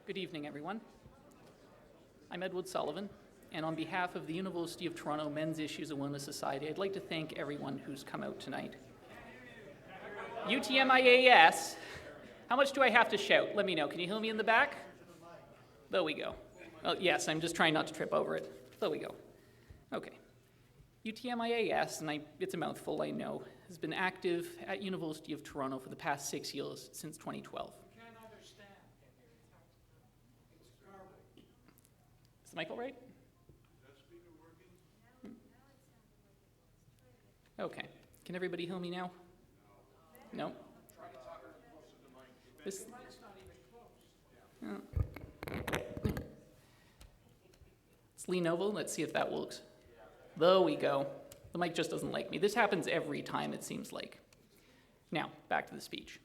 Good evening, everyone. I'm Edward Sullivan, and on behalf of the University of Toronto Men's Issues Awareness Society, I'd like to thank everyone who's come out tonight. UTMIAS, how much do I have to shout? Let me know. Can you hear me in the back? There we go. Oh, yes, I'm just trying not to trip over it. There we go. Okay. UTMIAS, and it's a mouthful, I know, has been active at University of Toronto for the past 6 years, since 2012. Is the mic all right? Is that speaker working? Okay. Can everybody hear me now? No? Try to talk closer to the mic. This, The mic's not even close. let's lean over. Let's see if that works. There we go. The mic just doesn't like me. This happens every time, it seems like. Now, back to the speech.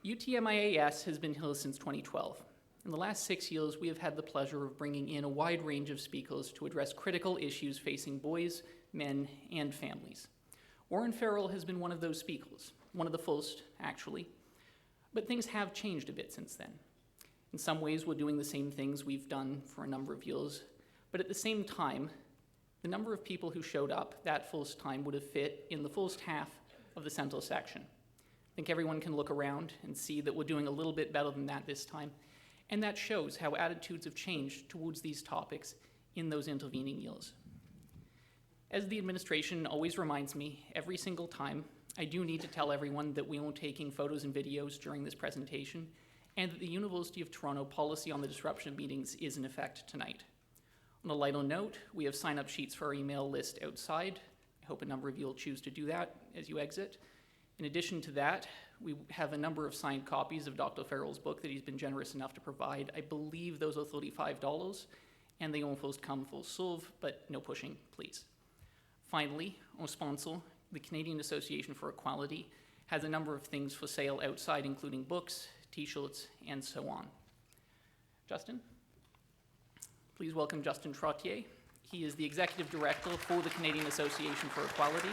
UTMIAS has been here since 2012. In the last 6 years, we have had the pleasure of bringing in a wide range of speakers to address critical issues facing boys, men, and families. Farrell has been one of those speakers, one of the first, actually. But things have changed a bit since then. In some ways, we're doing the same things we've done for a number of years, but at the same time, the number of people who showed up that first time would have fit in the first half of the central section. I think everyone can look around and see that we're doing a little bit better than that this time. And that shows how attitudes have changed towards these topics in those intervening years. As the administration always reminds me every single time, I do need to tell everyone that we aren't taking photos and videos during this presentation, and that the University of Toronto policy on the disruption of meetings is in effect tonight. On a lighter note, we have sign-up sheets for our email list outside. I hope a number of you will choose to do that as you exit. In addition to that, we have a number of signed copies of Dr. Farrell's book that he's been generous enough to provide. I believe those are $35, and they won't first come full serve, but no pushing, please. Finally, our sponsor, the Canadian Association for Equality, has a number of things for sale outside, including books, t-shirts, and so on. Justin? Please welcome Justin Trottier. He is the Executive Director for the Canadian Association for Equality,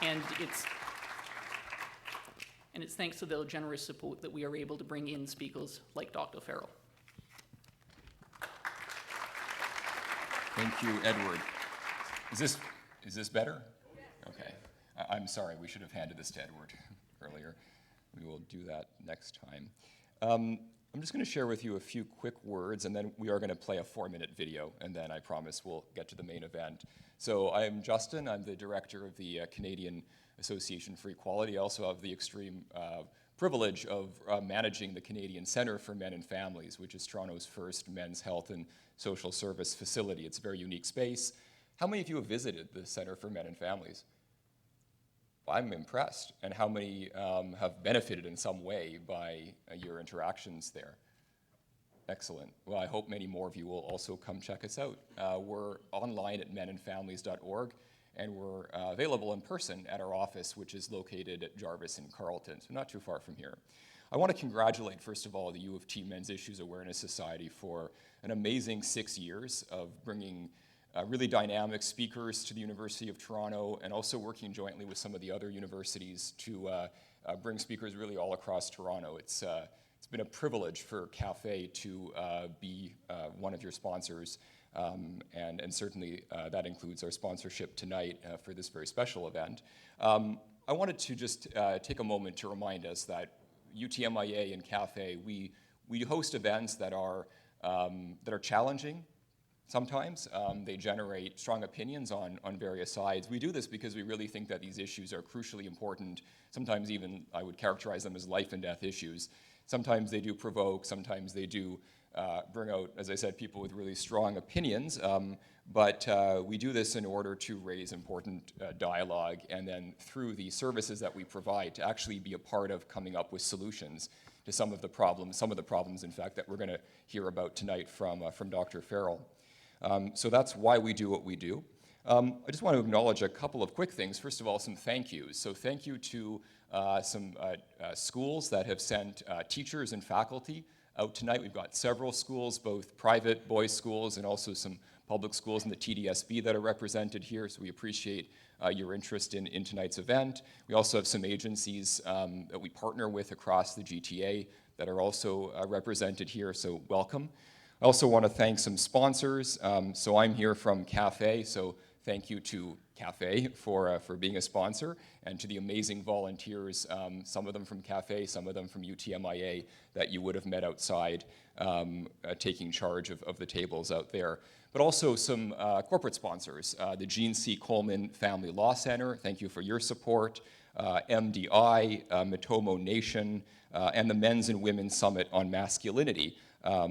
and it's thanks to their generous support that we are able to bring in speakers like Dr. Farrell. Thank you, Edward. Is this better? Okay. I'm sorry, we should have handed this to Edward earlier. We will do that next time. I'm just going to share with you a few quick words, and then we are going to play a 4-minute video, and then I promise we'll get to the main event. So I'm Justin. I'm the director of the Canadian Association for Equality. I also have the extreme privilege of managing the Canadian Centre for Men and Families, which is Toronto's first men's health and social service facility. It's a very unique space. How many of you have visited the Centre for Men and Families? Well, I'm impressed. And how many have benefited in some way by your interactions there? Excellent. Well, I hope many more of you will also come check us out. We're online at menandfamilies.org, and we're available in person at our office, which is located at Jarvis and Carleton, so not too far from here. I want to congratulate, first of all, the U of T Men's Issues Awareness Society for an amazing 6 years of bringing really dynamic speakers to the University of Toronto, and also working jointly with some of the other universities to bring speakers really all across Toronto. It's been a privilege for CAFE to be one of your sponsors, and certainly that includes our sponsorship tonight for this very special event. I wanted to just take a moment to remind us that UTMIA and CAFE, we host events that are challenging. Sometimes they generate strong opinions on various sides. We do this because we really think that these issues are crucially important. Sometimes even I would characterize them as life and death issues. Sometimes they do provoke, sometimes they do bring out, as I said, people with really strong opinions. But we do this in order to raise important dialogue, and then through the services that we provide to actually be a part of coming up with solutions to some of the problems, in fact, that we're going to hear about tonight from Dr. Farrell. So that's why we do what we do. I just want to acknowledge a couple of quick things. First of all, some thank yous. So thank you to some schools that have sent teachers and faculty out tonight. We've got several schools, both private boys' schools and also some public schools in the TDSB that are represented here, so we appreciate your interest in tonight's event. We also have some agencies that we partner with across the GTA, that are also represented here, so welcome. I also want to thank some sponsors. So I'm here from CAFE, so thank you to CAFE for being a sponsor, and to the amazing volunteers, some of them from CAFE, some of them from UTMIA, that you would have met outside taking charge of the tables out there. But also some corporate sponsors, the Gene C. Coleman Family Law Center, thank you for your support, MDI, Matomo Nation, and the Men's and Women's Summit on Masculinity,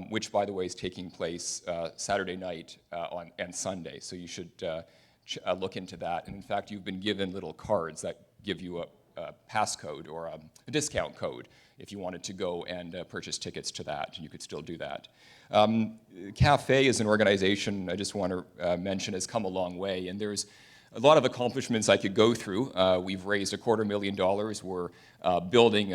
which, by the way, is taking place Saturday night and Sunday. So you should look into that. And in fact, you've been given little cards that give you a passcode or a discount code if you wanted to go and purchase tickets to that. You could still do that. CAFE is an organization I just want to mention has come a long way, and there's a lot of accomplishments I could go through. We've raised $250,000. We're building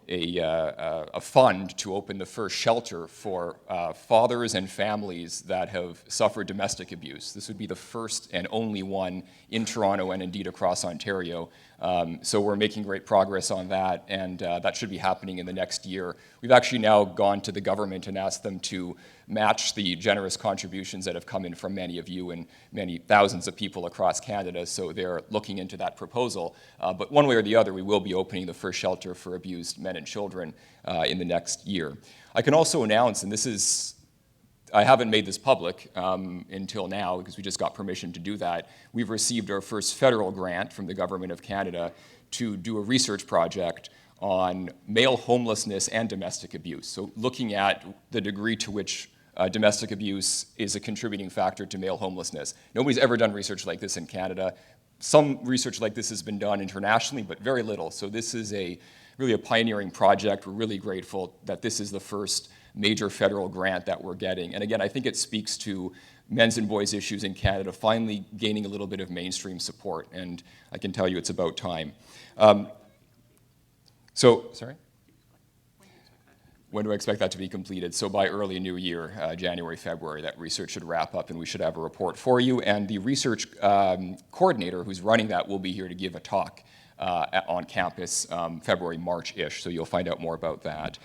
a fund to open the first shelter for fathers and families that have suffered domestic abuse. This would be the first and only one in Toronto and indeed across Ontario. So we're making great progress on that, and that should be happening in the next year. We've actually now gone to the government and asked them to match the generous contributions that have come in from many of you and many thousands of people across Canada, so they're looking into that proposal. But one way or the other, we will be opening the first shelter for abused men and children in the next year. I can also announce, and this is, I haven't made this public until now because we just got permission to do that. We've received our first federal grant from the Government of Canada to do a research project on male homelessness and domestic abuse. So looking at the degree to which domestic abuse is a contributing factor to male homelessness. Nobody's ever done research like this in Canada. Some research like this has been done internationally, but very little. So this is really a pioneering project. We're really grateful that this is the first major federal grant that we're getting. And again, I think it speaks to men's and boys' issues in Canada finally gaining a little bit of mainstream support. And I can tell you it's about time. Sorry? When do I expect that to be completed? So by early new year, January, February, that research should wrap up and we should have a report for you. And the research coordinator who's running that will be here to give a talk on campus February, March-ish, so you'll find out more about that.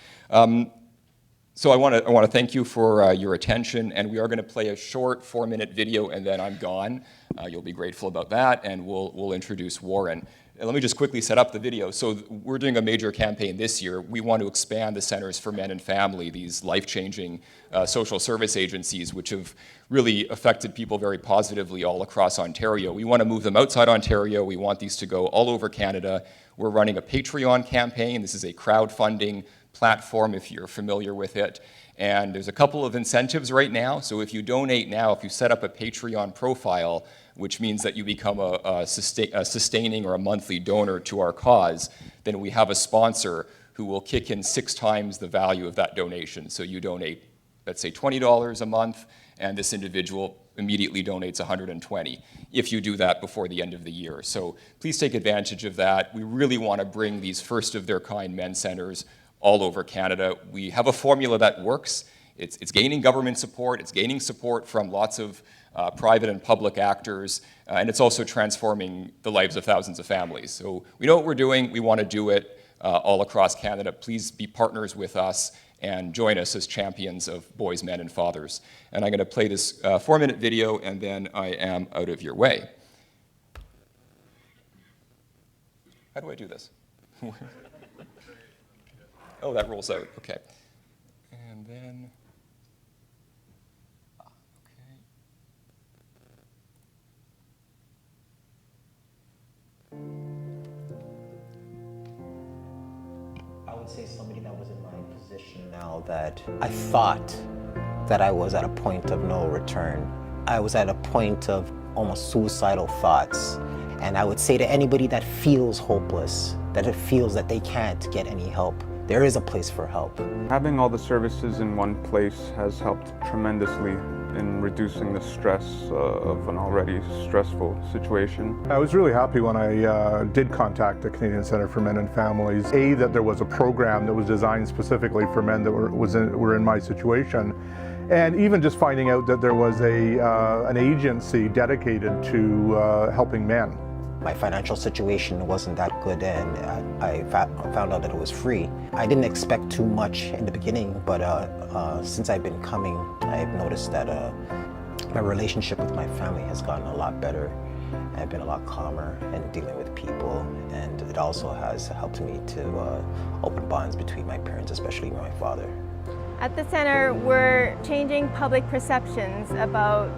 So I want to thank you for your attention, and we are going to play a short 4-minute video, and then I'm gone. You'll be grateful about that, and we'll introduce Warren. Let me just quickly set up the video. So we're doing a major campaign this year. We want to expand the Centers for Men and Family, these life-changing social service agencies, which have really affected people very positively all across Ontario. We want to move them outside Ontario. We want these to go all over Canada. We're running a Patreon campaign. This is a crowdfunding platform, if you're familiar with it. And there's a couple of incentives right now. So if you donate now, if you set up a Patreon profile, which means that you become a sustaining or a monthly donor to our cause, then we have a sponsor who will kick in 6 times the value of that donation. So you donate, let's say, $20 a month, and this individual immediately donates $120 if you do that before the end of the year. So please take advantage of that. We really want to bring these first-of-their-kind men's centers all over Canada. We have a formula that works. It's gaining government support. It's gaining support from lots of private and public actors, and it's also transforming the lives of thousands of families. So we know what we're doing. We want to do it all across Canada. Please be partners with us and join us as champions of boys, men, and fathers. And I'm going to play this 4-minute video, and then I am out of your way. How do I do this? Oh, that rolls out. Okay. And then... I would say somebody that was in my position now, that I thought that I was at a point of no return. I was at a point of almost suicidal thoughts. And I would say to anybody that feels hopeless, that it feels that they can't get any help, there is a place for help. Having all the services in one place has helped tremendously in reducing the stress of an already stressful situation. I was really happy when I did contact the Canadian Centre for Men and Families. That there was a program that was designed specifically for men that were in my situation. And even just finding out that there was an agency dedicated to helping men. My financial situation wasn't that good, and I found out that it was free. I didn't expect too much in the beginning, but since I've been coming, I've noticed that my relationship with my family has gotten a lot better. I've been a lot calmer in dealing with people, and it also has helped me to open bonds between my parents, especially my father. At the center, we're changing public perceptions about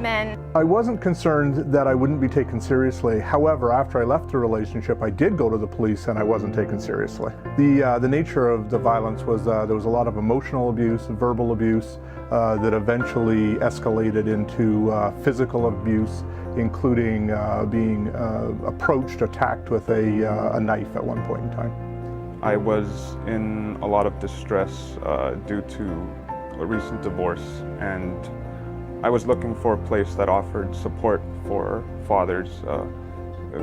men. I wasn't concerned that I wouldn't be taken seriously. However, after I left the relationship, I did go to the police and I wasn't taken seriously. The nature of the violence was there was a lot of emotional abuse, verbal abuse, that eventually escalated into physical abuse, including being approached, attacked with a knife at one point in time. I was in a lot of distress due to a recent divorce, and I was looking for a place that offered support for fathers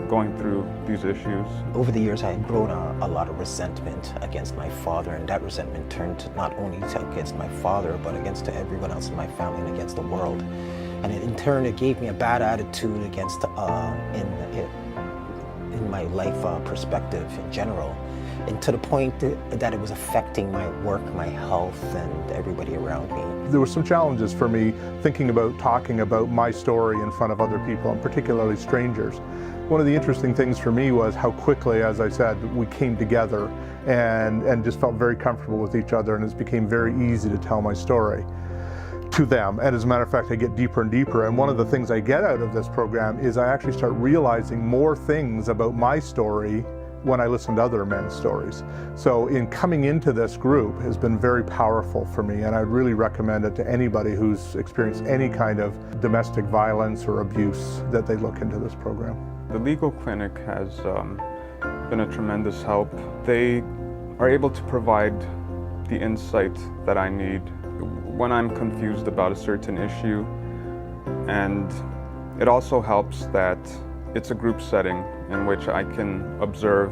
going through these issues. Over the years, I had grown a lot of resentment against my father, and that resentment turned to not only against my father, but against everyone else in my family and against the world. And in turn, it gave me a bad attitude against in my life perspective in general, and to the point that it was affecting my work, my health, and everybody around me. There were some challenges for me thinking about talking about my story in front of other people, and particularly strangers. One of the interesting things for me was how quickly, as I said, we came together and just felt very comfortable with each other, and it became very easy to tell my story to them. And as a matter of fact, I get deeper and deeper, and one of the things I get out of this program is I actually start realizing more things about my story when I listen to other men's stories. So in coming into this group has been very powerful for me, and I'd really recommend it to anybody who's experienced any kind of domestic violence or abuse, that they look into this program. The legal clinic has been a tremendous help. They are able to provide the insight that I need when I'm confused about a certain issue, and it also helps that it's a group setting in which I can observe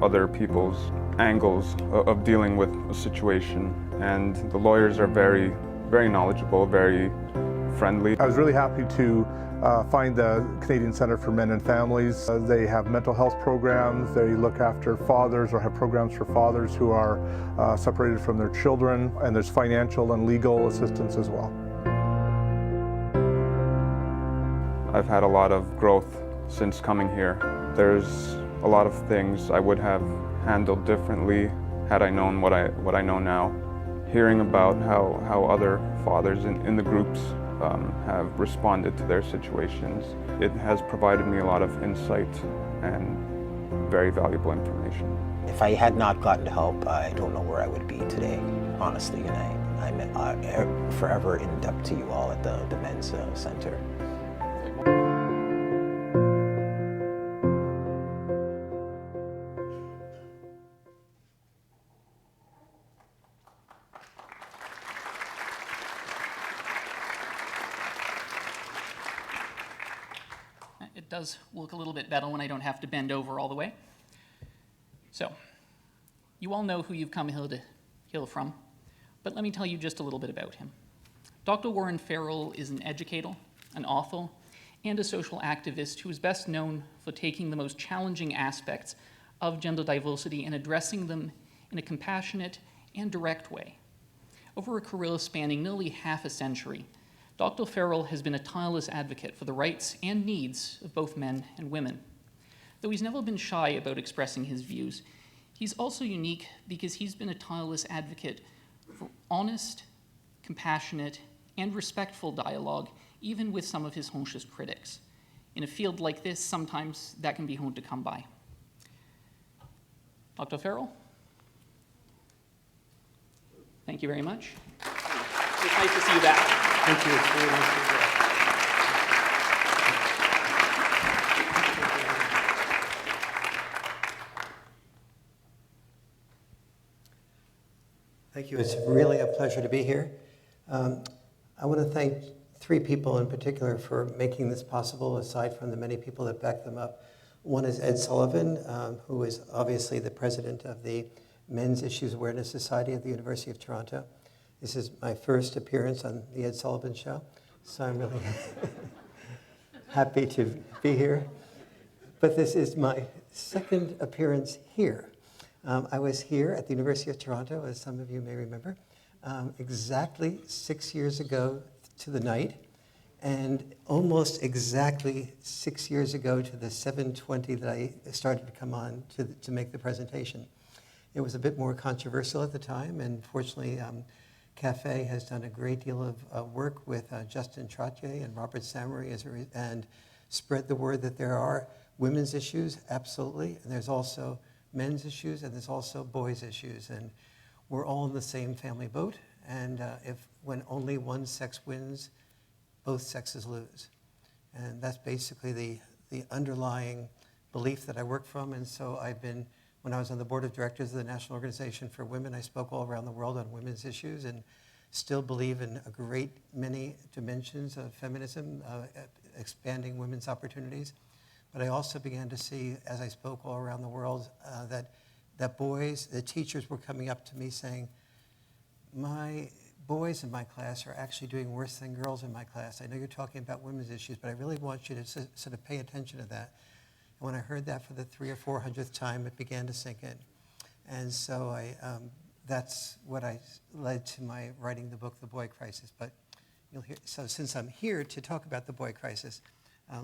other people's angles of dealing with a situation, and the lawyers are very, very knowledgeable, very friendly. I was really happy to find the Canadian Centre for Men and Families. They have mental health programs, they look after fathers or have programs for fathers who are separated from their children, and there's financial and legal assistance as well. I've had a lot of growth since coming here. There's a lot of things I would have handled differently had I known what I know now. Hearing about how other fathers in the groups have responded to their situations, it has provided me a lot of insight and very valuable information. If I had not gotten help, I don't know where I would be today, honestly, and I'm forever in debt to you all at the Men's Center. It does look a little bit better when I don't have to bend over all the way. So, you all know who you've come here from, but let me tell you just a little bit about him. Dr. Warren Farrell is an educator, an author, and a social activist who is best known for taking the most challenging aspects of gender diversity and addressing them in a compassionate and direct way. Over a career spanning nearly half a century, Dr. Farrell has been a tireless advocate for the rights and needs of both men and women. Though he's never been shy about expressing his views, he's also unique because he's been a tireless advocate for honest, compassionate, and respectful dialogue, even with some of his harshest critics. In a field like this, sometimes that can be hard to come by. Dr. Farrell? Thank you very much. It's nice to see you back. Thank you. It's very nice to be here. Thank you. It's really a pleasure to be here. I want to thank three people in particular for making this possible, aside from the many people that back them up. One is Ed Sullivan, who is obviously the president of the Men's Issues Awareness Society at the University of Toronto. This is my first appearance on the Ed Sullivan Show, so I'm really happy to be here. But this is my second appearance here. I was here at the University of Toronto, as some of you may remember, exactly 6 years ago to the night, and almost exactly 6 years ago to the 7:20 that I started to come on to make the presentation. It was a bit more controversial at the time, and fortunately, CAFE has done a great deal of work with Justin Trottier and Robert Samory and spread the word that there are women's issues, absolutely, and there's also men's issues, and there's also boys' issues, and we're all in the same family boat, and when only one sex wins, both sexes lose. And that's basically the underlying belief that I work from, and so when I was on the board of directors of the National Organization for Women, I spoke all around the world on women's issues and still believe in a great many dimensions of feminism, expanding women's opportunities. But I also began to see, as I spoke all around the world, that boys, the teachers were coming up to me saying, my boys in my class are actually doing worse than girls in my class. I know you're talking about women's issues, but I really want you to sort of pay attention to that. And when I heard that for the 300th or 400th time, it began to sink in. And so that's what led to my writing the book, The Boy Crisis. But you'll hear, so since I'm here to talk about the boy crisis,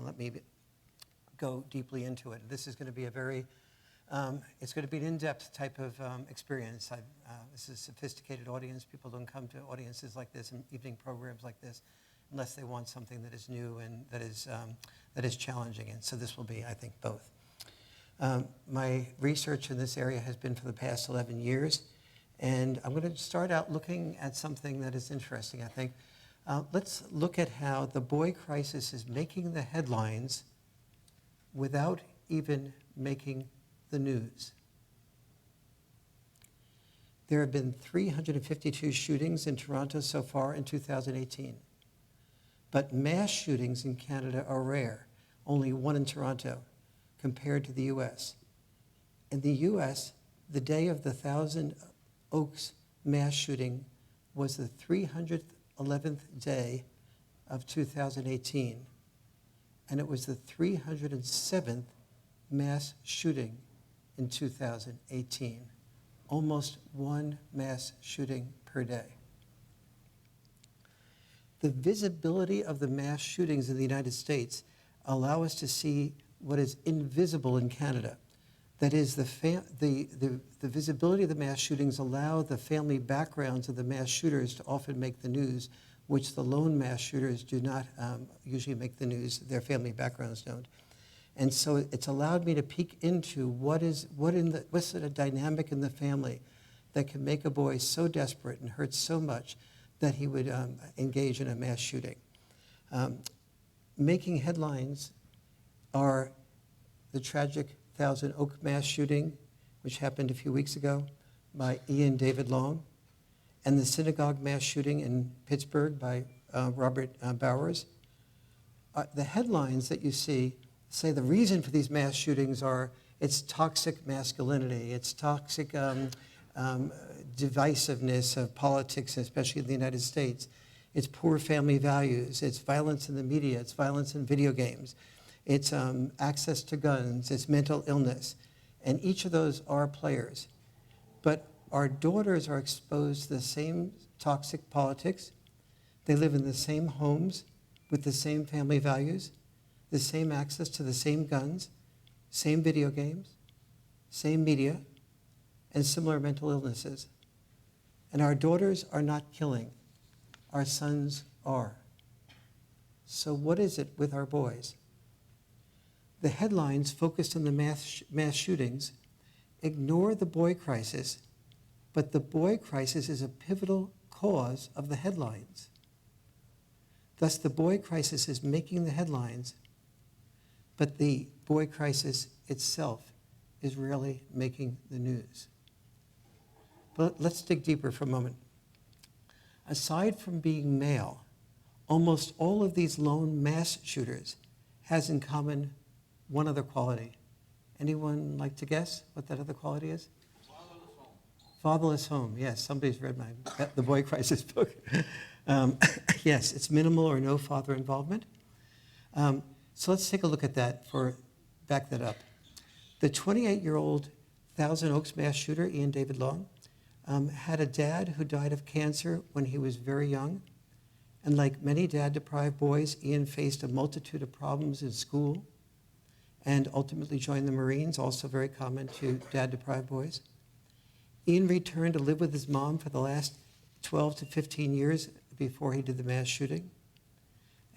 let me go deeply into it. This is going to be it's going to be an in-depth type of experience. This is a sophisticated audience. People don't come to audiences like this and evening programs like this unless they want something that is new and that is challenging. And so this will be, I think, both. My research in this area has been for the past 11 years, and I'm going to start out looking at something that is interesting, I think. Let's look at how the boy crisis is making the headlines without even making the news. There have been 352 shootings in Toronto so far in 2018. But mass shootings in Canada are rare, only one in Toronto, compared to the US. In the US, the day of the Thousand Oaks mass shooting was the 311th day of 2018, and it was the 307th mass shooting in 2018, almost one mass shooting per day. The visibility of the mass shootings in the United States allow us to see what is invisible in Canada. That is, the visibility of the mass shootings allow the family backgrounds of the mass shooters to often make the news, which the lone mass shooters do not usually make the news. Their family backgrounds don't. And so it's allowed me to peek into what's the dynamic in the family that can make a boy so desperate and hurt so much that he would engage in a mass shooting. Making headlines are the tragic Thousand Oak mass shooting, which happened a few weeks ago by Ian David Long, and the synagogue mass shooting in Pittsburgh by Robert Bowers. The headlines that you see say the reason for these mass shootings are it's toxic masculinity, it's toxic divisiveness of politics, especially in the United States. It's poor family values, it's violence in the media, it's violence in video games, it's access to guns, it's mental illness. And each of those are players. But our daughters are exposed to the same toxic politics. They live in the same homes with the same family values, the same access to the same guns, same video games, same media, and similar mental illnesses. And our daughters are not killing. Our sons are. So what is it with our boys? The headlines focused on the mass shootings ignore the boy crisis, but the boy crisis is a pivotal cause of the headlines. Thus, the boy crisis is making the headlines, but the boy crisis itself is rarely making the news. But let's dig deeper for a moment. Aside from being male, almost all of these lone mass shooters has in common one other quality. Anyone like to guess what that other quality is? Fatherless home. Fatherless home, yes. Somebody's read the Boy Crisis book. Yes, it's minimal or no father involvement. So let's take a look at that for back that up. The 28-year-old Thousand Oaks mass shooter, Ian David Long, had a dad who died of cancer when he was very young. And like many dad-deprived boys, Ian faced a multitude of problems in school and ultimately joined the Marines, also very common to dad-deprived boys. Ian returned to live with his mom for the last 12 to 15 years before he did the mass shooting.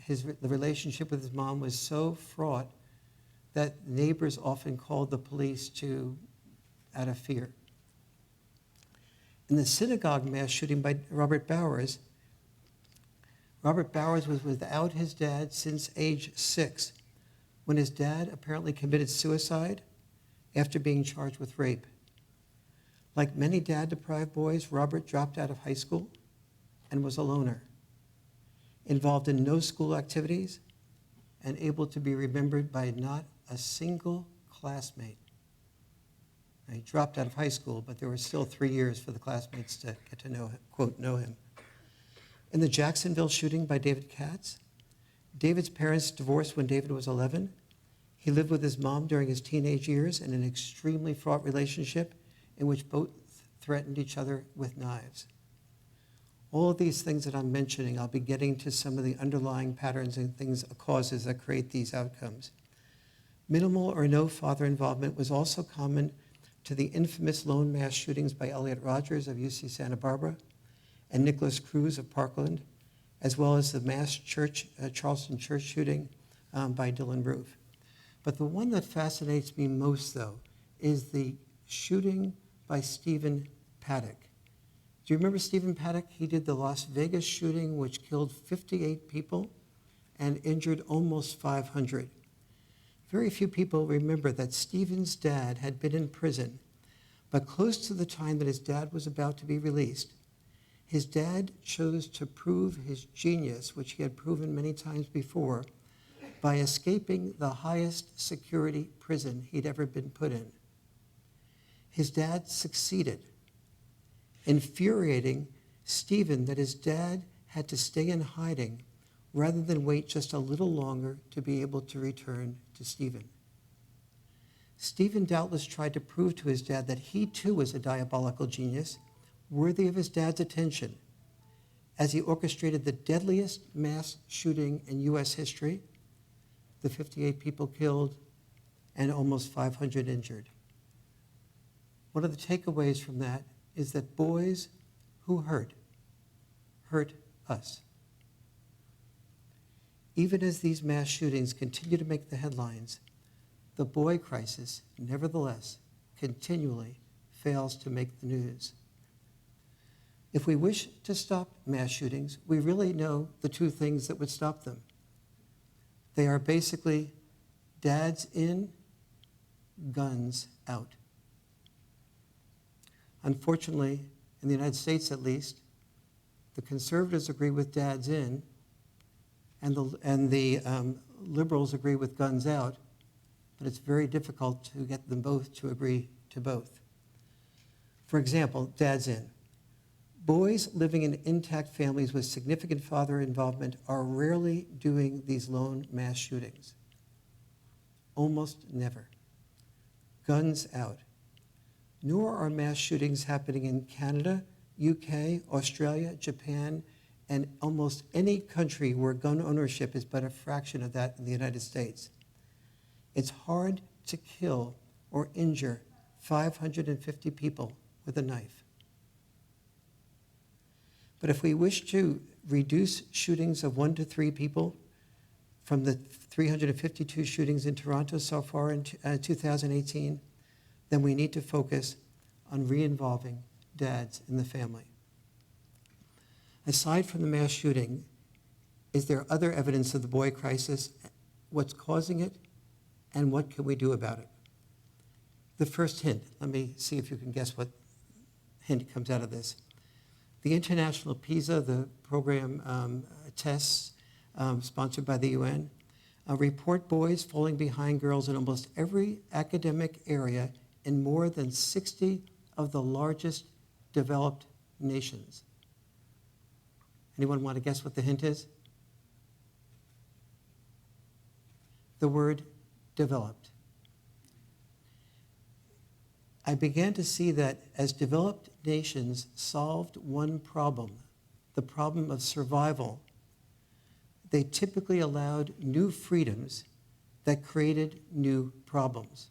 The relationship with his mom was so fraught that neighbors often called the police out of fear. In the synagogue mass shooting by Robert Bowers was without his dad since age 6, when his dad apparently committed suicide after being charged with rape. Like many dad-deprived boys, Robert dropped out of high school and was a loner, involved in no school activities, and able to be remembered by not a single classmate. Now, he dropped out of high school, but there were still 3 years for the classmates to get to know him, quote, know him. In the Jacksonville shooting by David Katz, David's parents divorced when David was 11. He lived with his mom during his teenage years in an extremely fraught relationship in which both threatened each other with knives. All of these things that I'm mentioning, I'll be getting to some of the underlying patterns and causes that create these outcomes. Minimal or no father involvement was also common to the infamous lone mass shootings by Elliot Rogers of UC Santa Barbara and Nicholas Cruz of Parkland, as well as the mass Charleston church shooting by Dylan Roof. But the one that fascinates me most, though, is the shooting by Stephen Paddock. Do you remember Stephen Paddock? He did the Las Vegas shooting, which killed 58 people and injured almost 500. Very few people remember that Stephen's dad had been in prison, but close to the time that his dad was about to be released, his dad chose to prove his genius, which he had proven many times before, by escaping the highest security prison he'd ever been put in. His dad succeeded, infuriating Stephen that his dad had to stay in hiding rather than wait just a little longer to be able to return to Stephen. Stephen doubtless tried to prove to his dad that he too was a diabolical genius, worthy of his dad's attention, as he orchestrated the deadliest mass shooting in U.S. history, the 58 people killed and almost 500 injured. One of the takeaways from that is that boys who hurt us. Even as these mass shootings continue to make the headlines, the boy crisis, nevertheless, continually fails to make the news. If we wish to stop mass shootings, we really know the two things that would stop them. They are basically dads in, guns out. Unfortunately, in the United States at least, the conservatives agree with dads in, and the liberals agree with guns out, but it's very difficult to get them both to agree to both. For example, dads in. Boys living in intact families with significant father involvement are rarely doing these lone mass shootings. Almost never. Guns out. Nor are mass shootings happening in Canada, UK, Australia, Japan, and almost any country where gun ownership is but a fraction of that in the United States. It's hard to kill or injure 550 people with a knife. But if we wish to reduce shootings of 1 to 3 people from the 352 shootings in Toronto so far in 2018, then we need to focus on re-involving dads in the family. Aside from the mass shooting, is there other evidence of the boy crisis? What's causing it, and what can we do about it? The first hint, let me see if you can guess what hint comes out of this. The International PISA, the program tests sponsored by the UN, report boys falling behind girls in almost every academic area in more than 60 of the largest developed nations. Anyone want to guess what the hint is? The word developed. I began to see that as developed nations solved one problem, the problem of survival, they typically allowed new freedoms that created new problems.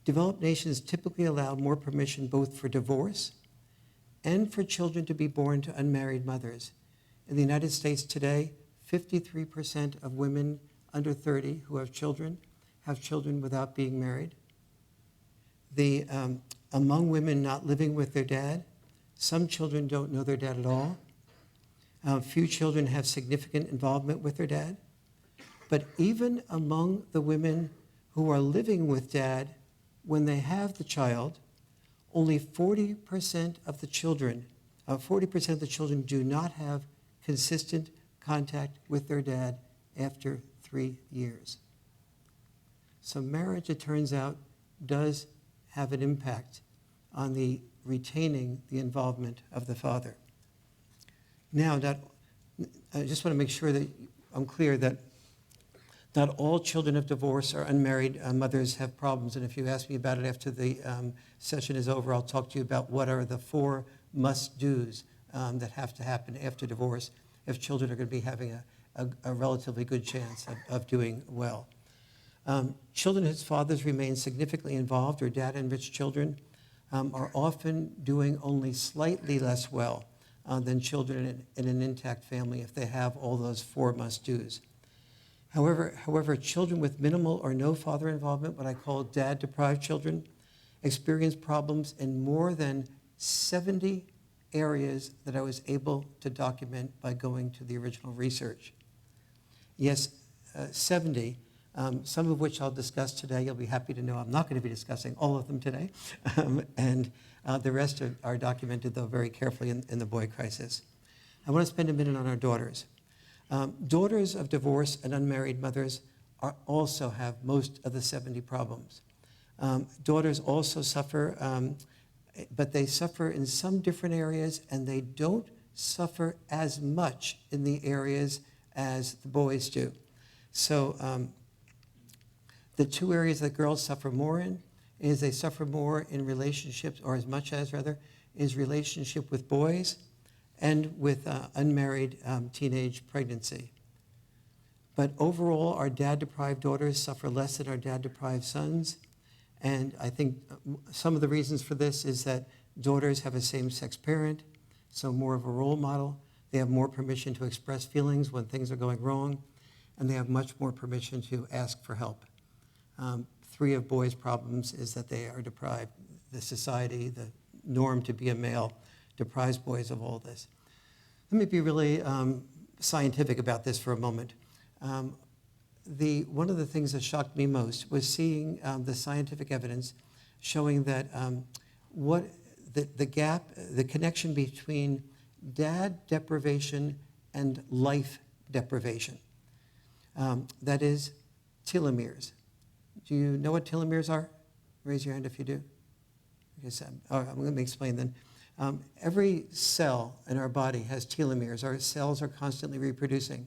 Developed nations typically allow more permission both for divorce and for children to be born to unmarried mothers. In the United States today, 53% of women under 30 who have children without being married. Among women not living with their dad, some children don't know their dad at all. Few children have significant involvement with their dad. But even among the women who are living with dad, when they have the child, only 40% of the children do not have consistent contact with their dad after 3 years. So marriage, it turns out, does have an impact on the retaining the involvement of the father. Now, I just want to make sure that I'm clear that not all children of divorce or unmarried mothers have problems. And if you ask me about it after the session is over, I'll talk to you about what are the 4 must-dos that have to happen after divorce if children are going to be having a relatively good chance of doing well. Children whose fathers remain significantly involved or dad-enriched children are often doing only slightly less well than children in an intact family if they have all those 4 must-dos. However, children with minimal or no father involvement, what I call dad-deprived children, experience problems in more than 70 areas that I was able to document by going to the original research. Yes, 70, some of which I'll discuss today. You'll be happy to know I'm not going to be discussing all of them today. And the rest are documented, though, very carefully in the boy crisis. I want to spend a minute on our daughters. Daughters of divorced and unmarried mothers also have most of the 70 problems. Daughters also suffer, but they suffer in some different areas, and they don't suffer as much in the areas as the boys do. So the 2 areas that girls suffer more in is they suffer more in relationships, or as much as rather, is relationship with boys and with unmarried teenage pregnancy. But overall, our dad-deprived daughters suffer less than our dad-deprived sons. And I think some of the reasons for this is that daughters have a same-sex parent, so more of a role model. They have more permission to express feelings when things are going wrong, and they have much more permission to ask for help. 3 of boys' problems is that they are deprived. The society, the norm to be a male, deprives boys of all this. Let me be really scientific about this for a moment. One of the things that shocked me most was seeing the scientific evidence showing that the connection between dad deprivation and life deprivation. That is telomeres. Do you know what telomeres are? Raise your hand if you do. Okay, so, let me explain then. Every cell in our body has telomeres. Our cells are constantly reproducing.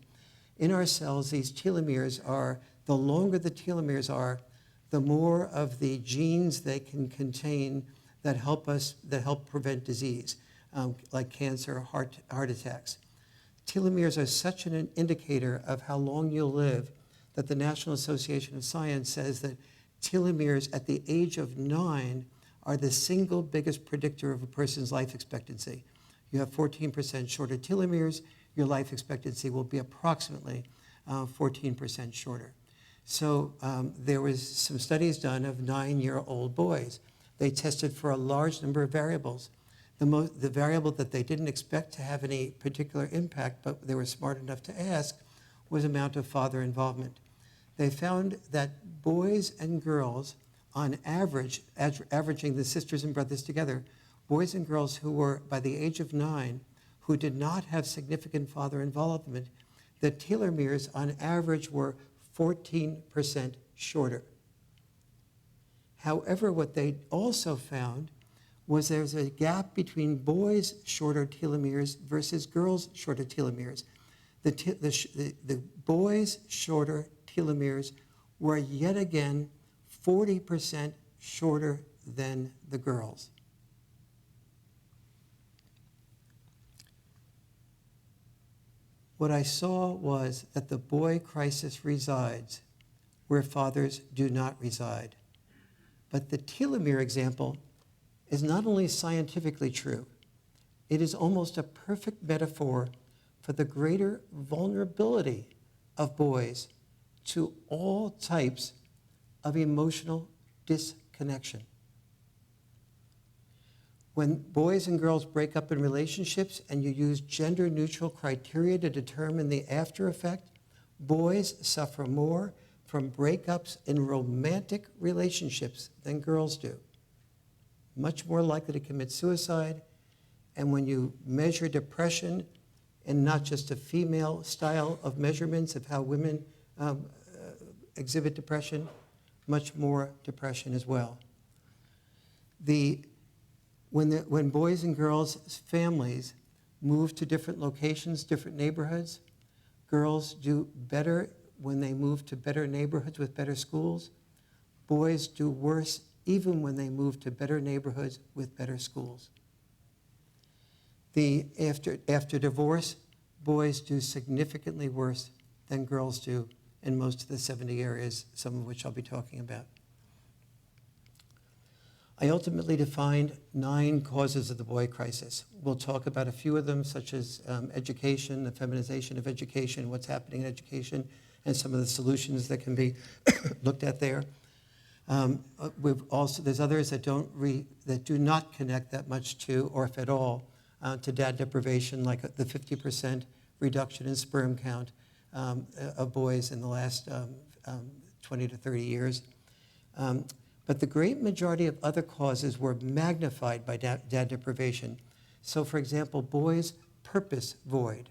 In our cells, these telomeres are, the longer the telomeres are, the more of the genes they can contain that help prevent disease, like cancer, heart attacks. Telomeres are such an indicator of how long you'll live that the National Association of Science says that telomeres at the age of 9 are the single biggest predictor of a person's life expectancy. You have 14% shorter telomeres, your life expectancy will be approximately 14% shorter. So there was some studies done of 9-year-old boys. They tested for a large number of variables. The variable that they didn't expect to have any particular impact, but they were smart enough to ask, was amount of father involvement. They found that boys and girls, on average, averaging the sisters and brothers together, boys and girls who were, by the age of 9, who did not have significant father involvement, the telomeres on average were 14% shorter. However, what they also found was there's a gap between boys' shorter telomeres versus girls' shorter telomeres. The boys' shorter telomeres were yet again 40% shorter than the girls. What I saw was that the boy crisis resides where fathers do not reside. But the telomere example is not only scientifically true, it is almost a perfect metaphor for the greater vulnerability of boys to all types of emotional disconnection. When boys and girls break up in relationships and you use gender-neutral criteria to determine the after effect, boys suffer more from breakups in romantic relationships than girls do. Much more likely to commit suicide. And when you measure depression, and not just a female style of measurements of how women exhibit depression, much more depression as well. When boys and girls' families move to different locations, different neighborhoods, girls do better when they move to better neighborhoods with better schools. Boys do worse even when they move to better neighborhoods with better schools. After divorce, boys do significantly worse than girls do in most of the 70 areas, some of which I'll be talking about. I ultimately defined 9 causes of the boy crisis. We'll talk about a few of them, such as education, the feminization of education, what's happening in education, and some of the solutions that can be looked at there. There's others that do not connect that much to, or if at all, to dad deprivation, like the 50% reduction in sperm count of boys in the last 20 to 30 years. But the great majority of other causes were magnified by dad deprivation. So, for example, boys' purpose void.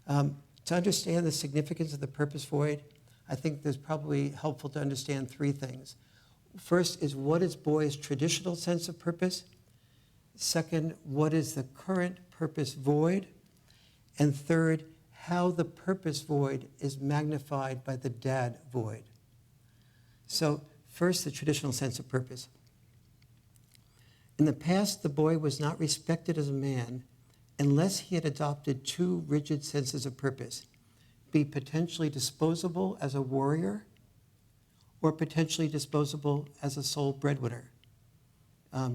To understand the significance of the purpose void, I think there's probably helpful to understand 3 things. First is, what is boys' traditional sense of purpose? Second, what is the current purpose void? And third, how the purpose void is magnified by the dad void. So first, the traditional sense of purpose. In the past, the boy was not respected as a man unless he had adopted 2 rigid senses of purpose: be potentially disposable as a warrior or potentially disposable as a sole breadwinner.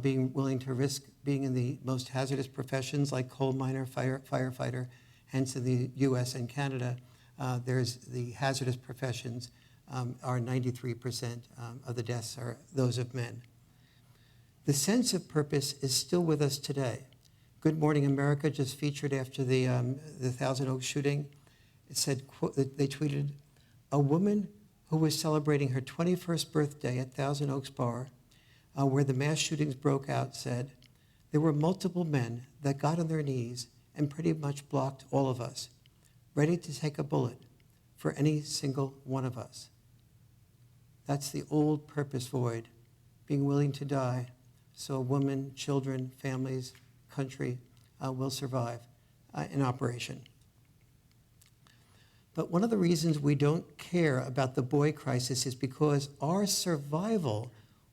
Being willing to risk being in the most hazardous professions like coal miner, firefighter. Hence, in the US and Canada, there's the hazardous professions are 93% of the deaths are those of men. The sense of purpose is still with us today. Good Morning America just featured after the Thousand Oaks shooting. It said, they tweeted, a woman who was celebrating her 21st birthday at Thousand Oaks Bar, where the mass shootings broke out, said, there were multiple men that got on their knees and pretty much blocked all of us, ready to take a bullet for any single one of us. That's the old purpose void, being willing to die so a woman, children, families, country will survive in operation. But one of the reasons we don't care about the boy crisis is because our survival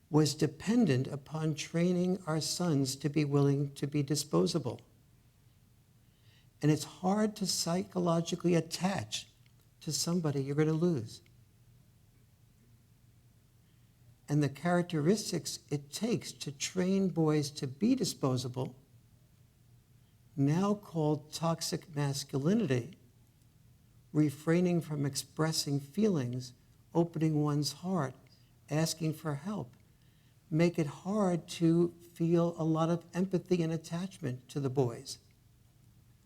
was dependent upon training our sons to be willing to be disposable. And it's hard to psychologically attach to somebody you're going to lose. And the characteristics it takes to train boys to be disposable, now called toxic masculinity, refraining from expressing feelings, opening one's heart, asking for help, make it hard to feel a lot of empathy and attachment to the boys.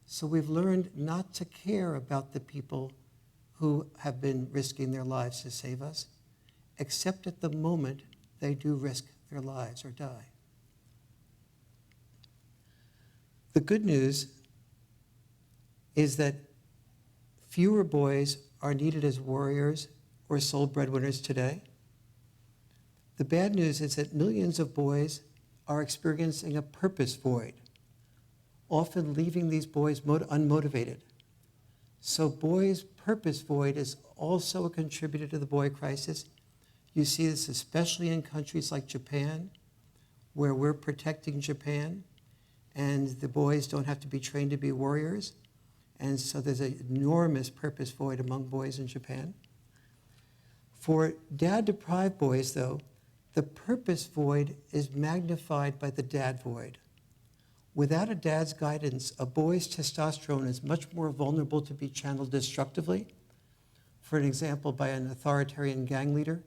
So we've learned not to care about the people who have been risking their lives to save us, except at the moment they do risk their lives or die. The good news is that fewer boys are needed as warriors or sole breadwinners today. The bad news is that millions of boys are experiencing a purpose void, often leaving these boys unmotivated. So boys' purpose void is also a contributor to the boy crisis. You see this especially in countries like Japan, where we're protecting Japan and the boys don't have to be trained to be warriors. And so there's an enormous purpose void among boys in Japan. For dad-deprived boys, though, the purpose void is magnified by the dad void. Without a dad's guidance, a boy's testosterone is much more vulnerable to be channeled destructively, for an example, by an authoritarian gang leader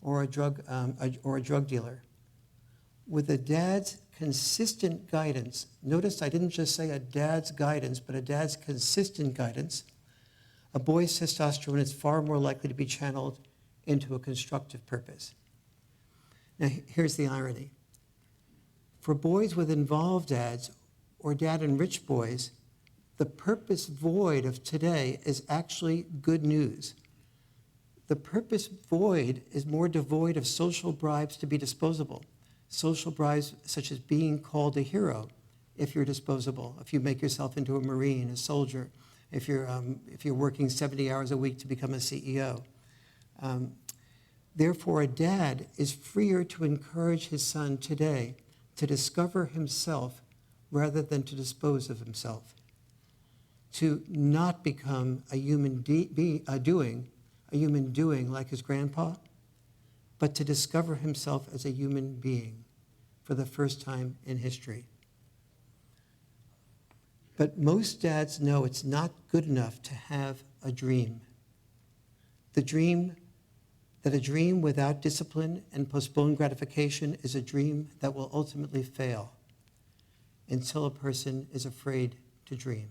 or a drug dealer. With a dad's consistent guidance, notice I didn't just say a dad's guidance, but a dad's consistent guidance, a boy's testosterone is far more likely to be channeled into a constructive purpose. Now, here's the irony. For boys with involved dads or dad-enriched boys, the purpose void of today is actually good news. The purpose void is more devoid of social bribes to be disposable. Social bribes such as being called a hero if you're disposable, if you make yourself into a Marine, a soldier, if you're working 70 hours a week to become a CEO. Therefore, a dad is freer to encourage his son today to discover himself rather than to dispose of himself, to not become a human doing like his grandpa, but to discover himself as a human being for the first time in history. But most dads know it's not good enough to have a dream. A dream without discipline and postponed gratification is a dream that will ultimately fail until a person is afraid to dream.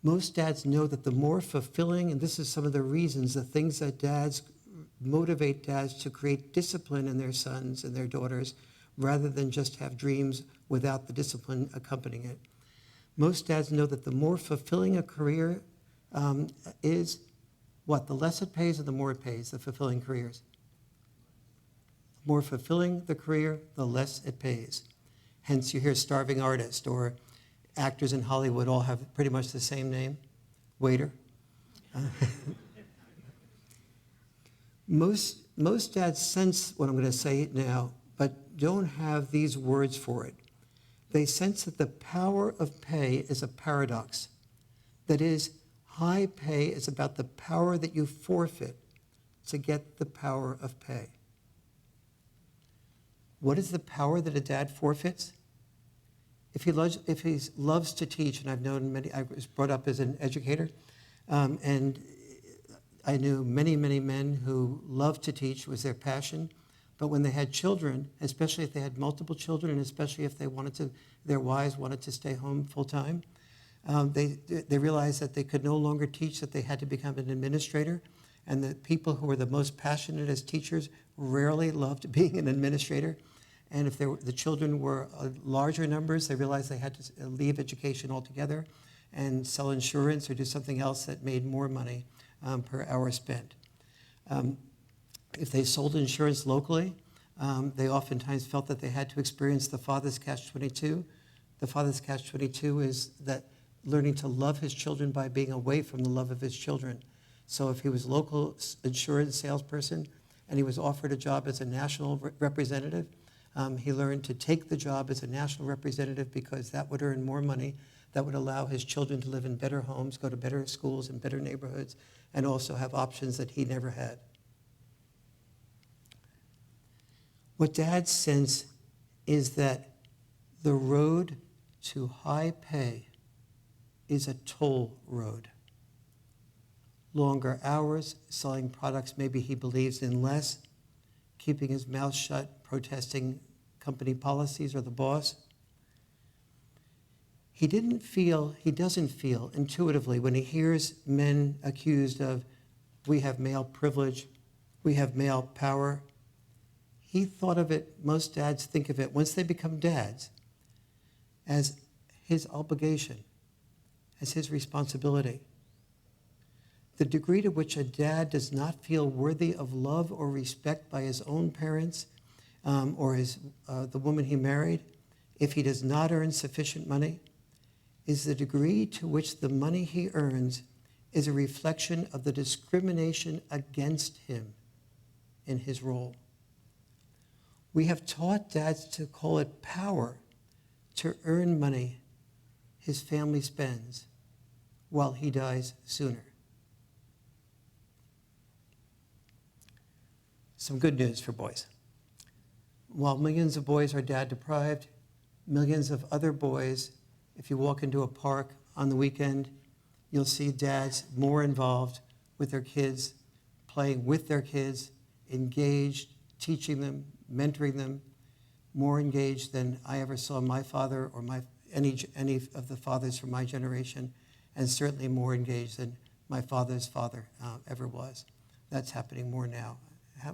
Most dads know that the more fulfilling, and this is some of the reasons, the things that motivate dads to create discipline in their sons and their daughters rather than just have dreams without the discipline accompanying it. Most dads know that the more fulfilling a career is, the less it pays or the more it pays, the fulfilling careers? The more fulfilling the career, the less it pays. Hence you hear starving artist, or actors in Hollywood all have pretty much the same name, waiter. Most dads sense what I'm going to say now, but don't have these words for it. They sense that the power of pay is a paradox. That is, high pay is about the power that you forfeit to get the power of pay. What is the power that a dad forfeits? If he loves to teach, and I've known many, I was brought up as an educator, and I knew many, many men who loved to teach, was their passion. But when they had children, especially if they had multiple children, and especially if their wives wanted to stay home full time, they realized that they could no longer teach, that they had to become an administrator. And the people who were the most passionate as teachers rarely loved being an administrator. And if the children were larger numbers, they realized they had to leave education altogether and sell insurance or do something else that made more money per hour spent. If they sold insurance locally, they oftentimes felt that they had to experience the father's catch-22. The father's catch-22 is that learning to love his children by being away from the love of his children. So if he was a local insurance salesperson and he was offered a job as a national representative, he learned to take the job as a national representative because that would earn more money, that would allow his children to live in better homes, go to better schools and better neighborhoods, and also have options that he never had. What dads sense is that the road to high pay is a toll road. Longer hours, selling products maybe he believes in less, keeping his mouth shut, protesting company policies or the boss. He doesn't feel intuitively when he hears men accused of, we have male privilege, we have male power. He thought of it, most dads think of it, once they become dads, as his obligation, as his responsibility. The degree to which a dad does not feel worthy of love or respect by his own parents or the woman he married, if he does not earn sufficient money, is the degree to which the money he earns is a reflection of the discrimination against him in his role. We have taught dads to call it power to earn money his family spends while he dies sooner. Some good news for boys. While millions of boys are dad deprived, millions of other boys, if you walk into a park on the weekend, you'll see dads more involved with their kids, playing with their kids, engaged, teaching them, mentoring them, more engaged than I ever saw my father or any of the fathers from my generation, and certainly more engaged than my father's father ever was. That's happening more now.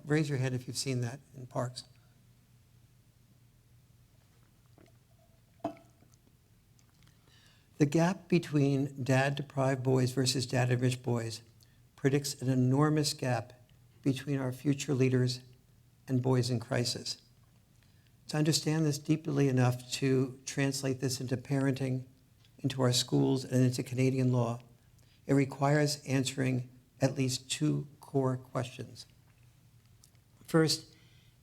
Raise your hand if you've seen that in parks. The gap between dad-deprived boys versus dad-enriched boys predicts an enormous gap between our future leaders and boys in crisis. To understand this deeply enough to translate this into parenting, into our schools, and into Canadian law, it requires answering at least two core questions. First,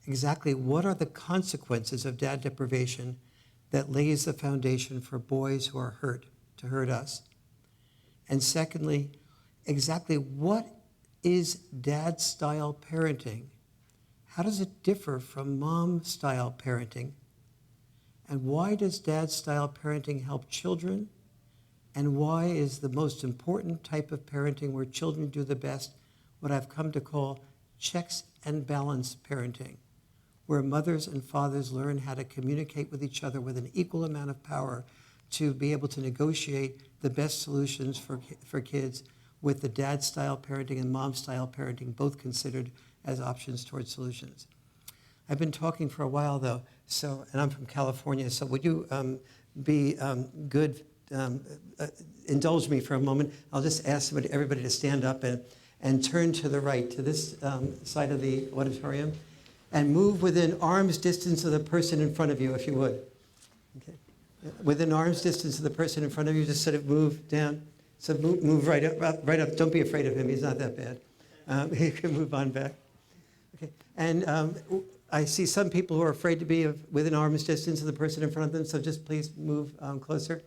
exactly what are the consequences of dad deprivation that lays the foundation for boys who are hurt to hurt us? And secondly, exactly what is dad-style parenting? How does it differ from mom-style parenting? And why does dad-style parenting help children? And why is the most important type of parenting where children do the best what I've come to call checks and balance parenting, where mothers and fathers learn how to communicate with each other with an equal amount of power to be able to negotiate the best solutions for kids, with the dad-style parenting and mom-style parenting both considered as options towards solutions. I've been talking for a while, though, and I'm from California, so would you be good, indulge me for a moment. I'll just ask everybody to stand up and turn to the right, to this side of the auditorium, and move within arm's distance of the person in front of you, if you would. Okay. Within arm's distance of the person in front of you, just sort of move down. So move right up. Don't be afraid of him. He's not that bad. You can move on back. Okay. And I see some people who are afraid to be within arm's distance of the person in front of them, so just please move closer.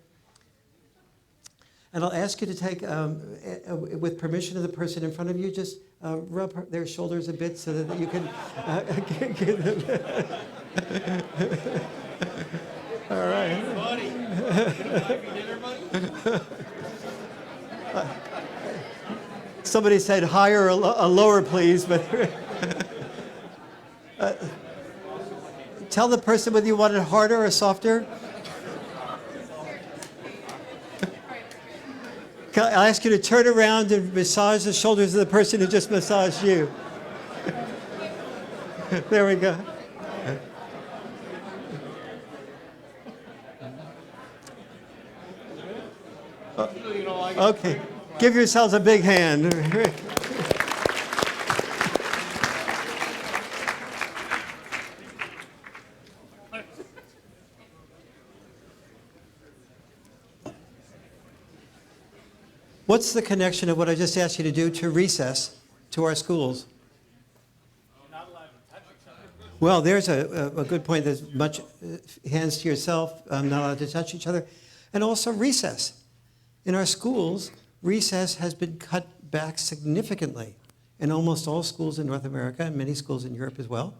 And I'll ask you to take, with permission of the person in front of you, just rub their shoulders a bit so that you can give them. All right. Somebody said higher or lower, please, but tell the person whether you want it harder or softer. I'll ask you to turn around and massage the shoulders of the person who just massaged you. There we go. Okay, give yourselves a big hand. What's the connection of what I just asked you to do to recess, to our schools? Not allowed to touch each other. Well, there's a good point. There's much hands to yourself, not allowed to touch each other. And also recess. In our schools, recess has been cut back significantly in almost all schools in North America and many schools in Europe as well.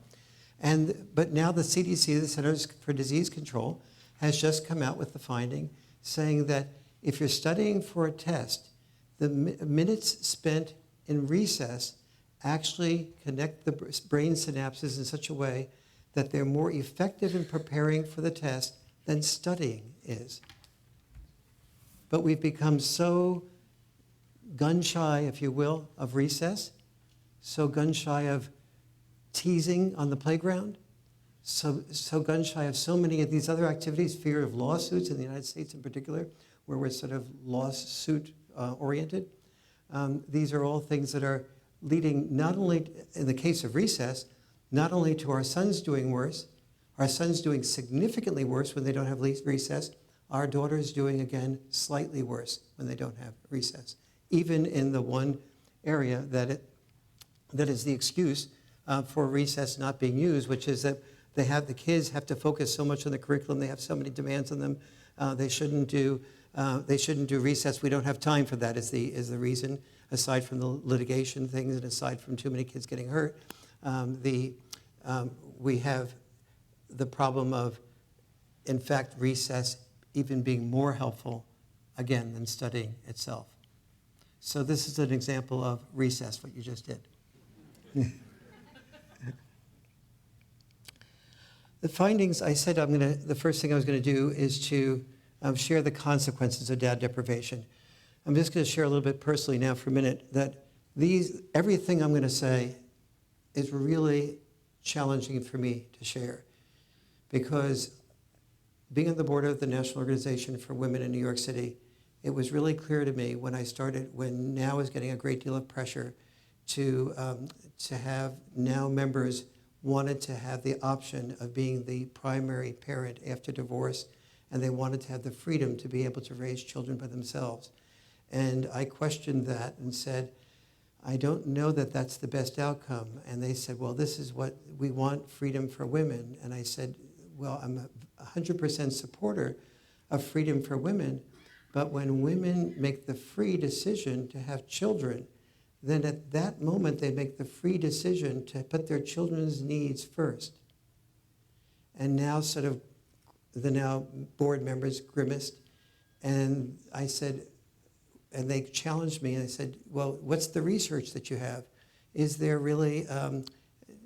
But now the CDC, the Centers for Disease Control, has just come out with the finding saying that if you're studying for a test, the minutes spent in recess actually connect the brain synapses in such a way that they're more effective in preparing for the test than studying is. But we've become so gun-shy, if you will, of recess, so gun-shy of teasing on the playground, so gun-shy of so many of these other activities, fear of lawsuits in the United States in particular, where we're sort of lawsuit oriented. These are all things that are leading not only, in the case of recess, not only to our sons doing worse, our sons doing significantly worse when they don't have recess, our daughters doing, again, slightly worse when they don't have recess, even in the one area that is the excuse for recess not being used, which is that the kids have to focus so much on the curriculum. They have so many demands on them. They shouldn't do recess. We don't have time for that. Is the reason, aside from the litigation things and aside from too many kids getting hurt. We have the problem of, in fact, recess even being more helpful, again, than studying itself. So this is an example of recess, what you just did. The findings, I said the first thing I was going to do is to share the consequences of dad deprivation. I'm just going to share a little bit personally now for a minute that everything I'm going to say is really challenging for me to share, because being on the board of the National Organization for Women in New York City, it was really clear to me when now I was getting a great deal of pressure to have now members wanted to have the option of being the primary parent after divorce, and they wanted to have the freedom to be able to raise children by themselves. And I questioned that and said, I don't know that that's the best outcome. And they said, well, this is what we want, freedom for women. And I said, well, I'm 100% supporter of freedom for women, but when women make the free decision to have children, then at that moment they make the free decision to put their children's needs first. And now the now board members grimaced, and I said, and they challenged me, and I said, well, what's the research that you have? Is there really,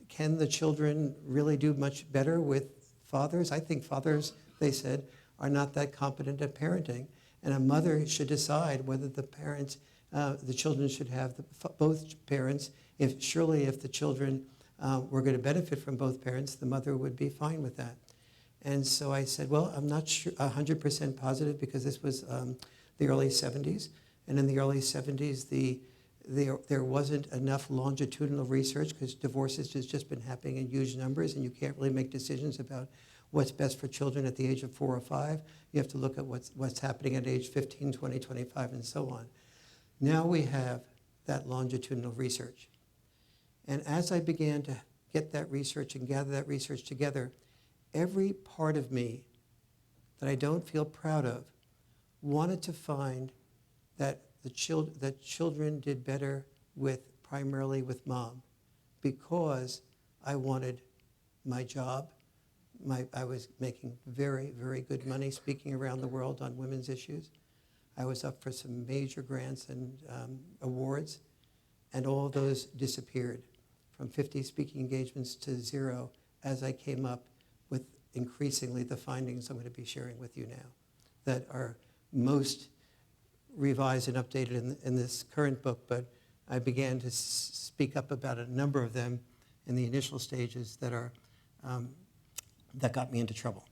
can the children really do much better with fathers? I think fathers, they said, are not that competent at parenting, and a mother should decide whether the children should have both parents. If the children were going to benefit from both parents, the mother would be fine with that. And so I said, well, I'm not sure 100% positive, because this was the early 70s. And in the early 70s, there wasn't enough longitudinal research, because divorces has just been happening in huge numbers, and you can't really make decisions about what's best for children at the age of 4 or 5. You have to look at what's happening at age 15, 20, 25, and so on. Now we have that longitudinal research. And as I began to get that research and gather that research together, every part of me that I don't feel proud of wanted to find that children did better primarily with mom, because I wanted my job. I was making very, very good money speaking around the world on women's issues. I was up for some major grants and awards, and all of those disappeared, from 50 speaking engagements to 0, as I came up with increasingly the findings I'm going to be sharing with you now, that are most revised and updated in this current book, but I began to speak up about a number of them in the initial stages that got me into trouble.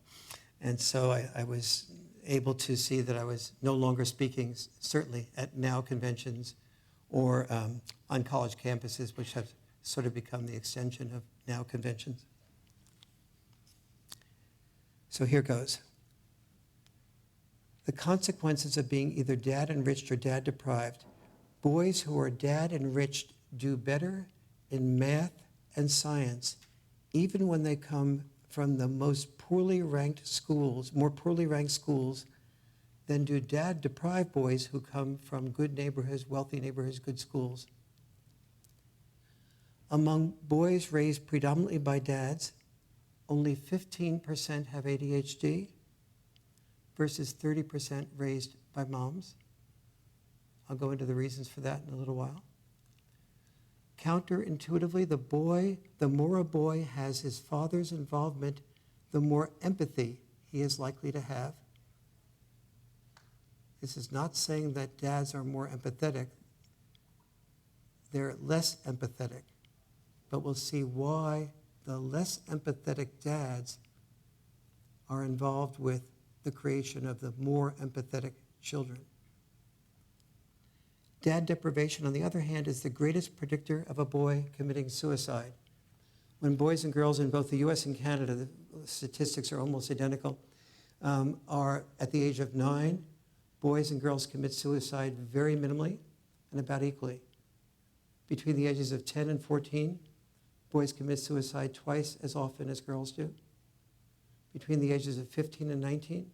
And so I was able to see that I was no longer speaking, certainly at NOW conventions or on college campuses, which have sort of become the extension of NOW conventions. So here goes. The consequences of being either dad enriched or dad deprived. Boys who are dad enriched do better in math and science, even when they come from the most poorly ranked schools, more poorly ranked schools, than do dad deprived boys who come from good neighborhoods, wealthy neighborhoods, good schools. Among boys raised predominantly by dads, only 15% have ADHD versus 30% raised by moms. I'll go into the reasons for that in a little while. Counterintuitively, the more a boy has his father's involvement, the more empathy he is likely to have. This is not saying that dads are more empathetic. They're less empathetic. But we'll see why the less empathetic dads are involved with the creation of the more empathetic children. Dad deprivation, on the other hand, is the greatest predictor of a boy committing suicide. When boys and girls in both the US and Canada, the statistics are almost identical, are at the age of 9, boys and girls commit suicide very minimally and about equally. Between the ages of 10 and 14, boys commit suicide twice as often as girls do. between the ages of 15 and 19.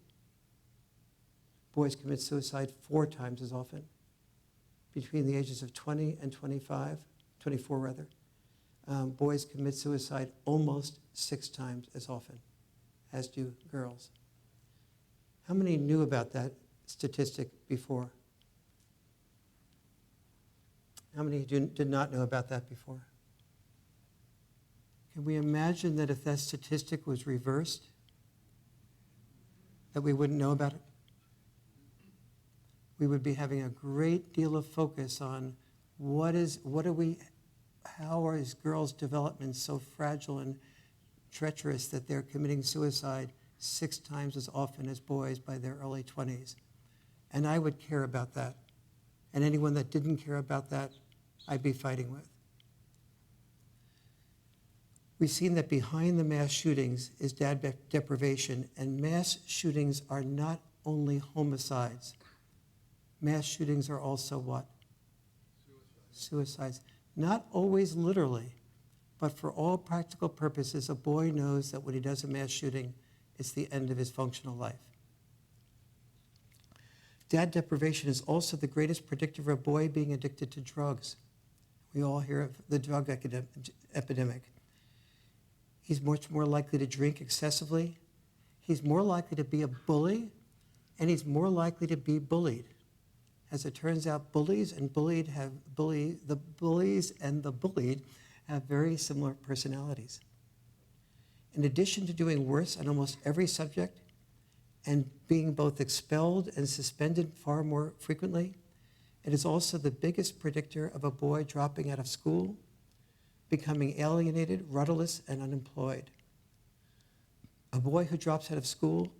Boys commit suicide 4 times as often. Between the ages of 20 and 24 rather, boys commit suicide almost 6 times as often, as do girls. How many knew about that statistic before? How many did not know about that before? Can we imagine that if that statistic was reversed, that we wouldn't know about it? We would be having a great deal of focus on how are these girls' development so fragile and treacherous that they're committing suicide 6 times as often as boys by their early 20s. And I would care about that. And anyone that didn't care about that, I'd be fighting with. We've seen that behind the mass shootings is dad deprivation, and mass shootings are not only homicides. Mass shootings are also what? Suicides. Not always literally, but for all practical purposes, a boy knows that when he does a mass shooting, it's the end of his functional life. Dad deprivation is also the greatest predictor of a boy being addicted to drugs. We all hear of the drug epidemic. He's much more likely to drink excessively. He's more likely to be a bully, and he's more likely to be bullied. As it turns out, bullies and the bullies and the bullied have very similar personalities. In addition to doing worse on almost every subject and being both expelled and suspended far more frequently, it is also the biggest predictor of a boy dropping out of school, becoming alienated, rudderless, and unemployed. A boy who drops out of school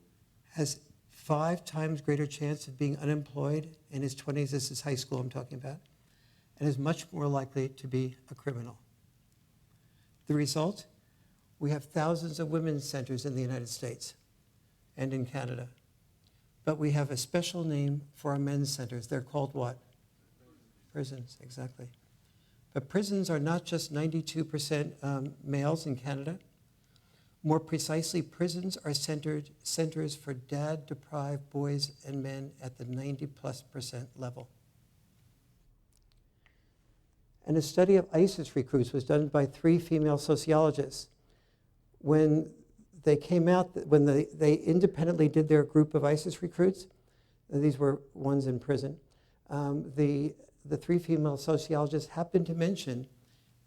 has 5 times greater chance of being unemployed in his 20s, this is high school I'm talking about, and is much more likely to be a criminal. The result? We have thousands of women's centers in the United States and in Canada. But we have a special name for our men's centers. They're called what? Prisons, exactly. But prisons are not just 92% males in Canada. More precisely, prisons are centers for dad-deprived boys and men at the 90+% level. And a study of ISIS recruits was done by 3 female sociologists. When they came out, when they independently did their group of ISIS recruits, these were ones in prison, the 3 female sociologists happened to mention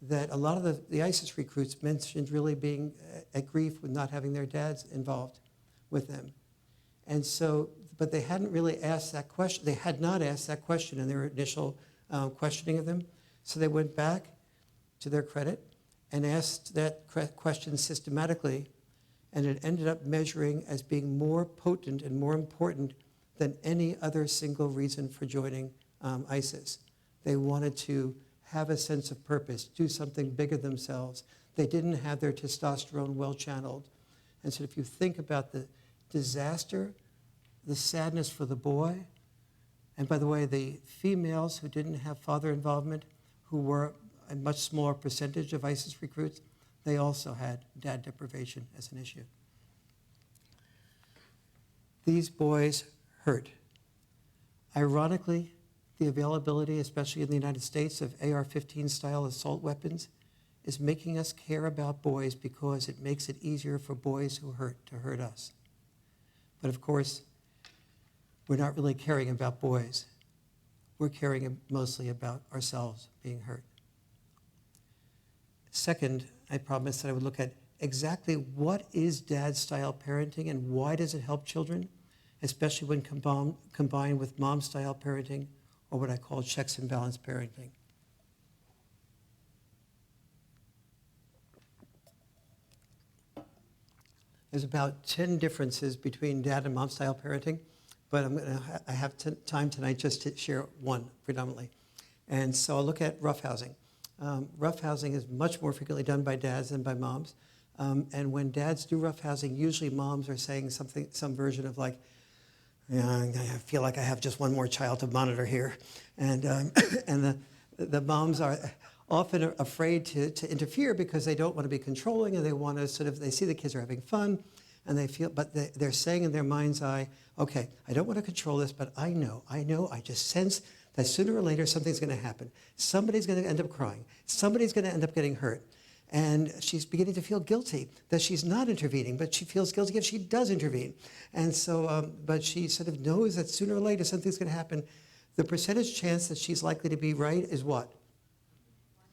that a lot of the ISIS recruits mentioned really being at grief with not having their dads involved with them. And so, but they hadn't really asked that question. They had not asked that question in their initial questioning of them. So they went back, to their credit, and asked that question systematically, and it ended up measuring as being more potent and more important than any other single reason for joining ISIS. They wanted to have a sense of purpose, do something bigger themselves. They didn't have their testosterone well channeled. And so if you think about the disaster, the sadness for the boy, and by the way, the females who didn't have father involvement, who were a much smaller percentage of ISIS recruits, they also had dad deprivation as an issue. These boys hurt. Ironically, the availability, especially in the United States, of AR-15 style assault weapons is making us care about boys because it makes it easier for boys who hurt to hurt us. But of course, we're not really caring about boys. We're caring mostly about ourselves being hurt. Second, I promised that I would look at exactly what is dad-style parenting and why does it help children, especially when combined with mom-style parenting, or what I call checks and balance parenting. There's about 10 differences between dad and mom-style parenting, but I have time tonight just to share one predominantly. And so I'll look at roughhousing. Roughhousing is much more frequently done by dads than by moms. And when dads do roughhousing, usually moms are saying some version of like, yeah, I feel like I have just one more child to monitor here. And the moms are often afraid to interfere because they don't want to be controlling and they want to they see the kids are having fun and they feel, but they're saying in their mind's eye, okay, I don't want to control this, but I know, I just sense that sooner or later something's going to happen. Somebody's going to end up crying. Somebody's going to end up getting hurt. And she's beginning to feel guilty that she's not intervening, but she feels guilty if she does intervene. And so, but she sort of knows that sooner or later something's going to happen. The percentage chance that she's likely to be right is what?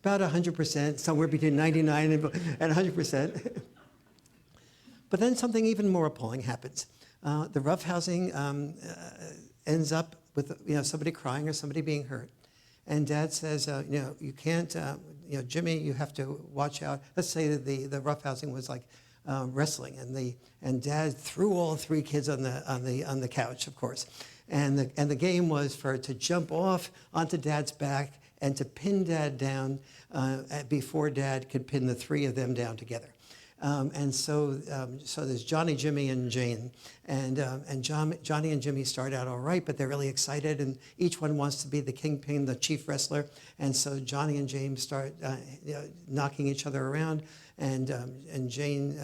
About 100%, somewhere between 99 and 100%. But then something even more appalling happens. The roughhousing ends up with somebody crying or somebody being hurt. And Dad says, you can't, Jimmy, you have to watch out. Let's say that the roughhousing was like wrestling, and Dad threw all three kids on the couch, of course. And the game was for it to jump off onto Dad's back and to pin Dad down before Dad could pin the three of them down together. So there's Johnny, Jimmy, and Jane. And Johnny and Jimmy start out all right, but they're really excited, and each one wants to be the kingpin, the chief wrestler. And so Johnny and James start knocking each other around, and Jane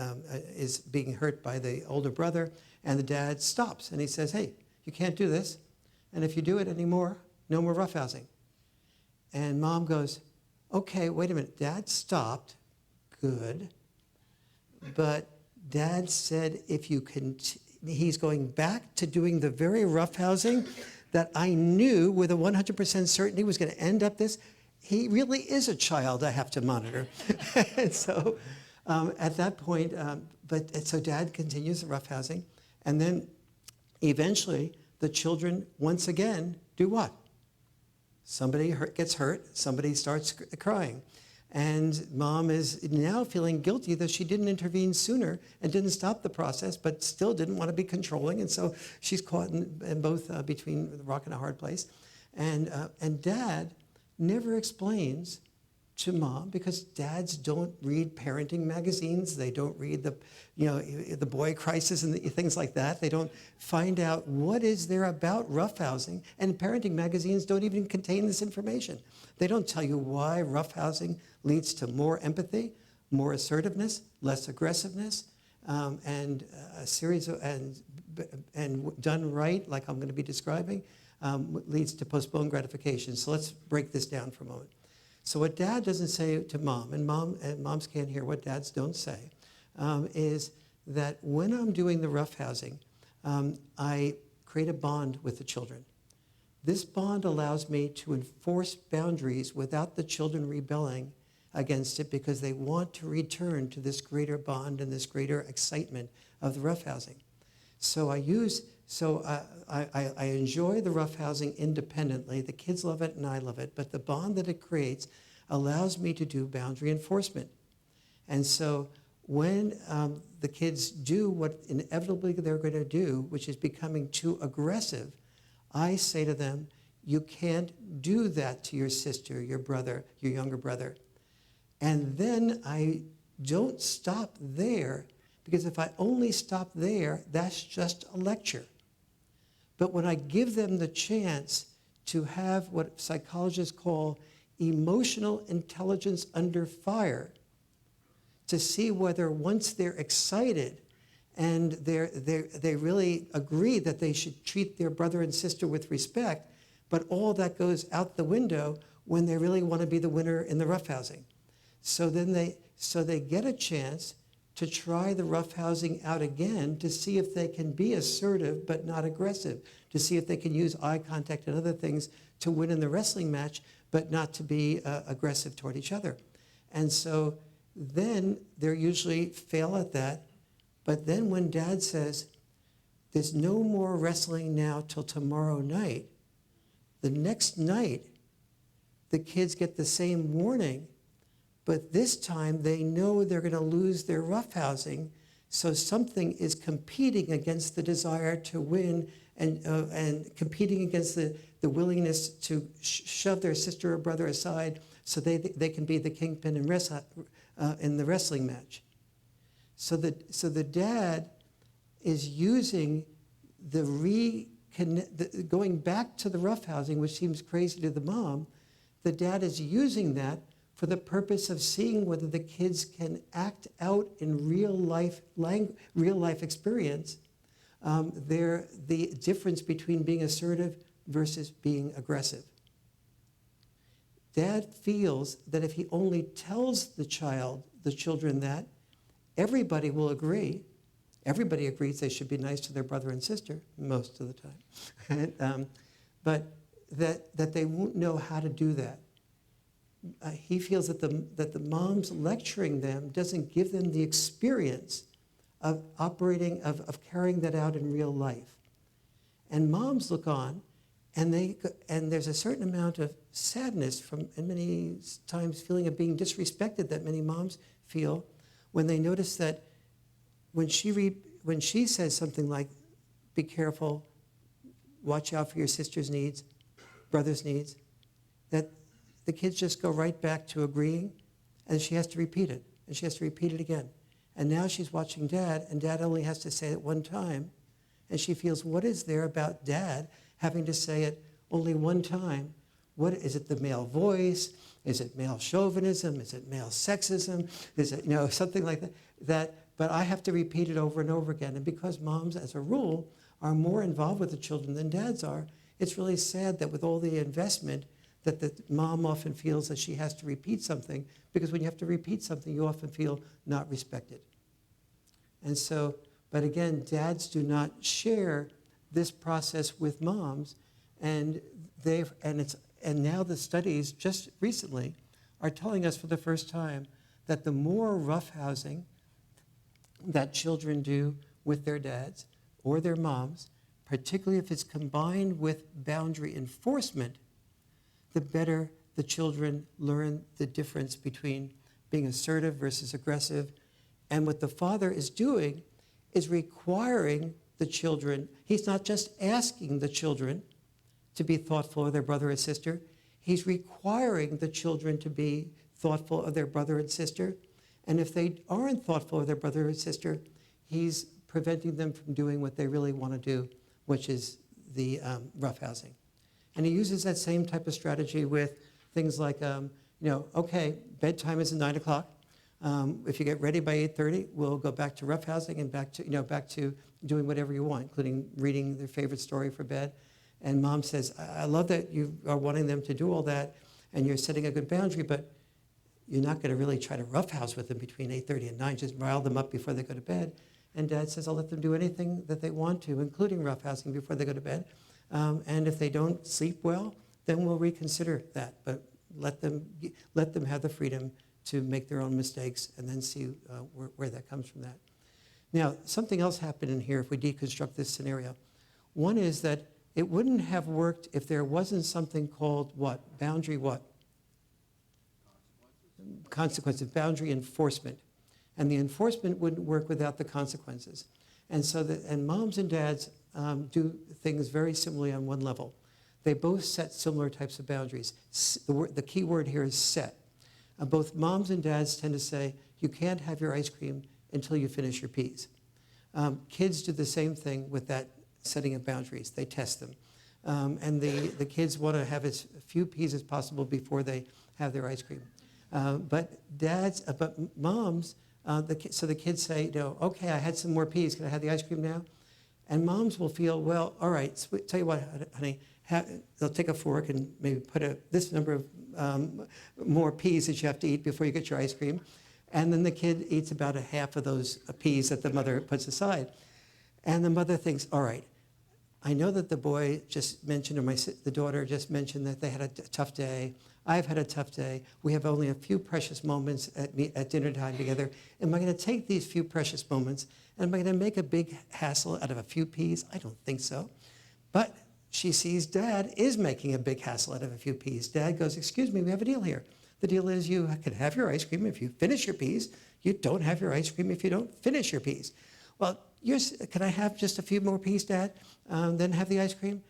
is being hurt by the older brother, and the dad stops, and he says, hey, you can't do this, and if you do it anymore, no more roughhousing. And Mom goes, okay, wait a minute, Dad stopped, good. But Dad said if you can, he's going back to doing the very roughhousing that I knew with a 100% certainty was going to end up this. He really is a child I have to monitor. And so at that point, so Dad continues the roughhousing. And then eventually the children once again do what? Somebody gets hurt, somebody starts crying. And Mom is now feeling guilty that she didn't intervene sooner and didn't stop the process, but still didn't want to be controlling. And so she's caught in both between the rock and a hard place. And Dad never explains to Mom, because dads don't read parenting magazines. They don't read the boy crisis and things like that. They don't find out what is there about roughhousing. And parenting magazines don't even contain this information. They don't tell you why roughhousing leads to more empathy, more assertiveness, less aggressiveness, and a series of, and done right, like I'm going to be describing, leads to postponed gratification. So let's break this down for a moment. So what Dad doesn't say to Mom, and moms can't hear what dads don't say, is that when I'm doing the roughhousing, I create a bond with the children. This bond allows me to enforce boundaries without the children rebelling against it, because they want to return to this greater bond and this greater excitement of the roughhousing. So I enjoy the roughhousing independently. The kids love it and I love it, but the bond that it creates allows me to do boundary enforcement. And so when the kids do what inevitably they're going to do, which is becoming too aggressive, I say to them, you can't do that to your sister, your brother, your younger brother. And then I don't stop there, because if I only stop there, that's just a lecture. But when I give them the chance to have what psychologists call emotional intelligence under fire, to see whether once they're excited and they really agree that they should treat their brother and sister with respect, but all that goes out the window when they really want to be the winner in the roughhousing. So then they get a chance to try the roughhousing out again, to see if they can be assertive but not aggressive, to see if they can use eye contact and other things to win in the wrestling match, but not to be aggressive toward each other. And so then they usually fail at that. But then when Dad says, there's no more wrestling now till tomorrow night, the next night, the kids get the same warning, but this time they know they're going to lose their roughhousing, so something is competing against the desire to win and competing against the willingness to shove their sister or brother aside so they can be the kingpin in the wrestling match. So the dad is using going back to the roughhousing, which seems crazy to the mom. The dad is using that for the purpose of seeing whether the kids can act out in real life experience the difference between being assertive versus being aggressive. Dad feels that if he only tells the children that, everybody will agree. Everybody agrees they should be nice to their brother and sister most of the time, but that they won't know how to do that. He feels that the moms lecturing them doesn't give them the experience of operating, of carrying that out in real life. And moms look on, and there's a certain amount of sadness and many times feeling of being disrespected that many moms feel when they notice that when she says something like, be careful, watch out for your sister's needs, brother's needs, that the kids just go right back to agreeing, and she has to repeat it, and she has to repeat it again. And now she's watching Dad, and Dad only has to say it one time, and she feels, what is there about Dad having to say it only one time? What is it, the male voice? Is it male chauvinism? Is it male sexism? Is it, something like that? But I have to repeat it over and over again. And because moms, as a rule, are more involved with the children than dads are, it's really sad that with all the investment, that the mom often feels that she has to repeat something, because when you have to repeat something, you often feel not respected. And so, but again, dads do not share this process with moms, and now the studies just recently are telling us for the first time that the more roughhousing that children do with their dads or their moms, particularly if it's combined with boundary enforcement, the better the children learn the difference between being assertive versus aggressive. And what the father is doing is requiring the children, he's not just asking the children to be thoughtful of their brother or sister, he's requiring the children to be thoughtful of their brother and sister. And if they aren't thoughtful of their brother or sister, he's preventing them from doing what they really want to do, which is the roughhousing. And he uses that same type of strategy with things like, okay, bedtime is at 9 o'clock. If you get ready by 8:30, we'll go back to roughhousing and back to doing whatever you want, including reading their favorite story for bed. And mom says, I love that you are wanting them to do all that, and you're setting a good boundary, but you're not going to really try to roughhouse with them between 8:30 and 9, just rile them up before they go to bed. And Dad says, I'll let them do anything that they want to, including roughhousing before they go to bed. And if they don't sleep well, then we'll reconsider that. But let them have the freedom to make their own mistakes, and then see where that comes from that. Now, something else happened in here if we deconstruct this scenario. One is that it wouldn't have worked if there wasn't something called what? Boundary what? Consequences, boundary enforcement. And the enforcement wouldn't work without the consequences. And so and moms and dads do things very similarly on one level. They both set similar types of boundaries. The key word here is set. Both moms and dads tend to say, you can't have your ice cream until you finish your peas. Kids do the same thing with that setting of boundaries. They test them. And the kids want to have as few peas as possible before they have their ice cream. But moms, so the kids say, okay, I had some more peas. Can I have the ice cream now? And moms will feel, well, all right, tell you what, honey, they'll take a fork and maybe put this number of more peas that you have to eat before you get your ice cream. And then the kid eats about a half of those peas that the mother puts aside. And the mother thinks, all right, I know that the boy just mentioned, or the daughter just mentioned that they had a tough day. I've had a tough day. We have only a few precious moments at dinner time together. Am I going to take these few precious moments, and am I going to make a big hassle out of a few peas? I don't think so. But she sees Dad is making a big hassle out of a few peas. Dad goes, excuse me, we have a deal here. The deal is you can have your ice cream if you finish your peas. You don't have your ice cream if you don't finish your peas. Well, can I have just a few more peas, Dad, then have the ice cream?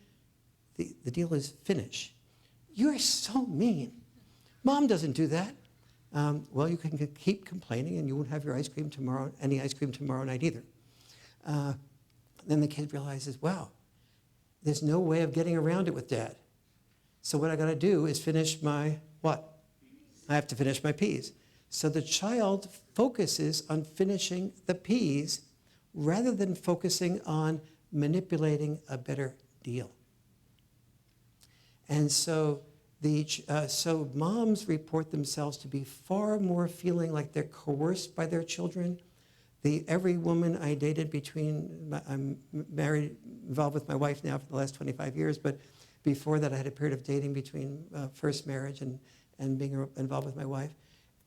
The deal is finish. You're so mean. Mom doesn't do that. Well, you can keep complaining and you won't have your ice cream tomorrow, any ice cream tomorrow night either. Then the kid realizes, wow, there's no way of getting around it with Dad. So what I got to do is finish my what? I have to finish my P's. So the child focuses on finishing the P's rather than focusing on manipulating a better deal. And so so moms report themselves to be far more feeling like they're coerced by their children. Every woman I dated I'm married, involved with my wife now for the last 25 years, but before that I had a period of dating between first marriage and being involved with my wife.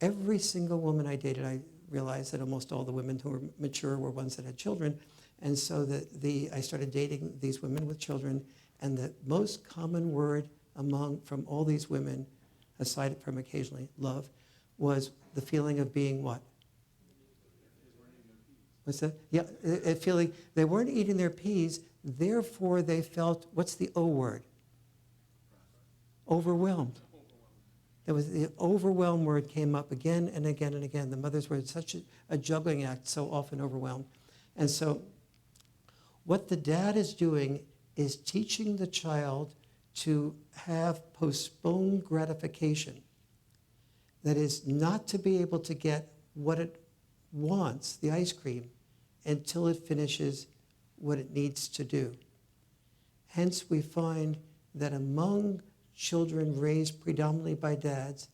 Every single woman I dated, I realized that almost all the women who were mature were ones that had children. And so I started dating these women with children, and the most common word from all these women, aside from occasionally love, was the feeling of being what? What's that? Yeah, a feeling they weren't eating their peas, therefore they felt, what's the O word? Overwhelmed. There was the overwhelmed word came up again and again and again. The mothers were in such a juggling act, so often overwhelmed. And so what the dad is doing is teaching the child to have postponed gratification. That is, not to be able to get what it wants, the ice cream, until it finishes what it needs to do. Hence, we find that among children raised predominantly by dads,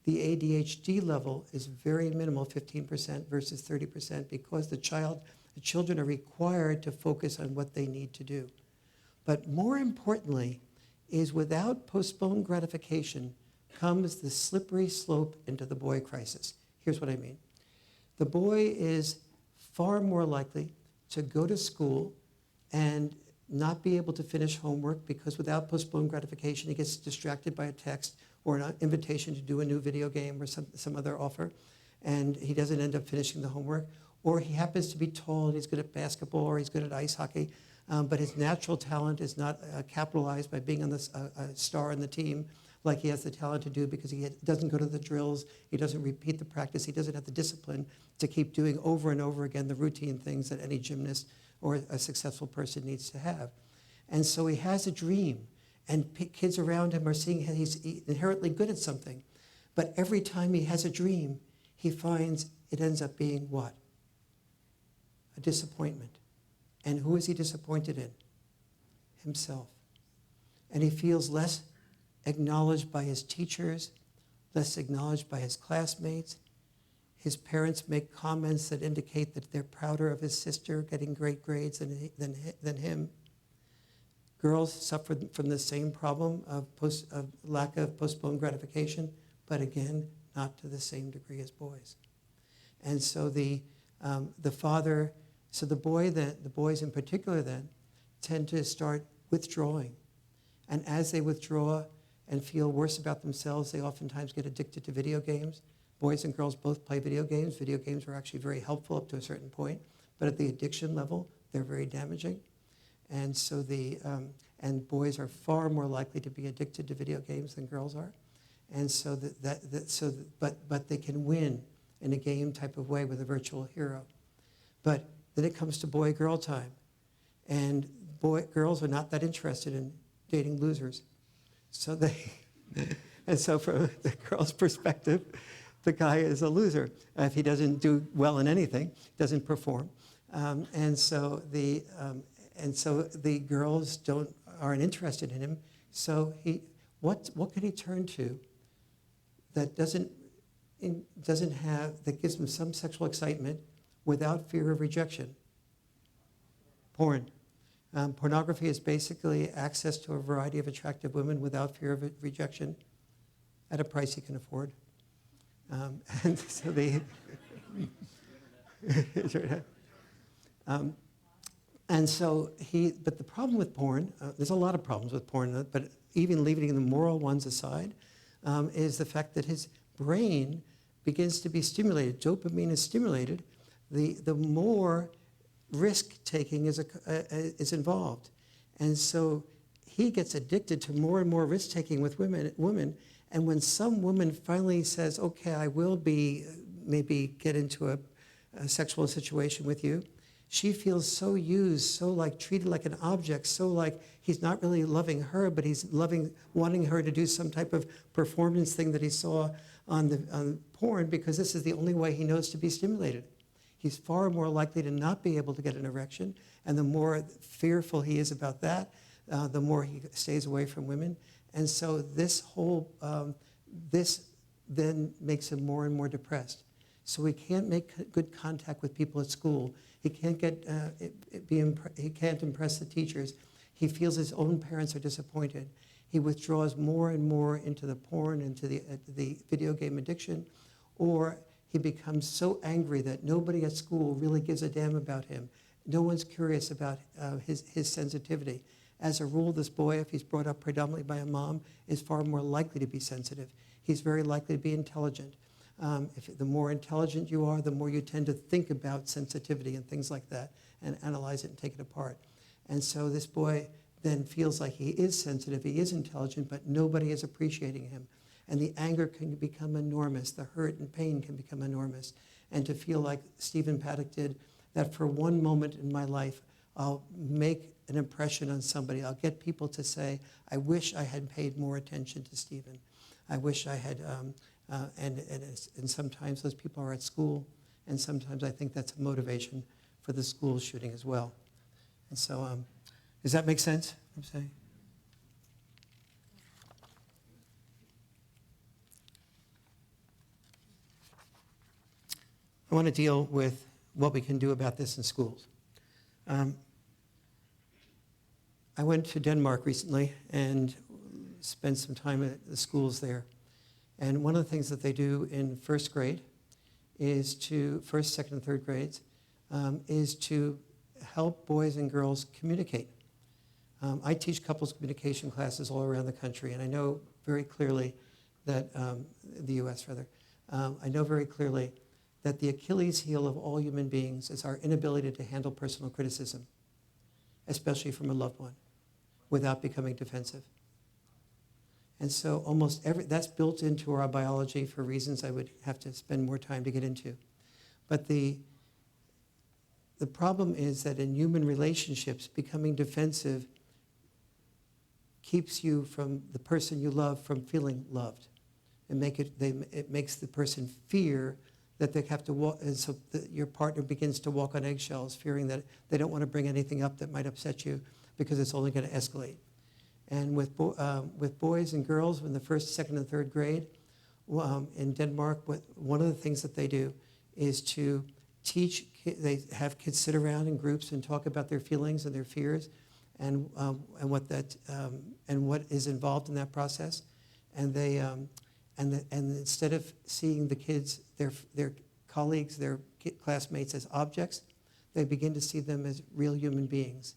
the ADHD level is very minimal, 15% versus 30%, because the children are required to focus on what they need to do. But more importantly, is without postponed gratification comes the slippery slope into the boy crisis. Here's what I mean. The boy is far more likely to go to school and not be able to finish homework because without postponed gratification, he gets distracted by a text or an invitation to do a new video game or some other offer, and he doesn't end up finishing the homework. Or he happens to be tall and he's good at basketball or he's good at ice hockey, but his natural talent is not capitalized by being a star on the team like he has the talent to do because he doesn't go to the drills, he doesn't repeat the practice, he doesn't have the discipline to keep doing over and over again the routine things that any gymnast or a successful person needs to have. And so he has a dream, and kids around him are seeing he's inherently good at something. But every time he has a dream, he finds it ends up being what? A disappointment. And who is he disappointed in? Himself. And he feels less acknowledged by his teachers, less acknowledged by his classmates. His parents make comments that indicate that they're prouder of his sister getting great grades than him. Girls suffer from the same problem of lack of postponed gratification, but again, not to the same degree as boys. And so the boys in particular then tend to start withdrawing. And as they withdraw and feel worse about themselves, they oftentimes get addicted to video games. Boys and girls both play video games. Video games are actually very helpful up to a certain point, but at the addiction level, they're very damaging. And so and boys are far more likely to be addicted to video games than girls are. And so but they can win in a game type of way with a virtual hero. But then it comes to boy-girl time. And girls are not that interested in dating losers. So and so from the girl's perspective, the guy is a loser. If he doesn't do well in anything, doesn't perform. And so the girls aren't interested in him. So what can he turn to that that gives him some sexual excitement without fear of rejection? Porn. Pornography is basically access to a variety of attractive women without fear of rejection at a price he can afford. And so but the problem with porn, there's a lot of problems with porn, but even leaving the moral ones aside, is the fact that his brain begins to be stimulated. Dopamine is stimulated. The more risk-taking is involved. And so he gets addicted to more and more risk-taking with women. And when some woman finally says, okay, I will maybe get into a sexual situation with you, she feels so used, so like treated like an object, so like he's not really loving her, but he's wanting her to do some type of performance thing that he saw on porn because this is the only way he knows to be stimulated. He's far more likely to not be able to get an erection, and the more fearful he is about that, the more he stays away from women. And so this whole, this then makes him more and more depressed. So he can't make good contact with people at school. He can't he can't impress the teachers. He feels his own parents are disappointed. He withdraws more and more into the porn, into the video game addiction, or he becomes so angry that nobody at school really gives a damn about him. No one's curious about his sensitivity. As a rule, this boy, if he's brought up predominantly by a mom, is far more likely to be sensitive. He's very likely to be intelligent. The more intelligent you are, the more you tend to think about sensitivity and things like that and analyze it and take it apart. And so this boy then feels like he is sensitive, he is intelligent, but nobody is appreciating him. And the anger can become enormous, the hurt and pain can become enormous. And to feel like Stephen Paddock did, that for one moment in my life, I'll make an impression on somebody. I'll get people to say, I wish I had paid more attention to Stephen. I wish I had, and sometimes those people are at school, and sometimes I think that's a motivation for the school shooting as well. And so, does that make sense, I'm saying? I want to deal with what we can do about this in schools. I went to Denmark recently and spent some time at the schools there. And one of the things that they do in first grade is first, second, and third grades, is to help boys and girls communicate. I teach couples communication classes all around the country, and I know very clearly that, the US rather, I know very clearly that the Achilles heel of all human beings is our inability to handle personal criticism, especially from a loved one, without becoming defensive. And so almost that's built into our biology for reasons I would have to spend more time to get into. But the problem is that in human relationships, becoming defensive keeps you from the person you love from feeling loved. It makes the person fear that they have to walk, and so your partner begins to walk on eggshells, fearing that they don't want to bring anything up that might upset you because it's only going to escalate. And with boys and girls in the first, second, and third grade, in Denmark, one of the things that they do is to teach, they have kids sit around in groups and talk about their feelings and their fears and what is involved in that process. And they, and instead of seeing the kids, their colleagues, their classmates as objects, they begin to see them as real human beings.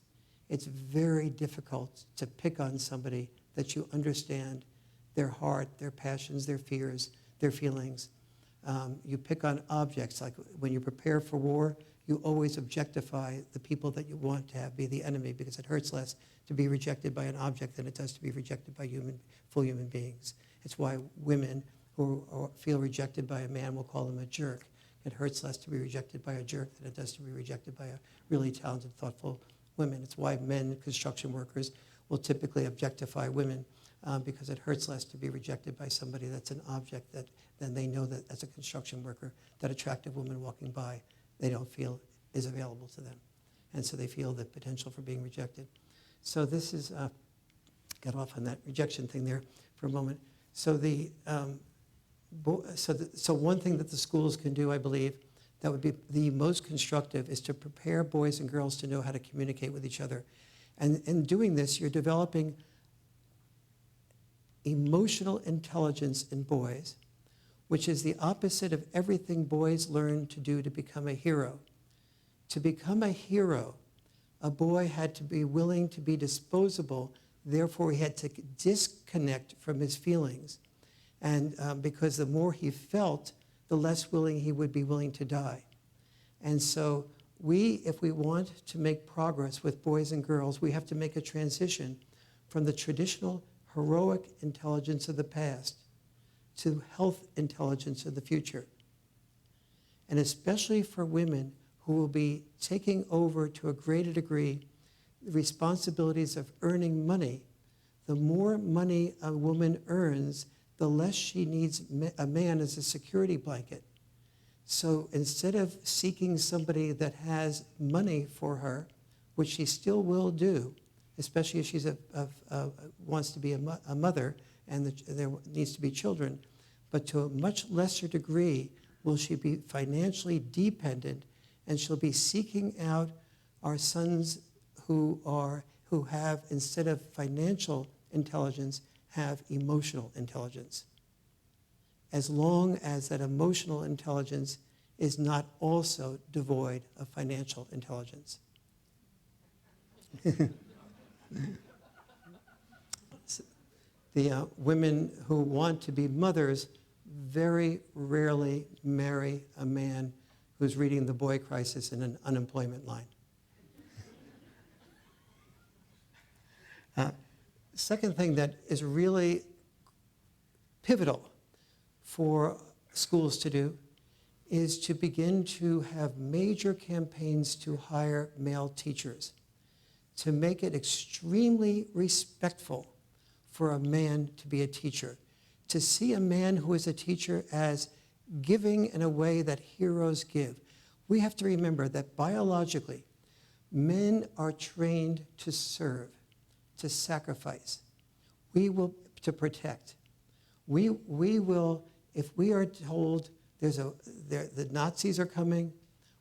It's very difficult to pick on somebody that you understand their heart, their passions, their fears, their feelings. You pick on objects, like when you prepare for war, you always objectify the people that you want to have be the enemy because it hurts less to be rejected by an object than it does to be rejected by full human beings. It's why women who feel rejected by a man will call him a jerk. It hurts less to be rejected by a jerk than it does to be rejected by a really talented, thoughtful woman. It's why men, construction workers, will typically objectify women because it hurts less to be rejected by somebody that's an object than they know that as a construction worker, that attractive woman walking by, they don't feel is available to them. And so they feel the potential for being rejected. So this is, got off on that rejection thing there for a moment. So so one thing that the schools can do, I believe, that would be the most constructive is to prepare boys and girls to know how to communicate with each other. And in doing this, you're developing emotional intelligence in boys, which is the opposite of everything boys learn to do to become a hero. To become a hero, a boy had to be willing to be disposable, therefore he had to disconnect from his feelings. And because the more he felt, the less willing he would be willing to die. And so if we want to make progress with boys and girls, we have to make a transition from the traditional heroic intelligence of the past to health intelligence of the future. And especially for women who will be taking over to a greater degree the responsibilities of earning money, the more money a woman earns, the less she needs a man as a security blanket. So instead of seeking somebody that has money for her, which she still will do, especially if she's wants to be a mother and there needs to be children, but to a much lesser degree will she be financially dependent, and she'll be seeking out our sons who have, instead of financial intelligence, have emotional intelligence. As long as that emotional intelligence is not also devoid of financial intelligence. The women who want to be mothers very rarely marry a man who's reading The Boy Crisis in an unemployment line. Second thing that is really pivotal for schools to do is to begin to have major campaigns to hire male teachers, to make it extremely respectful for a man to be a teacher, to see a man who is a teacher as giving in a way that heroes give. We have to remember that biologically, men are trained to serve, to sacrifice. To protect. We will, if we are told the Nazis are coming,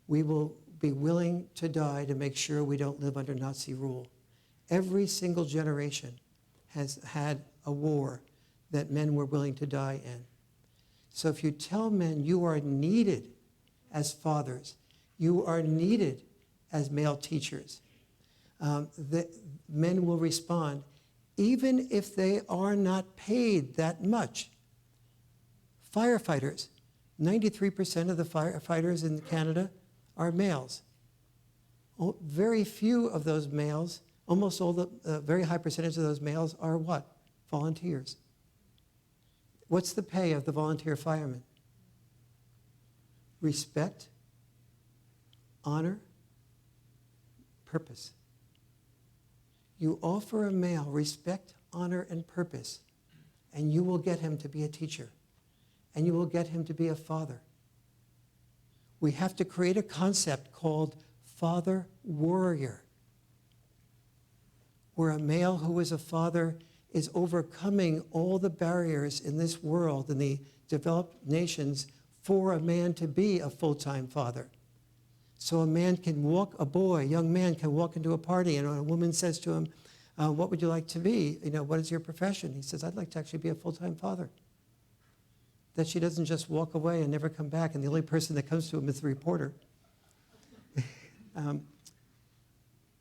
we will be willing to die to make sure we don't live under Nazi rule. Every single generation has had a war that men were willing to die in. So if you tell men you are needed as fathers, you are needed as male teachers, the men will respond, even if they are not paid that much. Firefighters, 93% of the firefighters in Canada are males. Very few of those males, almost all the very high percentage of those males are what? Volunteers. What's the pay of the volunteer firemen? Respect, honor, purpose. You offer a male respect, honor, and purpose, and you will get him to be a teacher, and you will get him to be a father. We have to create a concept called father warrior, where a male who is a father is overcoming all the barriers in this world, in the developed nations, for a man to be a full-time father. So a man can walk, a young man can walk into a party, and a woman says to him, what would you like to be? What is your profession? He says, I'd like to actually be a full-time father. That she doesn't just walk away and never come back, and the only person that comes to him is the reporter.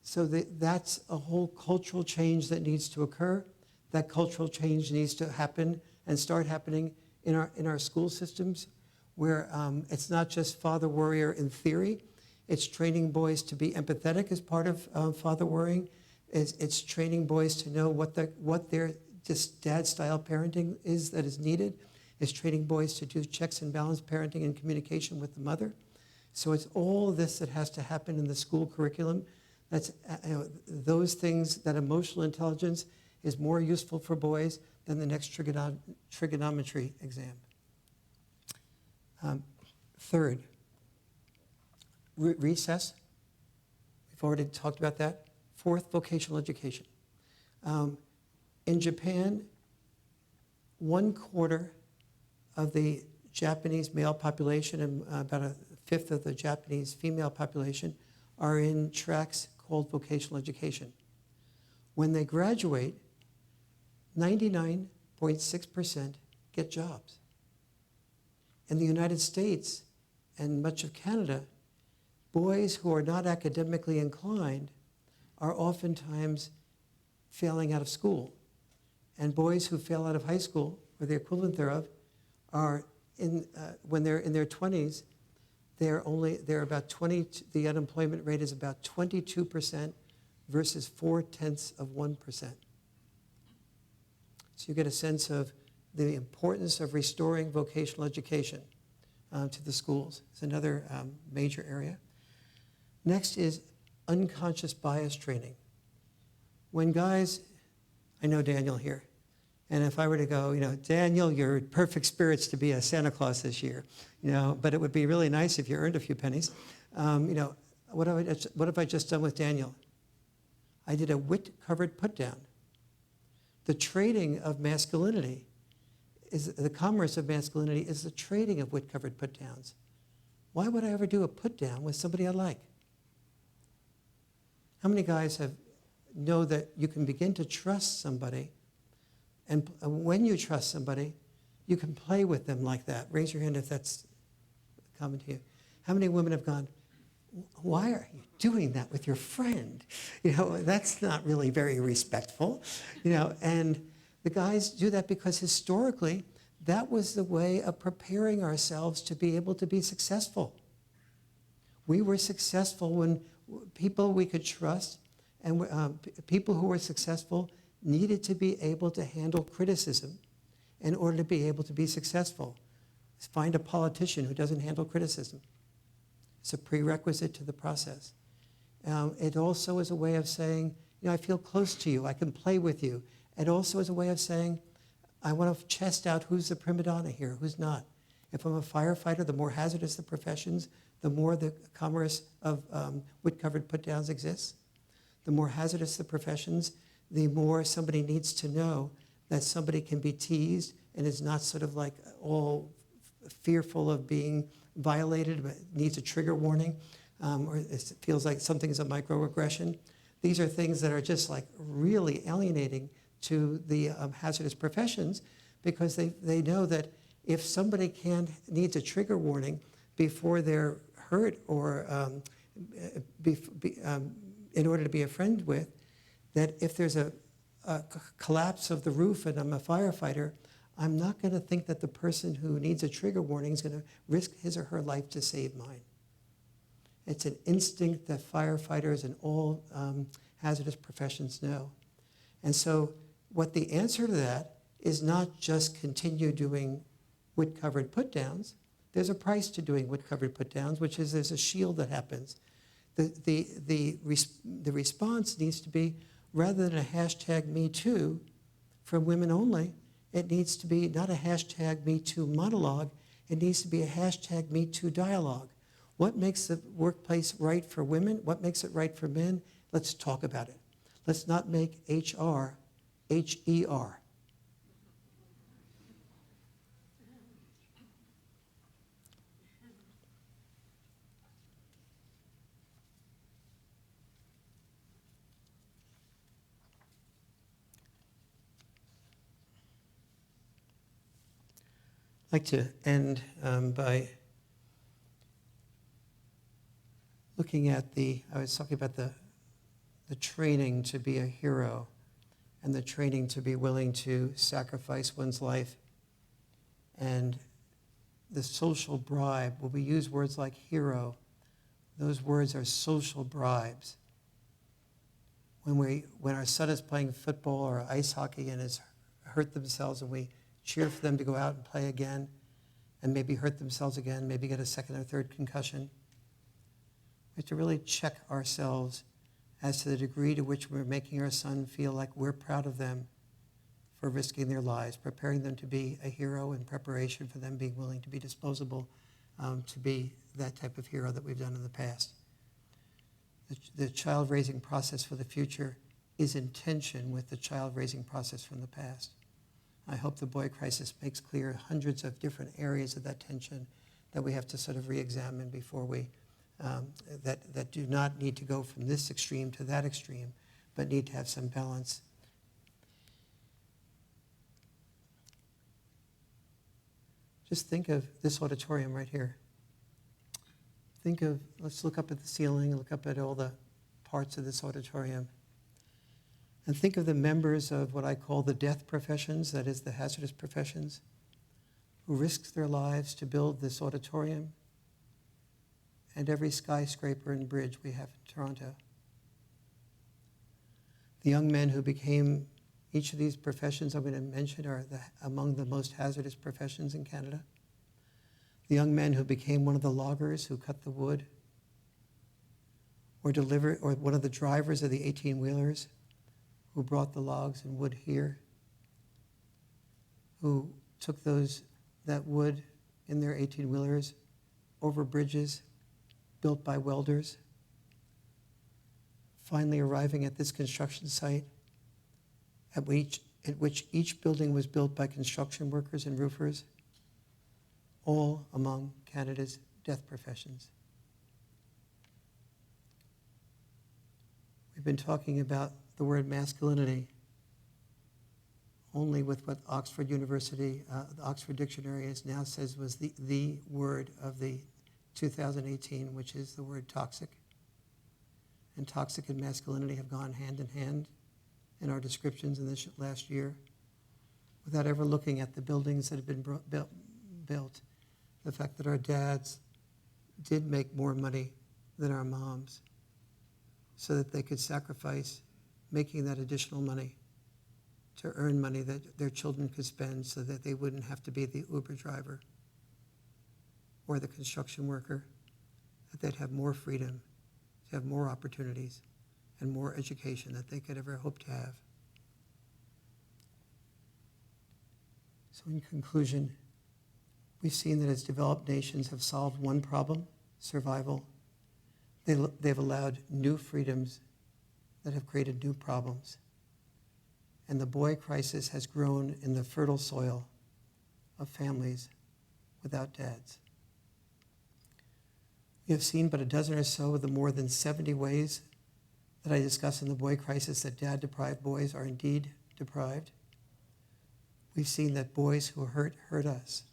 So that's a whole cultural change that needs to occur. That cultural change needs to happen and start happening in our school systems, where it's not just father warrior in theory. It's training boys to be empathetic as part of father warring. It's training boys to know what their just dad-style parenting is that is needed. It's training boys to do checks and balance parenting and communication with the mother. So it's all this that has to happen in the school curriculum. That's those things, that emotional intelligence is more useful for boys than the next trigonometry exam. Third, recess. We've already talked about that. Fourth, vocational education. In Japan, 1/4 of the Japanese male population and about 1/5 of the Japanese female population are in tracks called vocational education. When they graduate, 99.6% get jobs. In the United States and much of Canada, boys who are not academically inclined are oftentimes failing out of school. And boys who fail out of high school, or the equivalent thereof, are when they're in their 20s, they're about 20. The unemployment rate is about 22% versus 0.4%. So you get a sense of the importance of restoring vocational education to the schools. It's another major area. Next is unconscious bias training. When guys, I know Daniel here, And if I were to go, Daniel, you're perfect spirits to be a Santa Claus this year, but it would be really nice if you earned a few pennies. What have I just done with Daniel? I did a wit-covered put-down. The trading of masculinity the commerce of masculinity is the trading of wit-covered put-downs. Why would I ever do a put-down with somebody I like? How many guys know that you can begin to trust somebody, and when you trust somebody, you can play with them like that? Raise your hand if that's common to you. How many women have gone, why are you doing that with your friend? That's not really very respectful. And the guys do that because historically, that was the way of preparing ourselves to be able to be successful. We were successful when people we could trust and people who were successful needed to be able to handle criticism in order to be able to be successful. Find a politician who doesn't handle criticism. It's a prerequisite to the process. It also is a way of saying, I feel close to you, I can play with you. It also is a way of saying, I want to test out who's the prima donna here, who's not. If I'm a firefighter, the more hazardous the professions, the more the commerce of wit-covered put-downs exists. The more hazardous the professions, the more somebody needs to know that somebody can be teased and is not sort of like all fearful of being violated, but needs a trigger warning, or it feels like something is a microaggression. These are things that are just like really alienating to the hazardous professions, because they know that if somebody needs a trigger warning before they're hurt or in order to be a friend with, that if there's a collapse of the roof and I'm a firefighter, I'm not going to think that the person who needs a trigger warning is going to risk his or her life to save mine. It's an instinct that firefighters and all hazardous professions know. And so what the answer to that is not just continue doing wit-covered put-downs. There's a price to doing wit-covered put-downs, which is there's a shield that happens. The response needs to be, rather than a hashtag #MeToo for women only, it needs to be not a hashtag #MeToo monologue, it needs to be a hashtag #MeToo dialogue. What makes the workplace right for women? What makes it right for men? Let's talk about it. Let's not make HR HER. I'd like to end by looking at I was talking about the training to be a hero and the training to be willing to sacrifice one's life. And the social bribe, when we use words like hero, those words are social bribes. When our son is playing football or ice hockey and has hurt themselves and we cheer for them to go out and play again and maybe hurt themselves again, maybe get a second or third concussion, we have to really check ourselves as to the degree to which we're making our son feel like we're proud of them for risking their lives, preparing them to be a hero in preparation for them being willing to be disposable, to be that type of hero that we've done in the past. The child-raising process for the future is in tension with the child-raising process from the past. I hope the boy crisis makes clear hundreds of different areas of that tension that we have to sort of re-examine before we that do not need to go from this extreme to that extreme, but need to have some balance. Just think of this auditorium right here. Let's look up at the ceiling, look up at all the parts of this auditorium, and think of the members of what I call the death professions, that is the hazardous professions, who risked their lives to build this auditorium and every skyscraper and bridge we have in Toronto. The young men who became each of these professions I'm going to mention are among the most hazardous professions in Canada. The young men who became one of the loggers who cut the wood, or one of the drivers of the 18-wheelers who brought the logs and wood here. who took that wood in their 18-wheelers over bridges built by welders, finally arriving at this construction site at which each building was built by construction workers and roofers, all among Canada's death professions. We've been talking about the word masculinity only with what Oxford University, the Oxford Dictionary now says was the word of the 2018, which is the word toxic. And toxic and masculinity have gone hand in hand in our descriptions in this last year, without ever looking at the buildings that have been built. The fact that our dads did make more money than our moms so that they could sacrifice making that additional money to earn money that their children could spend so that they wouldn't have to be the Uber driver or the construction worker, that they'd have more freedom, to have more opportunities and more education that they could ever hope to have. So in conclusion, we've seen that as developed nations have solved one problem, survival, they've allowed new freedoms that have created new problems. And the boy crisis has grown in the fertile soil of families without dads. We have seen but a dozen or so of the more than 70 ways that I discuss in the boy crisis that dad-deprived boys are indeed deprived. We've seen that boys who hurt us.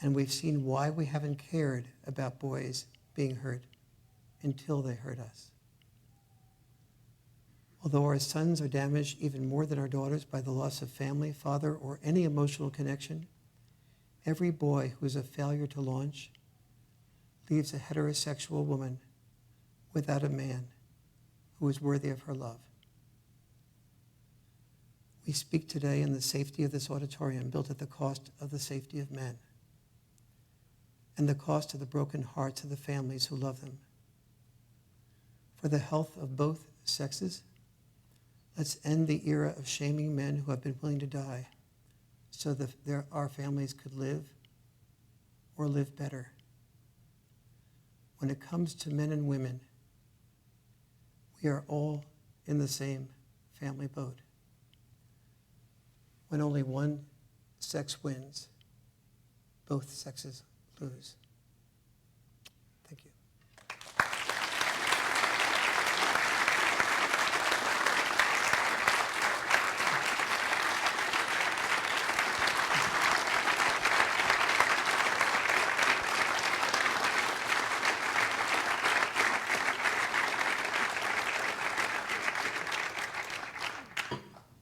And we've seen why we haven't cared about boys being hurt until they hurt us. Although our sons are damaged even more than our daughters by the loss of family, father, or any emotional connection, every boy who is a failure to launch leaves a heterosexual woman without a man who is worthy of her love. We speak today in the safety of this auditorium built at the cost of the safety of men and the cost of the broken hearts of the families who love them. For the health of both sexes, let's end the era of shaming men who have been willing to die so that our families could live or live better. When it comes to men and women, we are all in the same family boat. When only one sex wins, both sexes lose. Thank you.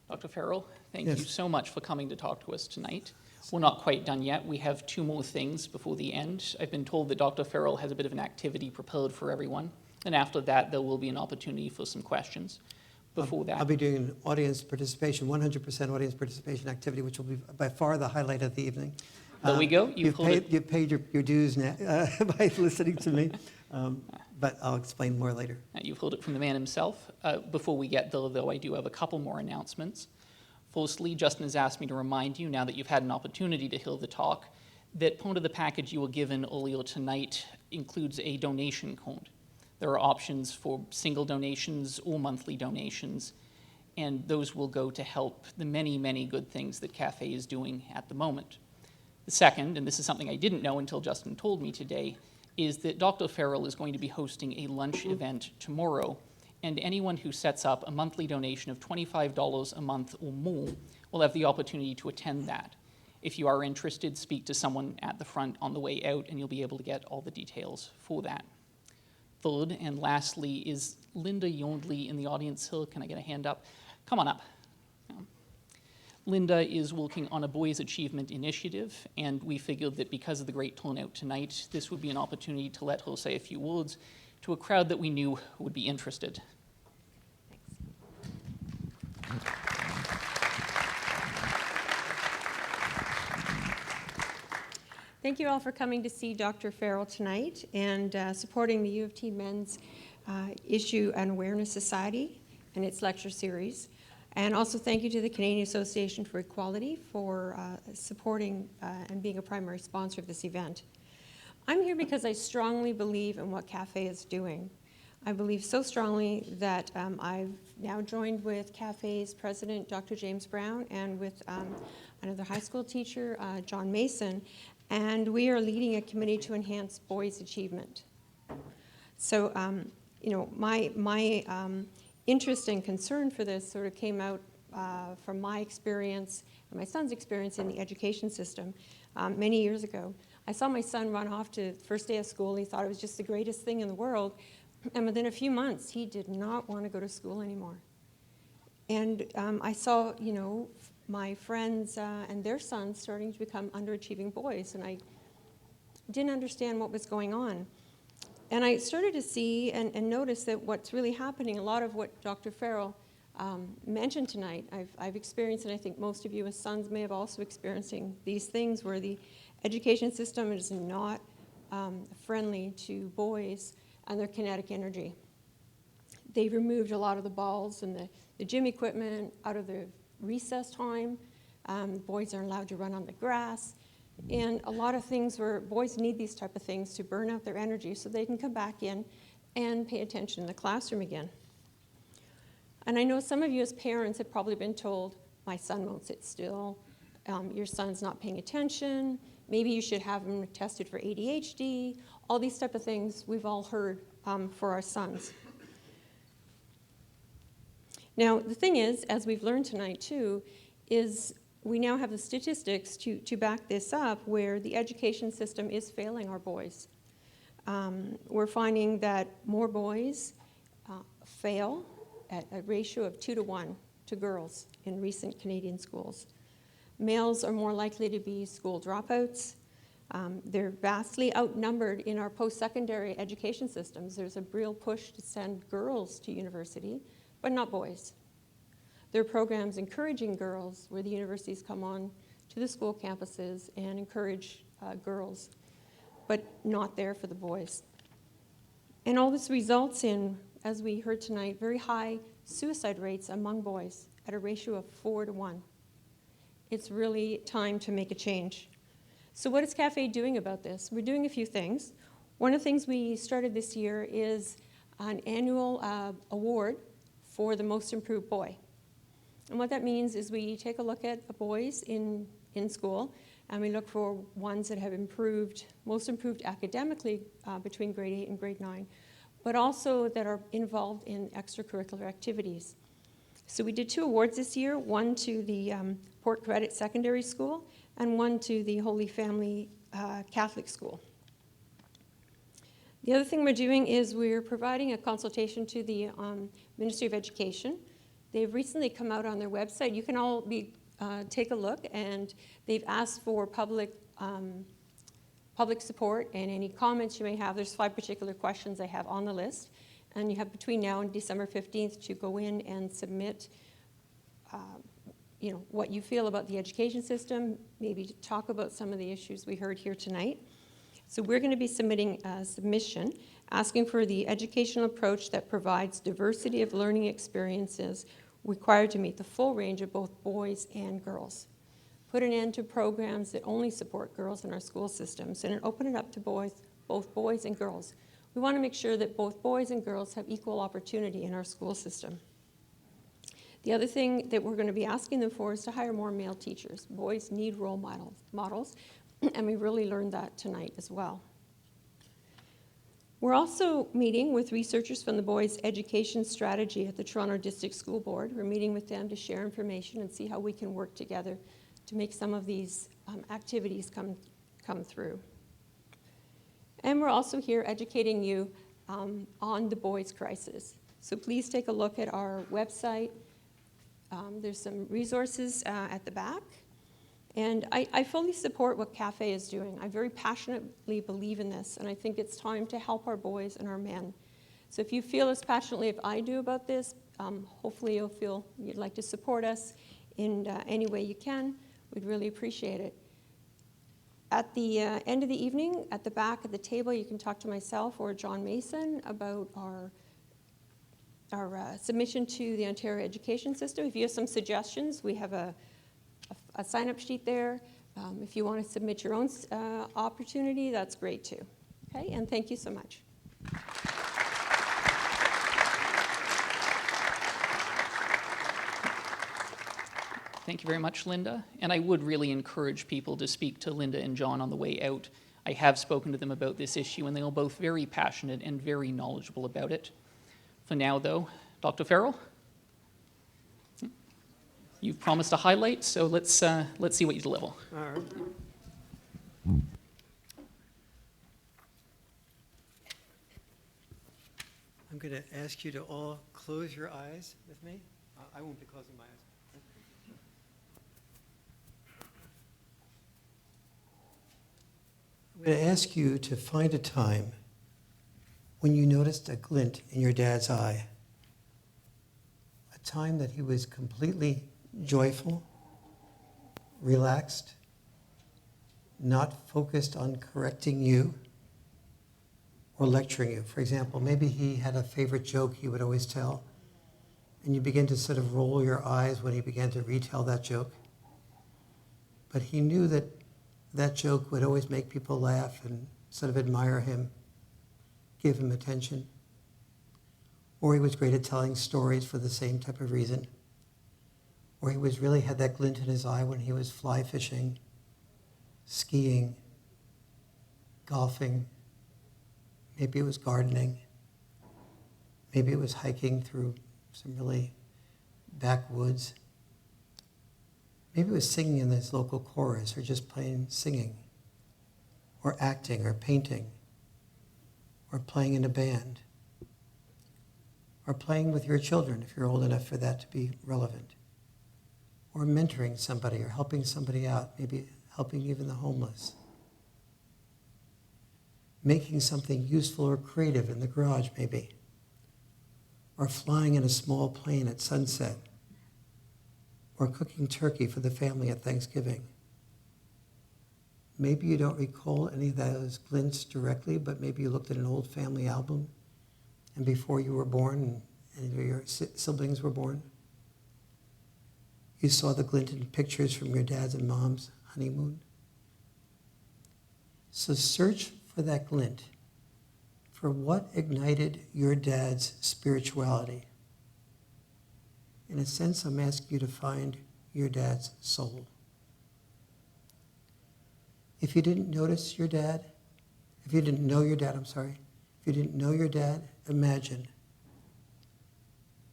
Dr. Farrell, thank Yes. you so much for coming to talk to us tonight. We're not quite done yet. We have two more things before the end. I've been told that Dr. Farrell has a bit of an activity prepared for everyone. And after that, there will be an opportunity for some questions. Before that, I'll be doing an audience participation, 100% audience participation activity, which will be by far the highlight of the evening. There we go. You've paid your dues now, by listening to me, but I'll explain more later. You've heard it from the man himself. Before we get there, though, I do have a couple more announcements. Firstly, Justin has asked me to remind you, now that you've had an opportunity to hear the talk, that part of the package you were given earlier tonight includes a donation code. There are options for single donations or monthly donations, and those will go to help the many, many good things that CAFE is doing at the moment. The second, and this is something I didn't know until Justin told me today, is that Dr. Farrell is going to be hosting a lunch event tomorrow, and anyone who sets up a monthly donation of $25 a month or more will have the opportunity to attend that. If you are interested, speak to someone at the front on the way out, and you'll be able to get all the details for that. Third and lastly is Linda Yondley in the audience here. Can I get a hand up? Come on up. Linda is working on a Boys Achievement Initiative, and we figured that because of the great turnout tonight, this would be an opportunity to let her say a few words to a crowd that we knew would be interested. Thank you all for coming to see Dr. Farrell tonight and supporting the U of T Men's Issue and Awareness Society and its lecture series. And also thank you to the Canadian Association for Equality for supporting and being a primary sponsor of this event. I'm here because I strongly believe in what CAFE is doing. I believe so strongly that I've now joined with CAFE's president, Dr. James Brown, and with another high school teacher, John Mason, and we are leading a committee to enhance boys' achievement. So, you know, my interest and concern for this sort of came out from my experience and my son's experience in the education system many years ago. I saw my son run off to the first day of school. He thought it was just the greatest thing in the world. And within a few months, he did not want to go to school anymore. And I saw, you know, my friends and their sons starting to become underachieving boys. And I didn't understand what was going on. And I started to see and notice that what's really happening, a lot of what Dr. Farrell mentioned tonight, I've experienced, and I think most of you as sons may have also experiencing these things where the education system is not friendly to boys and their kinetic energy. They've removed a lot of the balls and the gym equipment out of the recess time. Boys aren't allowed to run on the grass. And a lot of things where boys need these type of things to burn out their energy so they can come back in and pay attention in the classroom again. And I know some of you as parents have probably been told, my son won't sit still, your son's not paying attention, maybe you should have him tested for ADHD, all these type of things we've all heard for our sons. Now, the thing is, as we've learned tonight too, is we now have the statistics to back this up where the education system is failing our boys. We're finding that more boys fail at a ratio of 2 to 1 to girls in recent Canadian schools. Males are more likely to be school dropouts. They're vastly outnumbered in our post-secondary education systems. There's a real push to send girls to university, but not boys. There are programs encouraging girls where the universities come on to the school campuses and encourage girls, but not there for the boys. And all this results in, as we heard tonight, very high suicide rates among boys at a ratio of 4 to 1. It's really time to make a change. So what is CAFE doing about this? We're doing a few things. One of the things we started this year is an annual award for the most improved boy. And what that means is we take a look at the boys in school, and we look for ones that have improved, most improved academically between grade 8 and grade 9, but also that are involved in extracurricular activities. So we did 2 awards this year, one to the Port Credit Secondary School and one to the Holy Family Catholic School. The other thing we're doing is we're providing a consultation to the Ministry of Education. They've recently come out on their website. You can all take a look, and they've asked for public support and any comments you may have. There's 5 particular questions I have on the list, and you have between now and December 15th to go in and submit what you feel about the education system, maybe to talk about some of the issues we heard here tonight. So we're going to be submitting a submission asking for the educational approach that provides diversity of learning experiences required to meet the full range of both boys and girls. Put an end to programs that only support girls in our school systems and open it up to both boys and girls. We want to make sure that both boys and girls have equal opportunity in our school system. The other thing that we're going to be asking them for is to hire more male teachers. Boys need role models, and we really learned that tonight as well. We're also meeting with researchers from the Boys Education Strategy at the Toronto District School Board. We're meeting with them to share information and see how we can work together to make some of these activities come through. And we're also here educating you on the boys' crisis. So please take a look at our website. There's some resources at the back. And I fully support what CAFE is doing. I very passionately believe in this, and I think it's time to help our boys and our men. So if you feel as passionately as I do about this, hopefully you'll feel you'd like to support us in any way you can. We'd really appreciate it. At the end of the evening, at the back of the table, you can talk to myself or John Mason about our submission to the Ontario education system. If you have some suggestions, we have a sign-up sheet there. If you want to submit your own opportunity, that's great too. Okay, and thank you so much. Thank you very much, Linda. And I would really encourage people to speak to Linda and John on the way out. I have spoken to them about this issue, and they are both very passionate and very knowledgeable about it. For now, though, Dr. Farrell, you've promised a highlight, so let's see what you deliver. All right. I'm going to ask you to all close your eyes with me. I won't be closing my eyes. I'm going to ask you to find a time when you noticed a glint in your dad's eye, a time that he was completely joyful, relaxed, not focused on correcting you or lecturing you. For example, maybe he had a favorite joke he would always tell, and you begin to sort of roll your eyes when he began to retell that joke. But he knew that that joke would always make people laugh and sort of admire him, give him attention. Or he was great at telling stories for the same type of reason. Or he was really had that glint in his eye when he was fly fishing, skiing, golfing. Maybe it was gardening. Maybe it was hiking through some really backwoods. Maybe it was singing in this local chorus, or just plain singing, or acting, or painting, or playing in a band, or playing with your children if you're old enough for that to be relevant, or mentoring somebody, or helping somebody out, maybe helping even the homeless, making something useful or creative in the garage maybe, or flying in a small plane at sunset, or cooking turkey for the family at Thanksgiving. Maybe you don't recall any of those glints directly, but maybe you looked at an old family album, and before you were born and your siblings were born, you saw the glint in pictures from your dad's and mom's honeymoon. So search for that glint, for what ignited your dad's spirituality. In a sense, I'm asking you to find your dad's soul. If you didn't notice your dad, if you didn't know your dad, if you didn't know your dad, imagine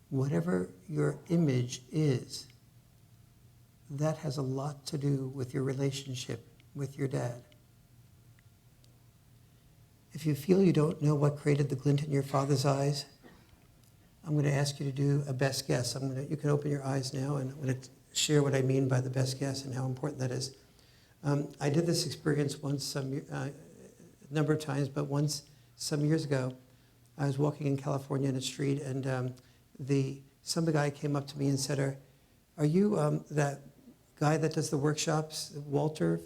whatever your image is, that has a lot to do with your relationship with your dad. If you feel you don't know what created the glint in your father's eyes, I'm going to ask you to do a best guess. You can open your eyes now, and I'm going to share what I mean by the best guess and how important that is. I did this experience once, a number of times, but once some years ago, I was walking in California in a street, and some guy came up to me and said, "Are you that guy that does the workshops, Warren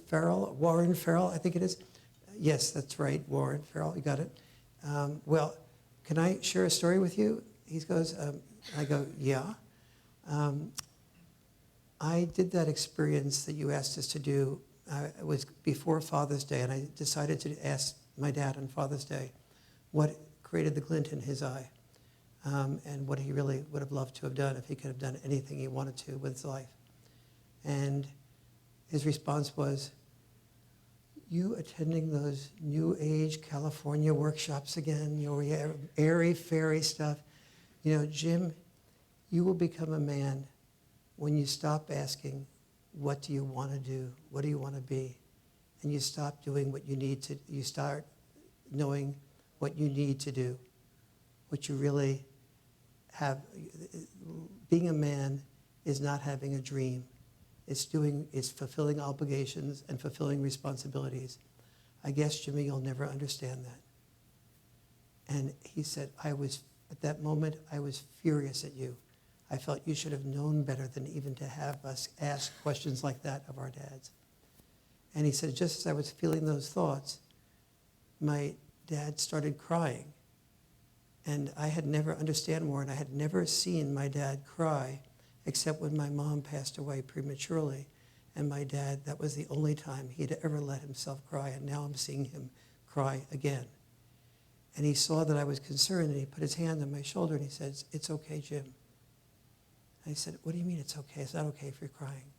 Farrell, I think it is?" "Yes, that's right, Warren Farrell, you got it." "Well, can I share a story with you?" He goes, I go, "Yeah. I did that experience that you asked us to do. It was before Father's Day, and I decided to ask my dad on Father's Day what created the glint in his eye, and what he really would have loved to have done if he could have done anything he wanted to with his life." And his response was, "You attending those New Age California workshops again, airy-fairy stuff. Jim, you will become a man when you stop asking, what do you want to do? What do you want to be? And you stop doing what you need to, you start knowing what you need to do, what you really have. Being a man is not having a dream. It's fulfilling obligations and fulfilling responsibilities. I guess, Jimmy, you'll never understand that." And he said, at that moment, I was furious at you. I felt you should have known better than even to have us ask questions like that of our dads. And he said, just as I was feeling those thoughts, my dad started crying. And I had never understand more, and I had never seen my dad cry except when my mom passed away prematurely. And my dad, that was the only time he'd ever let himself cry, and now I'm seeing him cry again. And he saw that I was concerned, and he put his hand on my shoulder, and he said, "It's okay, Jim." And I said, "What do you mean it's okay? It's not okay if you're crying."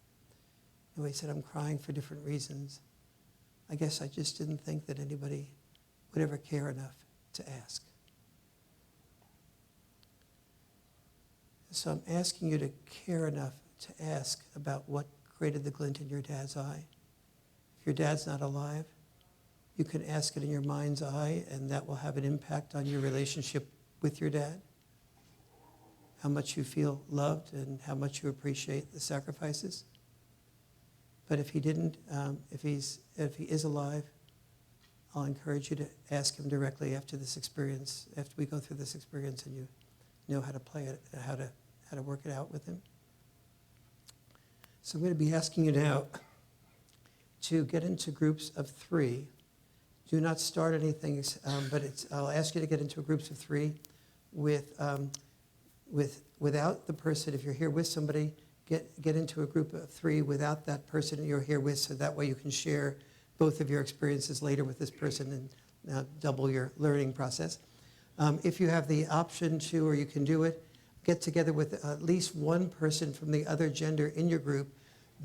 No, he said, "I'm crying for different reasons. I guess I just didn't think that anybody would ever care enough to ask." So I'm asking you to care enough to ask about what created the glint in your dad's eye. If your dad's not alive, you can ask it in your mind's eye, and that will have an impact on your relationship with your dad, how much you feel loved and how much you appreciate the sacrifices. But if he didn't, if he is alive, I'll encourage you to ask him directly after this experience, after we go through this experience and you know how to play it, how to work it out with him. So I'm going to be asking you now to get into groups of 3. Do not start anything, but I'll ask you to get into groups of 3 without the person. If you're here with somebody, get into a group of 3 without that person you're here with, so that way you can share both of your experiences later with this person and double your learning process. If you have the option to, or you can do it, get together with at least one person from the other gender in your group.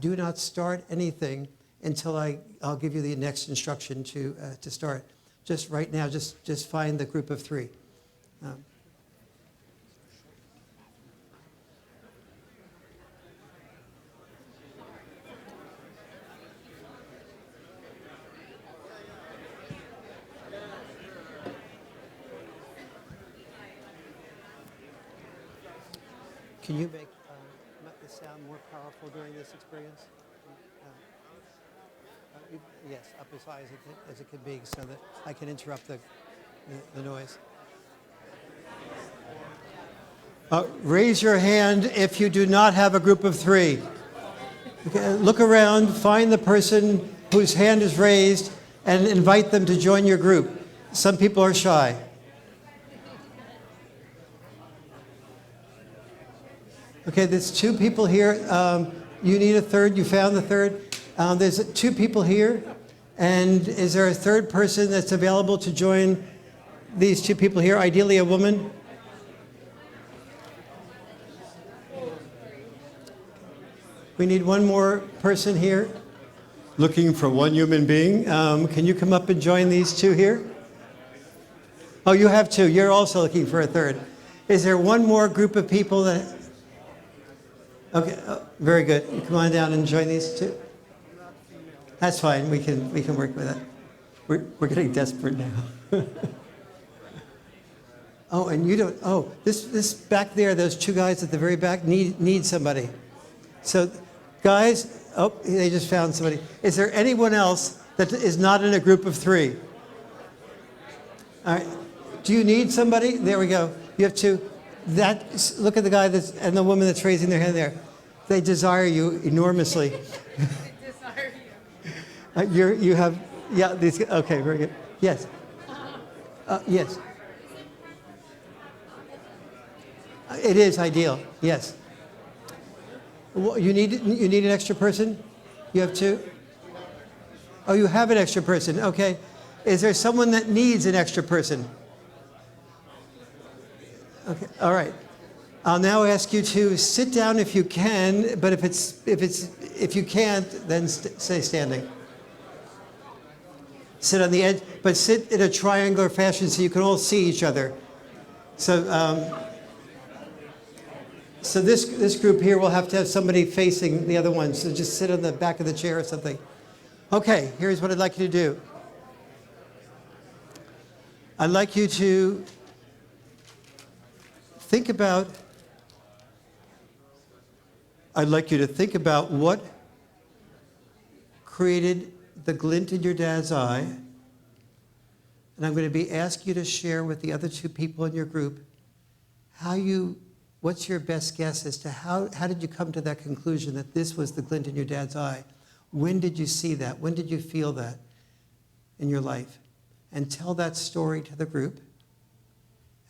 Do not start anything until I'll give you the next instruction to start. Just right now, just find the group of 3. Can you make the sound more powerful during this experience? Yes, up as high as it can be, so that I can interrupt the noise. Raise your hand if you do not have a group of 3. Okay, look around, find the person whose hand is raised, and invite them to join your group. Some people are shy. Okay, there's 2 people here. You need a third. You found the third. There's 2 people here. And is there a third person that's available to join these 2 people here? Ideally a woman. We need one more person here. Looking for one human being. Can you come up and join these 2 here? Oh, you have 2. You're also looking for a third. Is there one more group of people that... Okay, very good. You come on down and join these 2. That's fine. We can work with that. We're getting desperate now. Oh, and you don't. Oh, this back there. Those 2 guys at the very back need somebody. So, guys. Oh, they just found somebody. Is there anyone else that is not in a group of 3? All right. Do you need somebody? There we go. You have 2. Look at the guy and the woman that's raising their hand there. They desire you enormously. They desire you. You have, yeah, these, okay, very good. Yes. Yes. It is ideal, yes. You need an extra person? You have 2? Oh, you have an extra person, okay. Is there someone that needs an extra person? Okay, all right. I'll now ask you to sit down if you can, but if you can't, then stay standing. Sit on the edge, but sit in a triangular fashion so you can all see each other. So, so this group here will have to have somebody facing the other one. So just sit on the back of the chair or something. Okay, here's what I'd like you to do. I'd like you to think about what created the glint in your dad's eye. And I'm going to be asking you to share with the other 2 people in your group what's your best guess as to how did you come to that conclusion that this was the glint in your dad's eye? When did you see that? When did you feel that in your life? And tell that story to the group.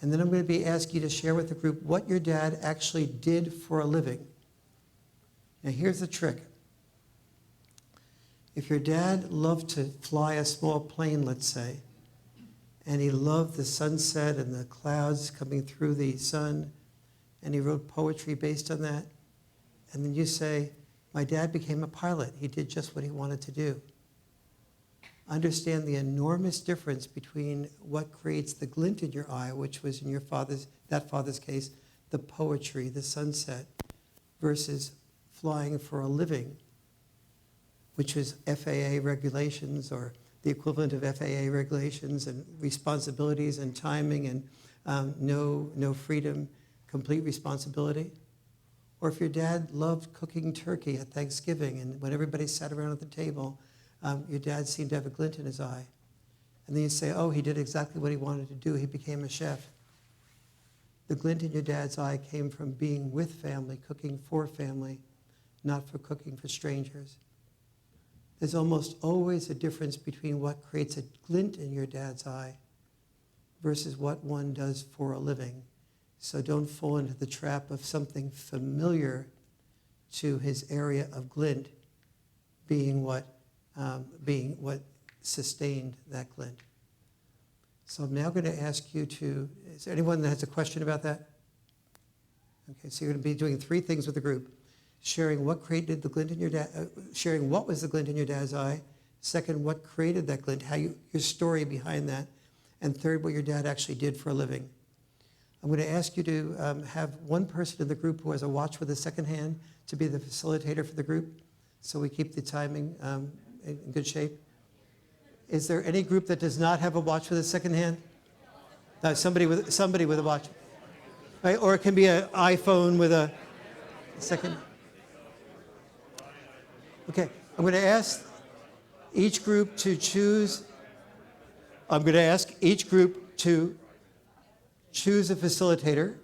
And then I'm going to be asking you to share with the group what your dad actually did for a living. Now here's the trick. If your dad loved to fly a small plane, let's say, and he loved the sunset and the clouds coming through the sun, and he wrote poetry based on that, and then you say, my dad became a pilot. He did just what he wanted to do. Understand the enormous difference between what creates the glint in your eye, which was in your that father's case, the poetry, the sunset, versus flying for a living, which was FAA regulations or the equivalent of FAA regulations and responsibilities and timing and no freedom, complete responsibility. Or if your dad loved cooking turkey at Thanksgiving and when everybody sat around at the table, your dad seemed to have a glint in his eye. And then you say, oh, he did exactly what he wanted to do. He became a chef. The glint in your dad's eye came from being with family, cooking for family, not for cooking for strangers. There's almost always a difference between what creates a glint in your dad's eye versus what one does for a living. So don't fall into the trap of something familiar to his area of glint being what sustained that glint. So I'm now going to ask you to, is there anyone that has a question about that? Okay, so you're going to be doing 3 things with the group. Sharing what created the glint in your sharing what was the glint in your dad's eye. Second, what created that glint, your story behind that. And third, what your dad actually did for a living. I'm going to ask you to have one person in the group who has a watch with a second hand to be the facilitator for the group, so we keep the timing in good shape. Is there any group that does not have a watch with a second hand? No, somebody with a watch, right? Or it can be an iPhone with a second. Okay, I'm going to ask each group to choose. I'm going to ask each group to choose a facilitator,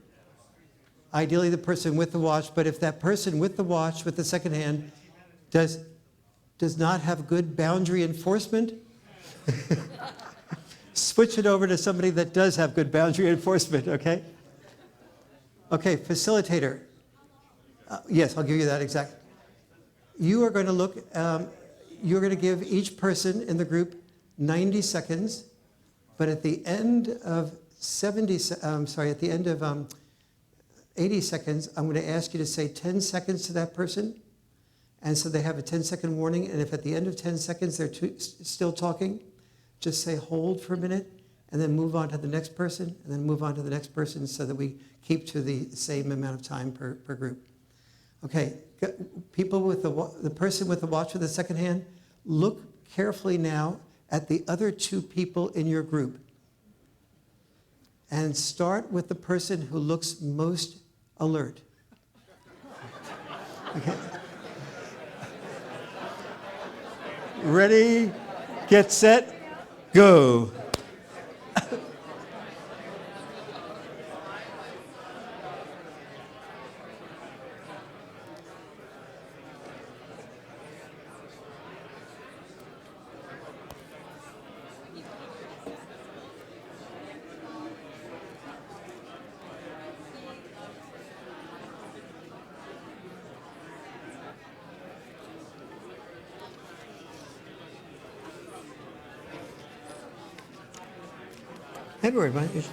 ideally the person with the watch, but if that person with the watch, with the second hand, does not have good boundary enforcement, switch it over to somebody that does have good boundary enforcement, okay? Okay, facilitator. Yes, I'll give you that exact. You are going to look, you're going to give each person in the group 90 seconds, but at the end of 80 seconds, I'm going to ask you to say 10 seconds to that person. And so they have a 10-second warning. And if at the end of 10 seconds they're still talking, just say hold for a minute and then move on to the next person and then move on to the next person so that we keep to the same amount of time per group. Okay, people with the person with the watch with the second hand, look carefully now at the other 2 people in your group. And start with the person who looks most alert. Okay. Ready, get set, go. Don't worry about it.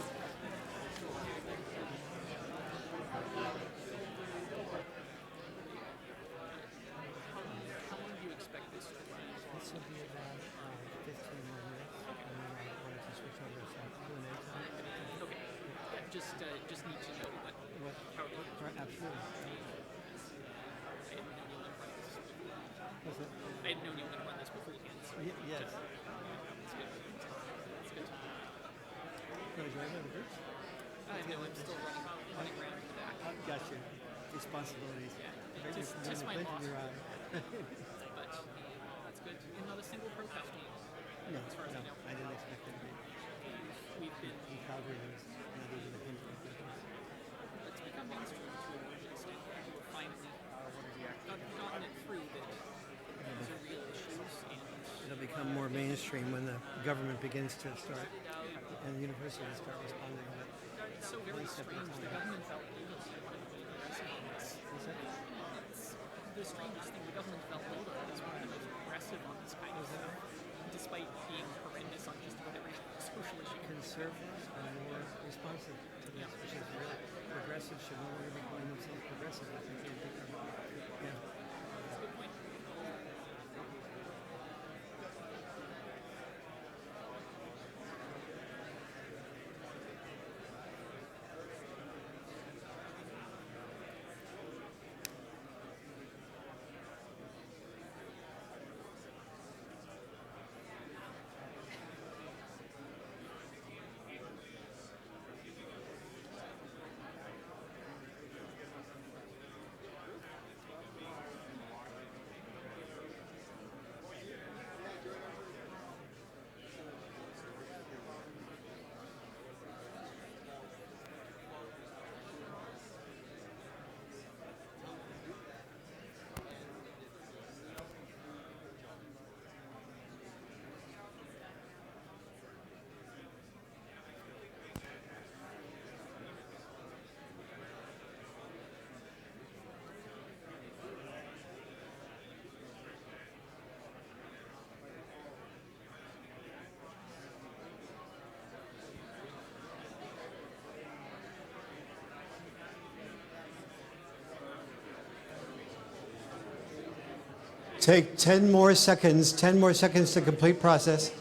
Just need to know how it works. Absolutely. I had known you were going to run this beforehand. So Yes. That's good. That's good. No, I'm still running around in the back. Gotcha. Responsibilities. Yeah. Just my boss. But that's good. And not a single protest meeting. No, as far as I know. I didn't expect it to be. We've been. In Calgary, there's not even a hint of it. It's become mainstream to a large extent. We're finally gotten it through that these are real issues. And It'll become more mainstream when the government begins to start and the universities start responding to it. It's so very strange. The government felt older than wanted to be progressive on this. It's the strangest thing. The government felt older as one of the most progressive on this kind of stuff, despite being horrendous on just about every social issue. Conservatives are more responsive to this, which is really progressives should no longer be calling themselves progressive. I think they've become, yeah. That's a good point. Take 10 more seconds to complete process.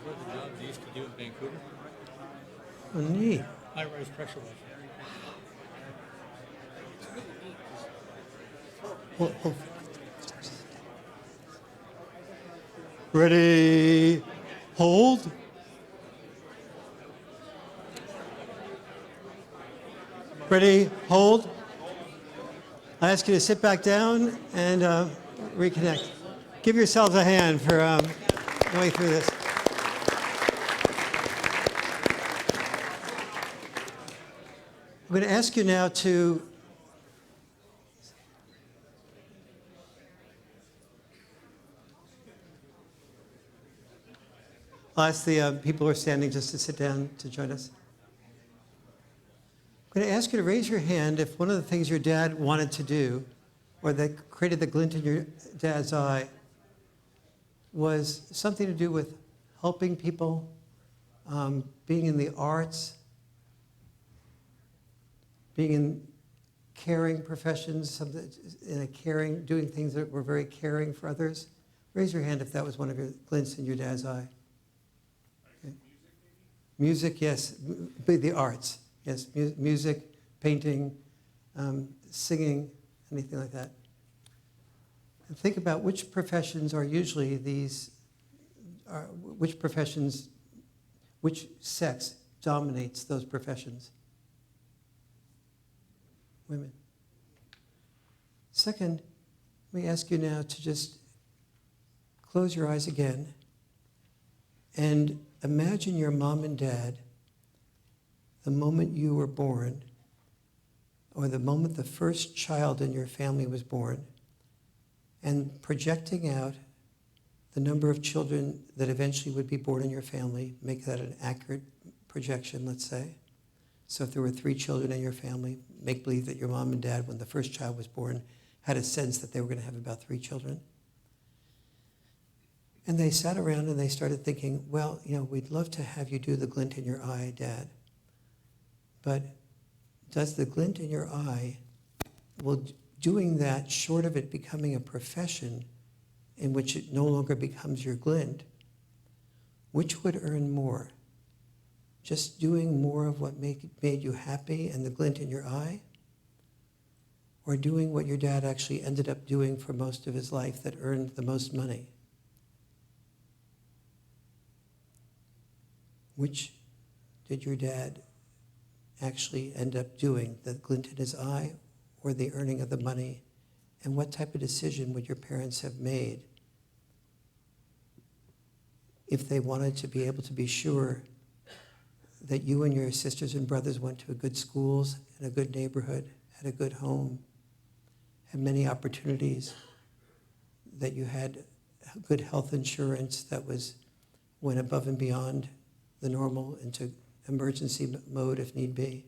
What the jobs they used to do in Vancouver? Oh, neat. High-rise pressure washer. Oh. Ready, hold. Ready, hold. I ask you to sit back down and reconnect. Give yourselves a hand for going through this. I'm going to ask you now to I'll ask the people who are standing just to sit down to join us. I'm going to ask you to raise your hand if one of the things your dad wanted to do, or that created the glint in your dad's eye, was something to do with helping people, being in the arts, being in caring professions, doing things that were very caring for others. Raise your hand if that was one of your glints in your dad's eye. Okay. Music, yes. The arts, yes. Music, painting, singing, anything like that. And think about which professions are usually which sex dominates those professions? Women. Second, let me ask you now to just close your eyes again and imagine your mom and dad the moment you were born, or the moment the first child in your family was born, and projecting out the number of children that eventually would be born in your family. Make that an accurate projection, let's say. So if there were 3 children in your family, make believe that your mom and dad, when the first child was born, had a sense that they were going to have about 3 children. And they sat around and they started thinking, well, we'd love to have you do the glint in your eye, Dad. But does the glint in your eye, doing that, short of it becoming a profession in which it no longer becomes your glint, which would earn more? Just doing more of what made you happy and the glint in your eye? Or doing what your dad actually ended up doing for most of his life that earned the most money? Which did your dad actually end up doing, the glint in his eye or the earning of the money? And what type of decision would your parents have made if they wanted to be able to be sure that you and your sisters and brothers went to good schools, in a good neighborhood, had a good home, had many opportunities, that you had good health insurance that went above and beyond the normal into emergency mode if need be,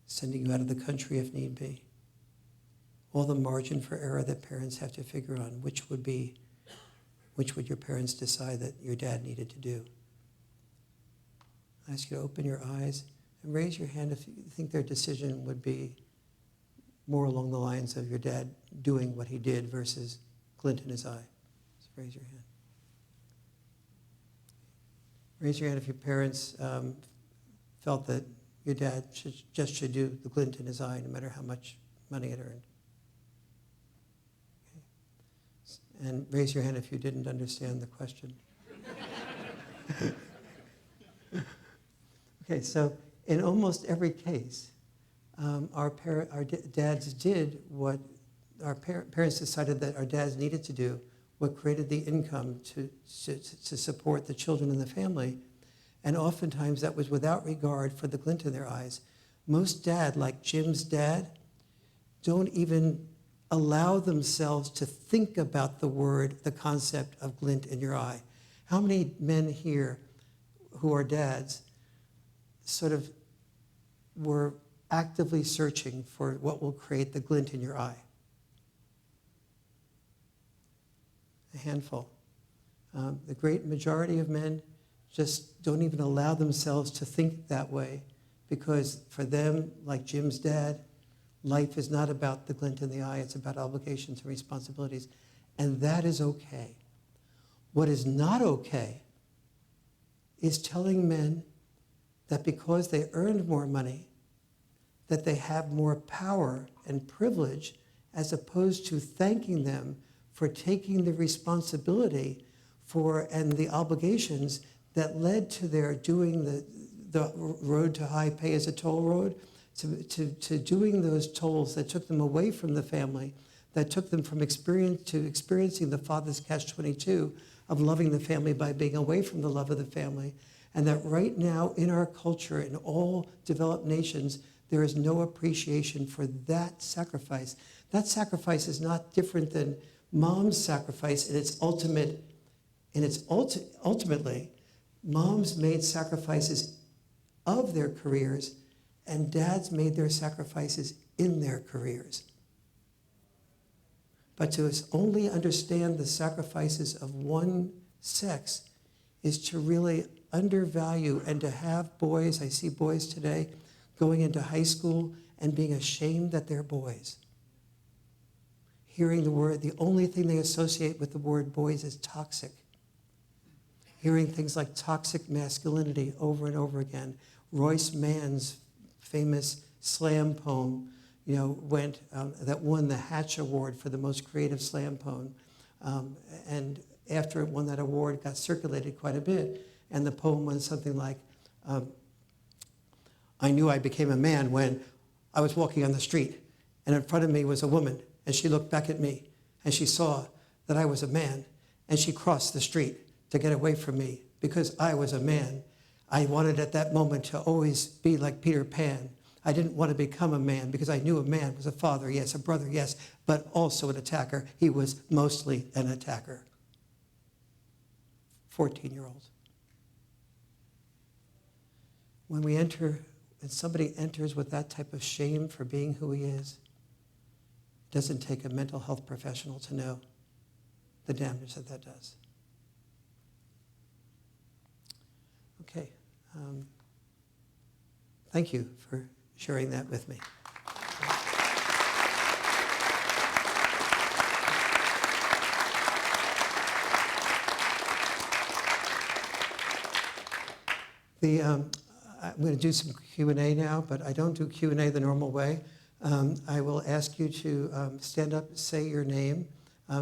sending you out of the country if need be. All the margin for error that parents have to figure on, which would your parents decide that your dad needed to do. I ask you to open your eyes and raise your hand if you think their decision would be more along the lines of your dad doing what he did versus glint in his eye. Just raise your hand. Raise your hand if your parents felt that your dad should do the glint in his eye no matter how much money it earned. Okay. And raise your hand if you didn't understand the question. Okay, so in almost every case, our dads did what our parents decided that our dads needed to do, what created the income to support the children in the family. And oftentimes that was without regard for the glint in their eyes. Most dad, like Jim's dad, don't even allow themselves to think about the concept of glint in your eye. How many men here who are dads sort of were actively searching for what will create the glint in your eye? A handful. The great majority of men just don't even allow themselves to think that way, because for them, like Jim's dad, life is not about the glint in the eye, it's about obligations and responsibilities, and that is okay. What is not okay is telling men that because they earned more money, that they have more power and privilege, as opposed to thanking them for taking the responsibility for and the obligations that led to their doing the road to high pay as a toll road, to doing those tolls that took them away from the family, that took them from experiencing the father's catch-22 of loving the family by being away from the love of the family. And that right now in our culture, in all developed nations, there is no appreciation for that sacrifice. That sacrifice is not different than mom's sacrifice in its ultimately, moms made sacrifices of their careers, and dads made their sacrifices in their careers. But to only understand the sacrifices of one sex is to really undervalue and to have boys, I see boys today, going into high school and being ashamed that they're boys. Hearing the word, the only thing they associate with the word boys is toxic. Hearing things like toxic masculinity over and over again. Royce Mann's famous slam poem, that won the Hatch Award for the most creative slam poem. And after it won that award, it got circulated quite a bit. And the poem went something like, I knew I became a man when I was walking on the street, and in front of me was a woman, and she looked back at me, and she saw that I was a man, and she crossed the street to get away from me because I was a man. I wanted at that moment to always be like Peter Pan. I didn't want to become a man because I knew a man was a father, yes, a brother, yes, but also an attacker. He was mostly an attacker. 14-year-olds. When somebody enters with that type of shame for being who he is, it doesn't take a mental health professional to know the damage that does. Okay. Thank you for sharing that with me. I'm going to do some Q&A now, but I don't do Q&A the normal way. I will ask you to stand up, say your name,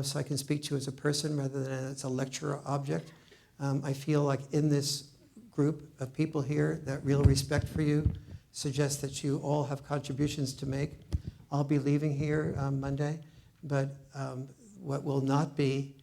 so I can speak to you as a person rather than as a lecture object. I feel like in this group of people here that real respect for you suggests that you all have contributions to make. I'll be leaving here Monday, but what will be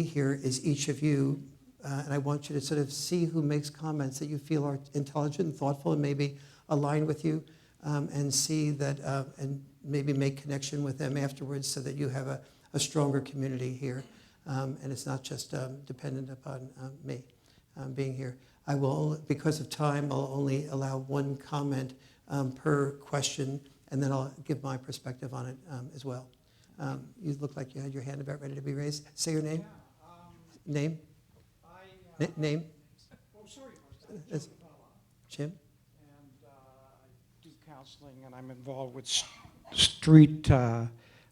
here is each of you and I want you to sort of see who makes comments that you feel are intelligent and thoughtful and maybe align with you, and see that, and maybe make connection with them afterwards so that you have a stronger community here. And it's not just dependent upon me being here. I will, because of time, I'll only allow one comment per question, and then I'll give my perspective on it as well. You look like you had your hand about ready to be raised. Say your name. Yeah, name. Name. Oh, sorry. Jim. And I do counseling, and I'm involved with street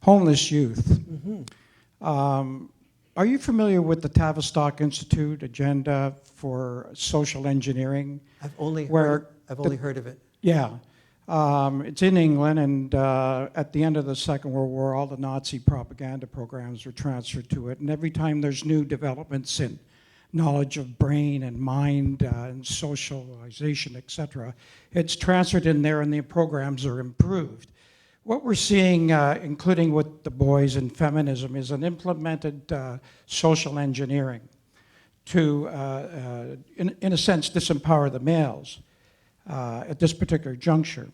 homeless youth. Mm-hmm. Are you familiar with the Tavistock Institute agenda for social engineering? I've only heard of it. Yeah. It's in England, and at the end of the Second World War, all the Nazi propaganda programs were transferred to it. And every time there's new developments in knowledge of brain and mind and socialization, etc., it's transferred in there, and the programs are improved. What we're seeing, including with the boys and feminism, is an implemented social engineering to, in a sense, disempower the males at this particular juncture.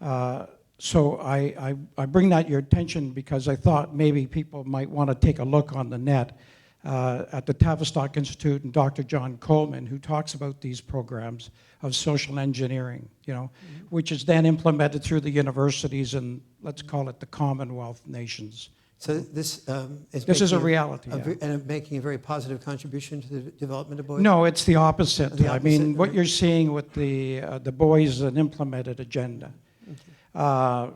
So I bring that to your attention because I thought maybe people might want to take a look on the net at the Tavistock Institute and Dr. John Coleman, who talks about these programs of social engineering, which is then implemented through the universities and, let's call it, the Commonwealth nations. So this is a reality. And making a very positive contribution to the development of boys? No, it's the opposite. The opposite? I mean, what you're seeing with the boys is an implemented agenda. Okay.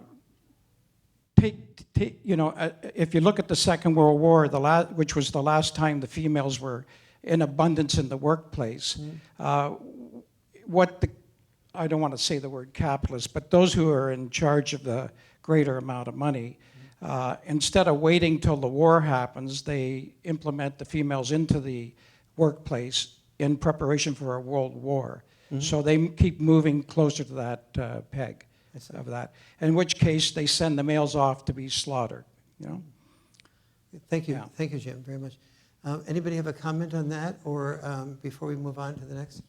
If you look at the Second World War, which was the last time the females were in abundance in the workplace, I don't want to say the word capitalist, but those who are in charge of the greater amount of money, instead of waiting till the war happens, they implement the females into the workplace in preparation for a world war. Mm-hmm. So they keep moving closer to that peg of that, in which case they send the males off to be slaughtered. Thank you. Yeah. Thank you, Jim, very much. Anybody have a comment on that, or before we move on to the next?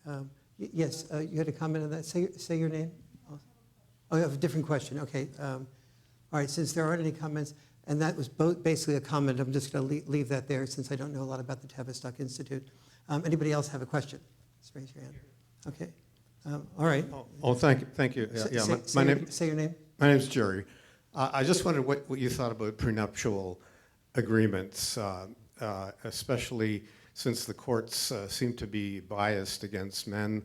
Okay. Yes, you had a comment on that. Say your name. Oh, you have a different question. Okay. All right, since there aren't any comments, and that was basically a comment, I'm just going to leave that there since I don't know a lot about the Tavistock Institute. Anybody else have a question? Just raise your hand. Okay. All right. Thank you. Say your name. My name's Jerry. I just wondered what you thought about prenuptial agreements, especially since the courts seem to be biased against men,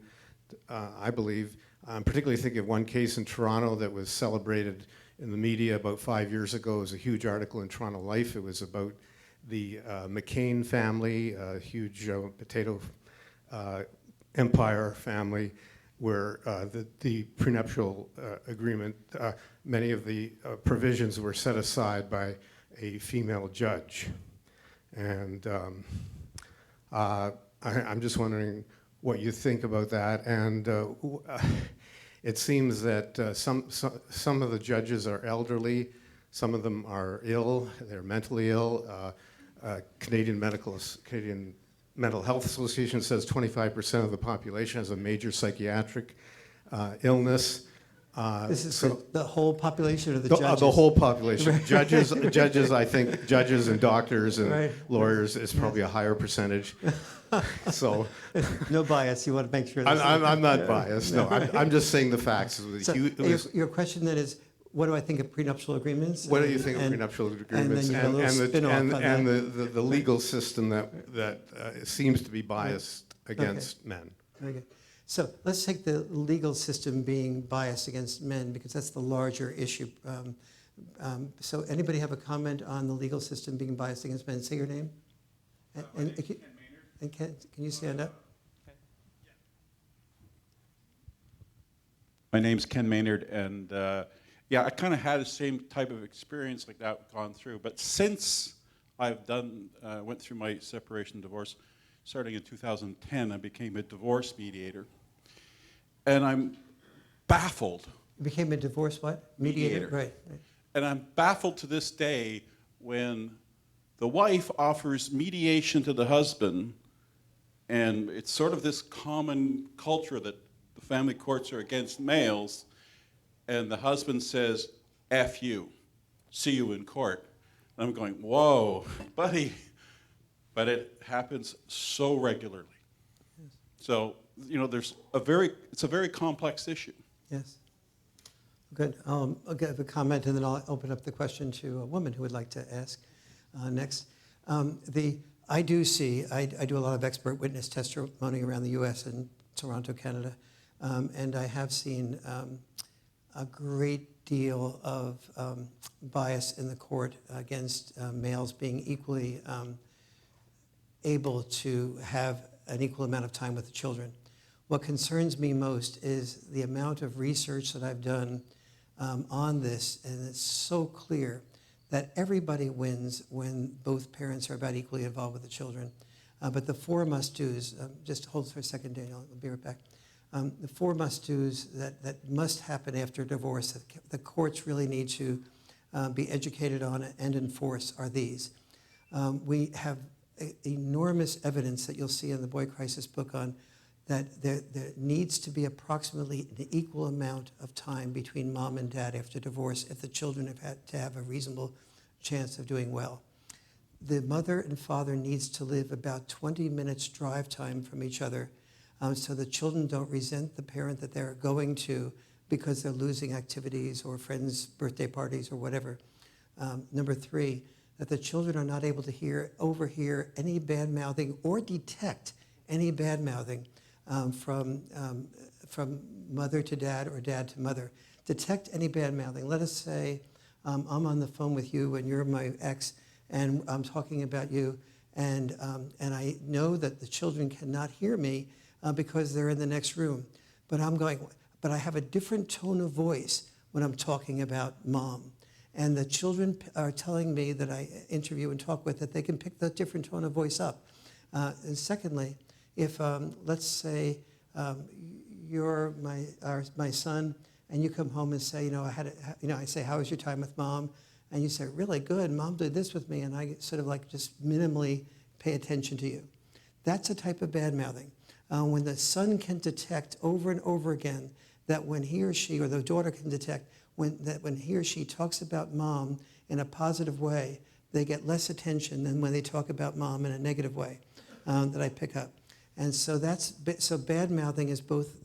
I believe. I'm particularly thinking of one case in Toronto that was celebrated in the media about 5 years ago. It was a huge article in Toronto Life. It was about the McCain family, a huge potato empire family, where the prenuptial agreement, many of the provisions were set aside by a female judge. And I'm just wondering what you think about that. And it seems that some of the judges are elderly, some of them are ill, they're mentally ill. Canadian Mental Health Association says 25% of the population has a major psychiatric illness. This is the whole population of the judges? The whole population. Judges, I think, judges and doctors and lawyers is probably a higher percentage. So, no bias. You want to make sure. I'm not biased. No, I'm just saying the facts. So your question then is, what do I think of prenuptial agreements? What do you think of prenuptial agreements and the legal system that seems to be biased against men? Okay. So let's take the legal system being biased against men, because that's the larger issue. So anybody have a comment on the legal system being biased against men? Say your name. And can you stand up? My name's Ken Maynard, and yeah, I kind of had the same type of experience like that gone through. But since I've went through my separation and divorce, starting in 2010, I became a divorce mediator. And I'm baffled. You became a divorce what? Mediator. Right. And I'm baffled to this day when the wife offers mediation to the husband, and it's sort of this common culture that the family courts are against males, and the husband says, F you, see you in court. And I'm going, whoa, buddy. But it happens so regularly. Yes. So, you know, it's a very complex issue. Yes. Good. I'll give a comment and then I'll open up the question to a woman who would like to ask next. I do a lot of expert witness testimony around the U.S. and Toronto, Canada, and I have seen a great deal of bias in the court against males being equally able to have an equal amount of time with the children. What concerns me most is the amount of research that I've done on this, and it's so clear that everybody wins when both parents are about equally involved with the children. But the four must-dos, just hold for a second, Daniel, I'll be right back. The four must-dos that must happen after divorce, that the courts really need to be educated on and enforce are these. We have enormous evidence that you'll see in the Boy Crisis book on that there needs to be approximately an equal amount of time between mom and dad after divorce if the children have had to have a reasonable chance of doing well. The mother and father needs to live about 20 minutes drive time from each other so the children don't resent the parent that they're going to because they're losing activities or friends' birthday parties or whatever. Number three, that the children are not able to overhear any bad-mouthing or detect any bad-mouthing from mother to dad or dad to mother. Detect any bad-mouthing. Let us say I'm on the phone with you and you're my ex and I'm talking about you and I know that the children cannot hear me because they're in the next room. But I have a different tone of voice when I'm talking about mom. And the children are telling me that I interview and talk with that they can pick that different tone of voice up. And secondly, if let's say you're my son and you come home and say, I say, how was your time with mom? And you say, really good, mom did this with me, and I sort of like just minimally pay attention to you. That's a type of bad-mouthing. When the son can detect over and over again that when he or she, or the daughter can detect when he or she talks about mom in a positive way, they get less attention than when they talk about mom in a negative way that I pick up. And so so bad-mouthing is both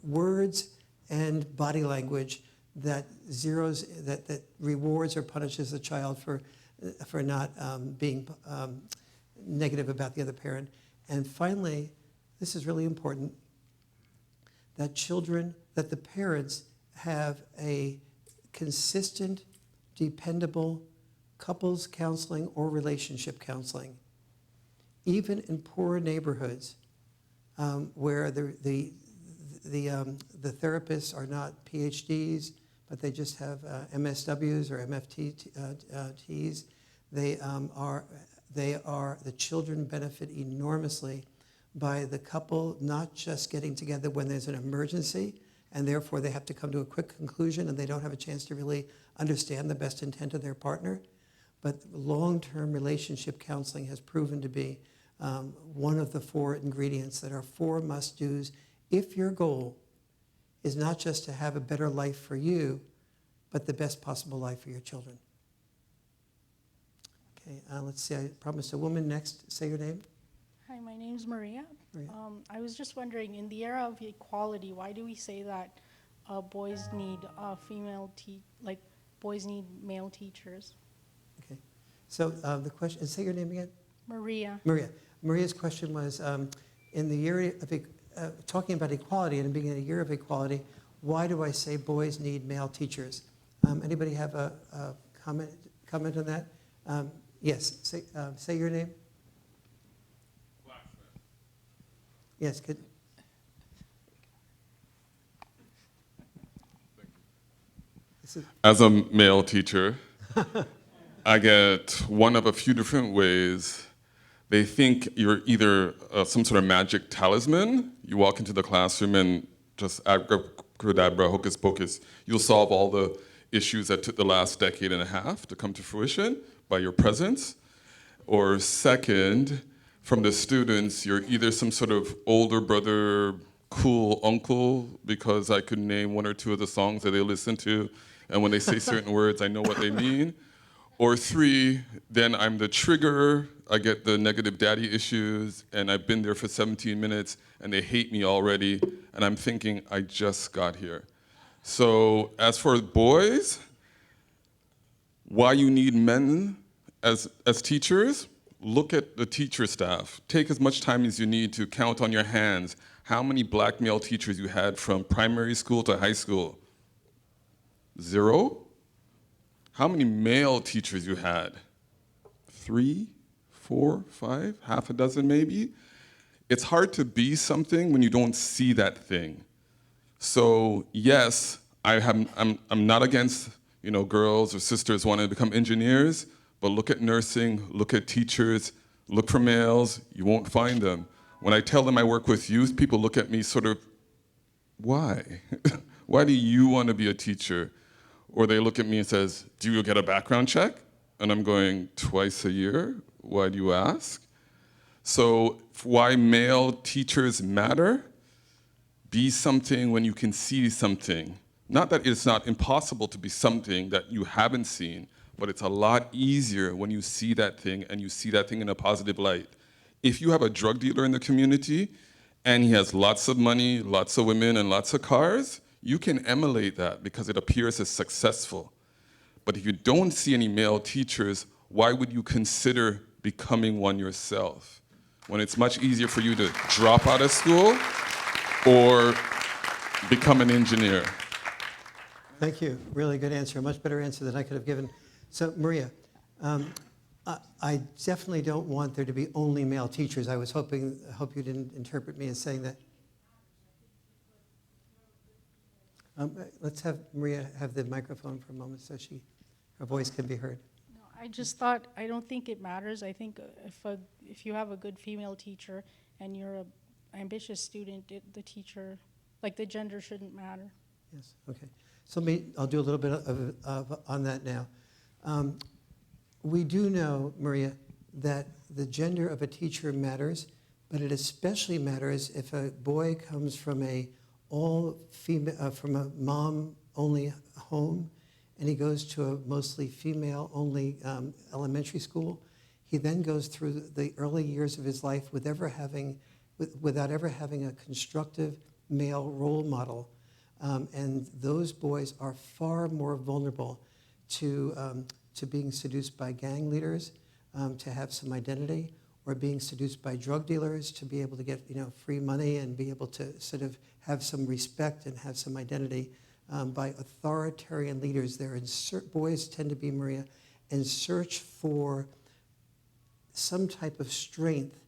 words and body language that rewards or punishes the child for not being negative about the other parent. And finally, this is really important, that the parents have a consistent, dependable couples counseling or relationship counseling. Even in poor neighborhoods where the therapists are not PhDs, but they just have MSWs or MFTs, the children benefit enormously by the couple not just getting together when there's an emergency, and therefore they have to come to a quick conclusion and they don't have a chance to really understand the best intent of their partner. But long-term relationship counseling has proven to be one of the four ingredients that are four must-dos if your goal is not just to have a better life for you, but the best possible life for your children. Okay, let's see, I promised a woman next. Say your name. Hi, my name's Maria. Maria. I was just wondering, in the era of equality, why do we say that boys need boys need male teachers? Okay, so the question, say your name again. Maria. Maria. Maria's question was, in the area of talking about equality and being in a year of equality, why do I say boys need male teachers? Anybody have a comment on that? Yes, say your name. Yes, good. As a male teacher, I get one of a few different ways. They think you're either some sort of magic talisman. You walk into the classroom and just abracadabra, hocus pocus, you'll solve all the issues that took the last decade and a half to come to fruition by your presence. Or second, from the students, you're either some sort of older brother, cool uncle, because I could name one or two of the songs that they listen to, and when they say certain words, I know what they mean. Or three, then I'm the triggerer, I get the negative daddy issues, and I've been there for 17 minutes, and they hate me already, and I'm thinking, I just got here. So as for boys, why you need men as teachers, look at the teacher staff. Take as much time as you need to count on your hands how many black male teachers you had from primary school to high school. 0? How many male teachers you had? 3, 4, 5, half a dozen maybe? It's hard to be something when you don't see that thing. So yes, I'm not against girls or sisters wanting to become engineers, but look at nursing, look at teachers, look for males, you won't find them. When I tell them I work with youth, people look at me sort of, why? Why do you want to be a teacher? Or they look at me and says, do you get a background check? And I'm going, twice a year? Why do you ask? So why male teachers matter? Be something when you can see something. Not that it's not impossible to be something that you haven't seen, but it's a lot easier when you see that thing and you see that thing in a positive light. If you have a drug dealer in the community and he has lots of money, lots of women, and lots of cars, you can emulate that because it appears as successful. But if you don't see any male teachers, why would you consider becoming one yourself? When it's much easier for you to drop out of school or become an engineer. Thank you. Really good answer. A much better answer than I could have given. So, Maria, I definitely don't want there to be only male teachers. I hope you didn't interpret me as saying that. Let's have Maria have the microphone for a moment so her voice can be heard. No, I just thought, I don't think it matters. I think if you have a good female teacher and you're an ambitious student, the teacher, like the gender shouldn't matter. Yes, okay. So I'll do a little bit on that now. We do know, Maria, that the gender of a teacher matters, but it especially matters if a boy comes from from a mom-only home, and he goes to a mostly female-only elementary school. He then goes through the early years of his life without ever having a constructive male role model. And those boys are far more vulnerable to being seduced by gang leaders, to have some identity, or being seduced by drug dealers to be able to get free money and be able to sort of have some respect and have some identity by authoritarian leaders. Boys tend to be, Maria, in search for some type of strength,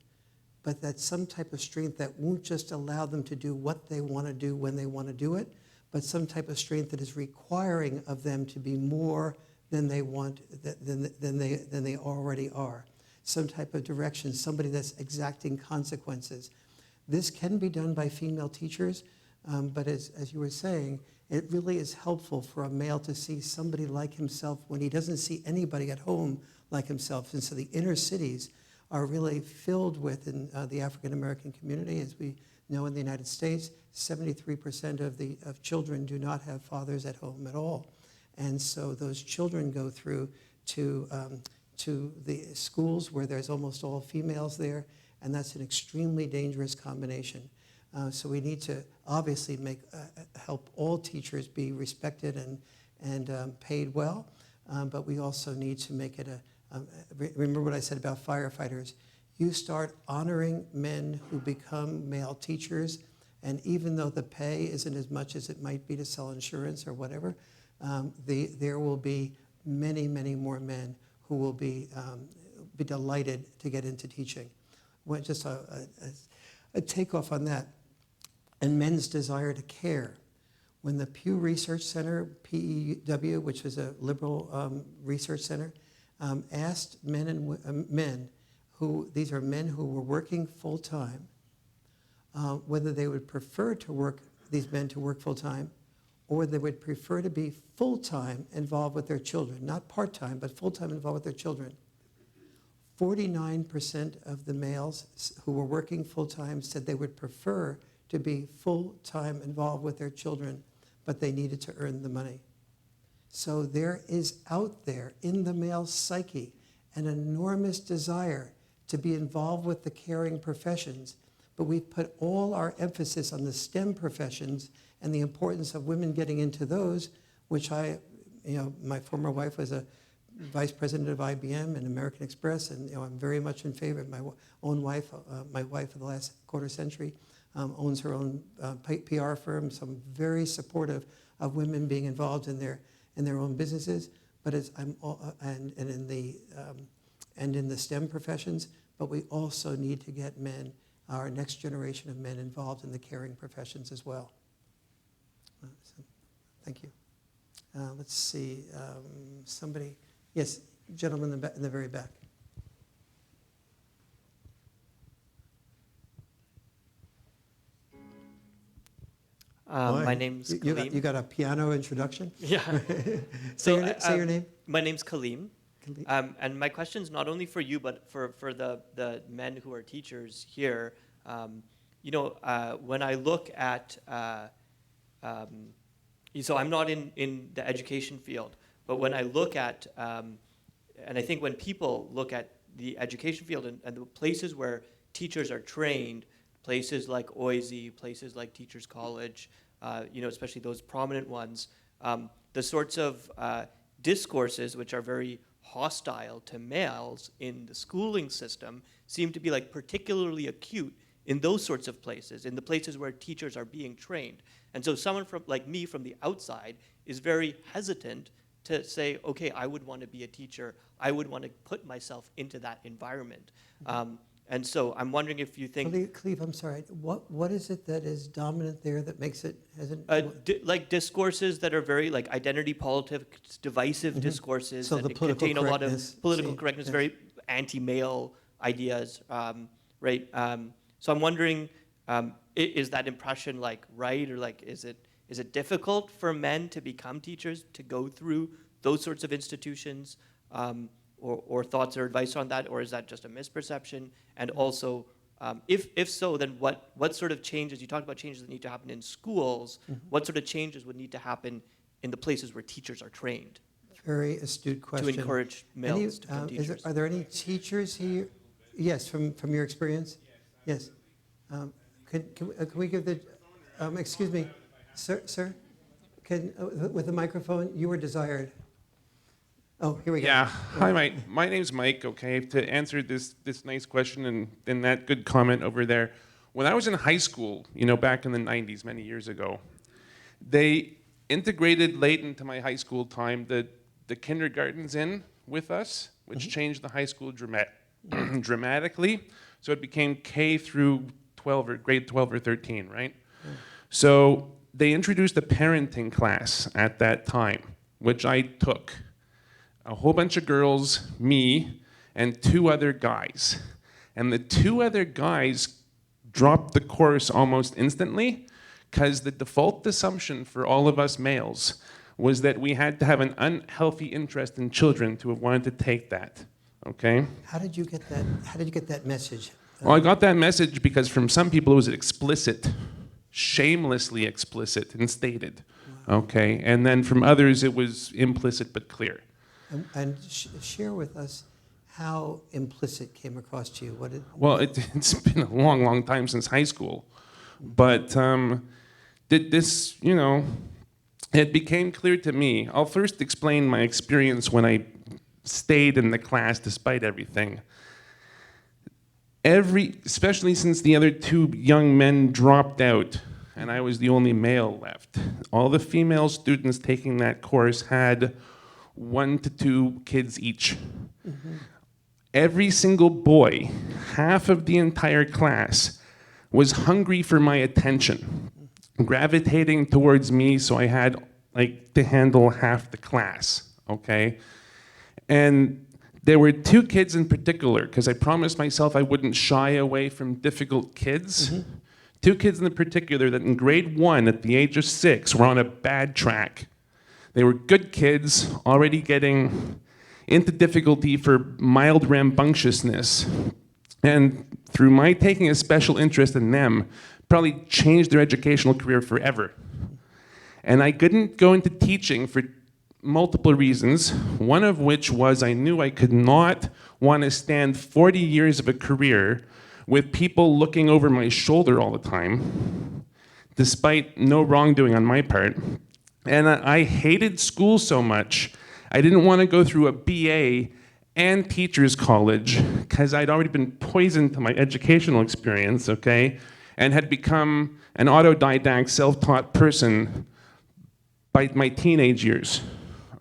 but that's some type of strength that won't just allow them to do what they want to do when they want to do it, but some type of strength that is requiring of them to be more than they want, than they already are. Some type of direction, somebody that's exacting consequences. This can be done by female teachers, but as you were saying, it really is helpful for a male to see somebody like himself when he doesn't see anybody at home like himself. And so the inner cities are really filled with, in the African American community, as we know in the United States, 73% of children do not have fathers at home at all. And so those children go through to the schools where there's almost all females there, and that's an extremely dangerous combination. So we need to obviously help all teachers be respected and paid well, but we also need to make it remember what I said about firefighters. You start honoring men who become male teachers, and even though the pay isn't as much as it might be to sell insurance or whatever, there will be many, many more men who will be delighted to get into teaching. Just a takeoff on that. And men's desire to care. When the Pew Research Center, PEW, which was a liberal research center, asked men who, these are men who were working full-time, whether they would prefer these men to work full-time, or they would prefer to be full-time involved with their children, not part-time, but full-time involved with their children. 49% of the males who were working full-time said they would prefer to be full-time involved with their children, but they needed to earn the money. So there is out there in the male psyche an enormous desire to be involved with the caring professions, but we've put all our emphasis on the STEM professions and the importance of women getting into those, which my former wife was a vice president of IBM and American Express, and I'm very much in favor of my own wife. My wife for the last quarter century owns her own PR firm, so I'm very supportive of women being involved in their own businesses, but and in the STEM professions. But we also need to get men, our next generation of men, involved in the caring professions as well. So, thank you. Let's see, somebody. Yes, gentleman in the very back. My name's Kaleem. You got a piano introduction? Yeah. Say your name. My name's Kaleem. And my question's not only for you, but for the men who are teachers here. When I look at, so I'm not in the education field, but when I look at, and I think when people look at the education field and the places where teachers are trained, places like OISE, places like Teachers College, especially those prominent ones, the sorts of discourses which are very hostile to males in the schooling system seem to be like particularly acute in those sorts of places, in the places where teachers are being trained. And so someone like me from the outside is very hesitant to say, okay, I would want to be a teacher. I would want to put myself into that environment. And so I'm wondering if you think... Cleve, I'm sorry. What is it that is dominant there that makes it... like discourses that are very like identity politics, divisive discourses so that contain a lot of political correctness, yes. Very anti-male ideas, right? So I'm wondering, is that impression like right, or like is it difficult for men to become teachers, to go through those sorts of institutions, or thoughts or advice on that, or is that just a misperception? And also, if so, then what sort of changes, you talked about changes that need to happen in schools, what sort of changes would need to happen in the places where teachers are trained? Very astute question. To encourage males to become teachers. Are there any teachers here? Yes, from your experience? Yes. Can we give the, excuse me, sir? With the microphone, you were desired. Oh, here we go. Yeah. Hi, Mike. My name's Mike, okay? To answer this nice question and that good comment over there. When I was in high school, back in the 90s, many years ago, they integrated late into my high school time the kindergartens in with us, which changed the high school dramatically. So it became K through 12 or grade 12 or 13, right? So they introduced a parenting class at that time, which I took. A whole bunch of girls, me, and 2 other guys. And the 2 other guys dropped the course almost instantly because the default assumption for all of us males was that we had to have an unhealthy interest in children to have wanted to take that, okay? How did you get that? How did you get that message? Well, I got that message because from some people it was explicit, shamelessly explicit and stated, okay? And then from others it was implicit but clear. And share with us how implicit came across to you. Well, it's been a long, long time since high school. But this, it became clear to me. I'll first explain my experience when I stayed in the class despite everything. Especially since the other 2 young men dropped out and I was the only male left, all the female students taking that course had 1 to 2 kids each. Every single boy, half of the entire class, was hungry for my attention, gravitating towards me, so I had to handle half the class, okay? And there were 2 kids in particular, because I promised myself I wouldn't shy away from difficult kids. 2 kids in particular that in grade 1 at the age of 6 were on a bad track. They were good kids, already getting into difficulty for mild rambunctiousness. And through my taking a special interest in them, probably changed their educational career forever. And I couldn't go into teaching for multiple reasons, one of which was I knew I could not want to stand 40 years of a career with people looking over my shoulder all the time, despite no wrongdoing on my part. And I hated school so much, I didn't want to go through a BA and teacher's college, because I'd already been poisoned to my educational experience, okay, and had become an autodidact, self-taught person by my teenage years,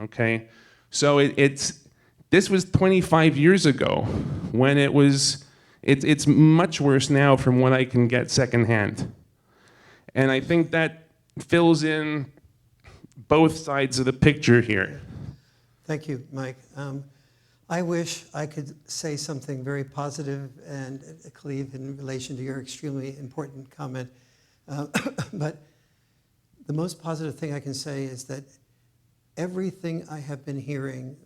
okay? So this was 25 years ago, when it's much worse now from what I can get secondhand. And I think that fills in both sides of the picture here. Thank you, Mike. I wish I could say something very positive and Cleve in relation to your extremely important comment. But the most positive thing I can say is that everything I have been hearing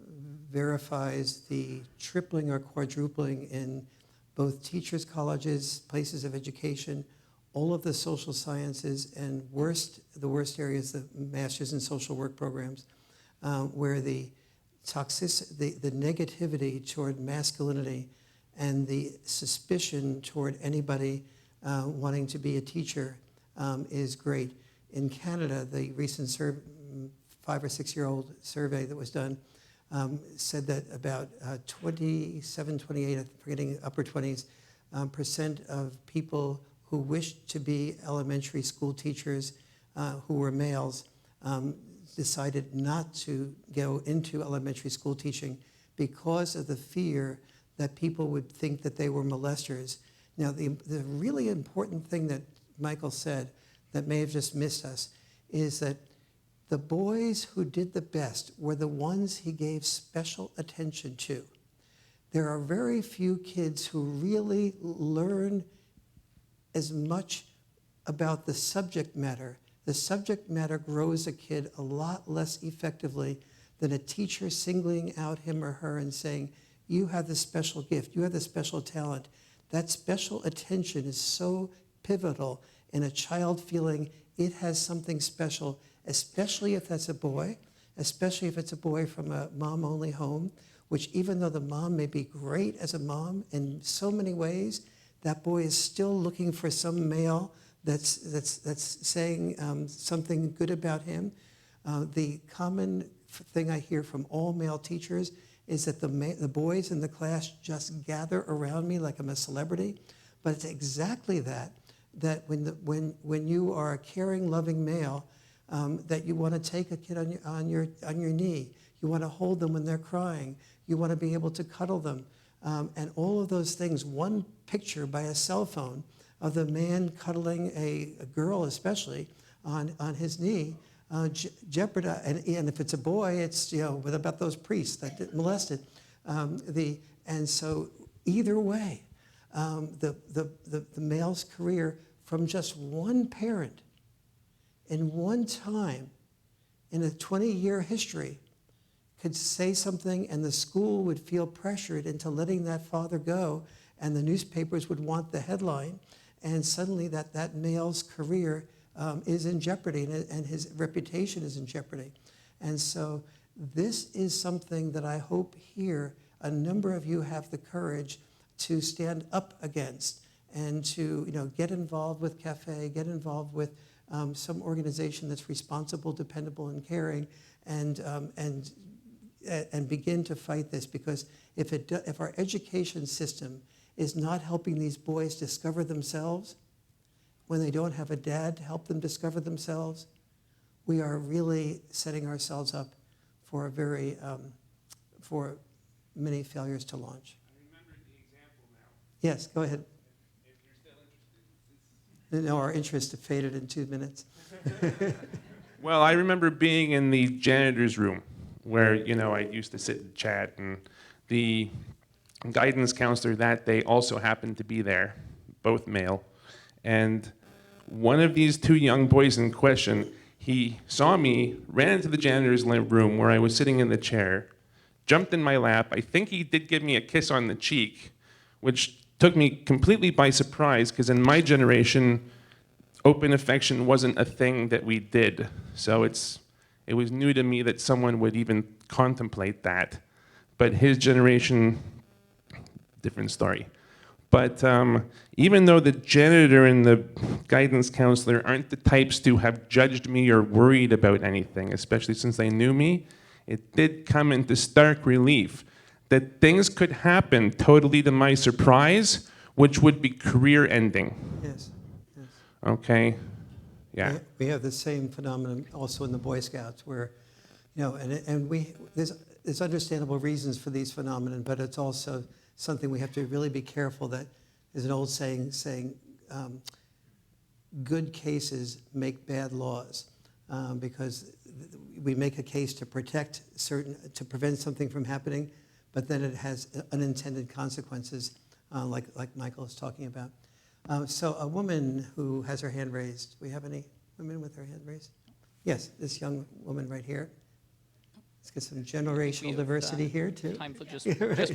verifies the tripling or quadrupling in both teachers' colleges, places of education, all of the social sciences, and the worst areas, the Masters in Social Work programs, where the the negativity toward masculinity and the suspicion toward anybody wanting to be a teacher is great. In Canada, the recent 5 or 6 year old survey that was done said that about 27, 28, I'm forgetting, upper 20s percent of people who wished to be elementary school teachers who were males decided not to go into elementary school teaching because of the fear that people would think that they were molesters. Now, the really important thing that Michael said that may have just missed us is that the boys who did the best were the ones he gave special attention to. There are very few kids who really learn as much about the subject matter. The subject matter grows a kid a lot less effectively than a teacher singling out him or her and saying, you have the special gift, you have the special talent. That special attention is so pivotal in a child feeling it has something special, especially if that's a boy, especially if it's a boy from a mom-only home, which even though the mom may be great as a mom in so many ways, that boy is still looking for some male that's saying something good about him. The common thing I hear from all male teachers is that the boys in the class just gather around me like I'm a celebrity. But it's exactly that when you are a caring, loving male, that you want to take a kid on your knee. You want to hold them when they're crying. You want to be able to cuddle them. And all of those things, one picture by a cell phone of the man cuddling a girl especially on his knee, jeopardize, and if it's a boy, it's, what about those priests that get molested? And so either way, the male's career from just one parent in one time in a 20-year history could say something and the school would feel pressured into letting that father go, and the newspapers would want the headline, and suddenly that male's career is in jeopardy, and his reputation is in jeopardy. And so this is something that I hope here a number of you have the courage to stand up against and to get involved with CAFE, get involved with some organization that's responsible, dependable, and caring, and begin to fight this. Because if our education system is not helping these boys discover themselves when they don't have a dad to help them discover themselves, we are really setting ourselves up for for many failures to launch. I remember the example now. Yes, go ahead. If you're still interested. No, our interest faded in 2 minutes. Well, I remember being in the janitor's room where, I used to sit and chat, and the guidance counselor that day also happened to be there, both male. And one of these two young boys in question, he saw me, ran into the janitor's room where I was sitting in the chair, jumped in my lap. I think he did give me a kiss on the cheek, which took me completely by surprise, because in my generation, open affection wasn't a thing that we did. So it was new to me that someone would even contemplate that. But his generation, different story. But even though the janitor and the guidance counselor aren't the types to have judged me or worried about anything, especially since they knew me, it did come into stark relief that things could happen totally to my surprise, which would be career ending. Yes. Okay? Yeah. We have the same phenomenon also in the Boy Scouts where, there's understandable reasons for these phenomena, but it's also something we have to really be careful that there's an old saying good cases make bad laws, because we make a case to to prevent something from happening, but then it has unintended consequences, like Michael is talking about. So a woman who has her hand raised. Do we have any women with their hand raised? Yes, this young woman right here. Let's get some generational diversity here too. Time for just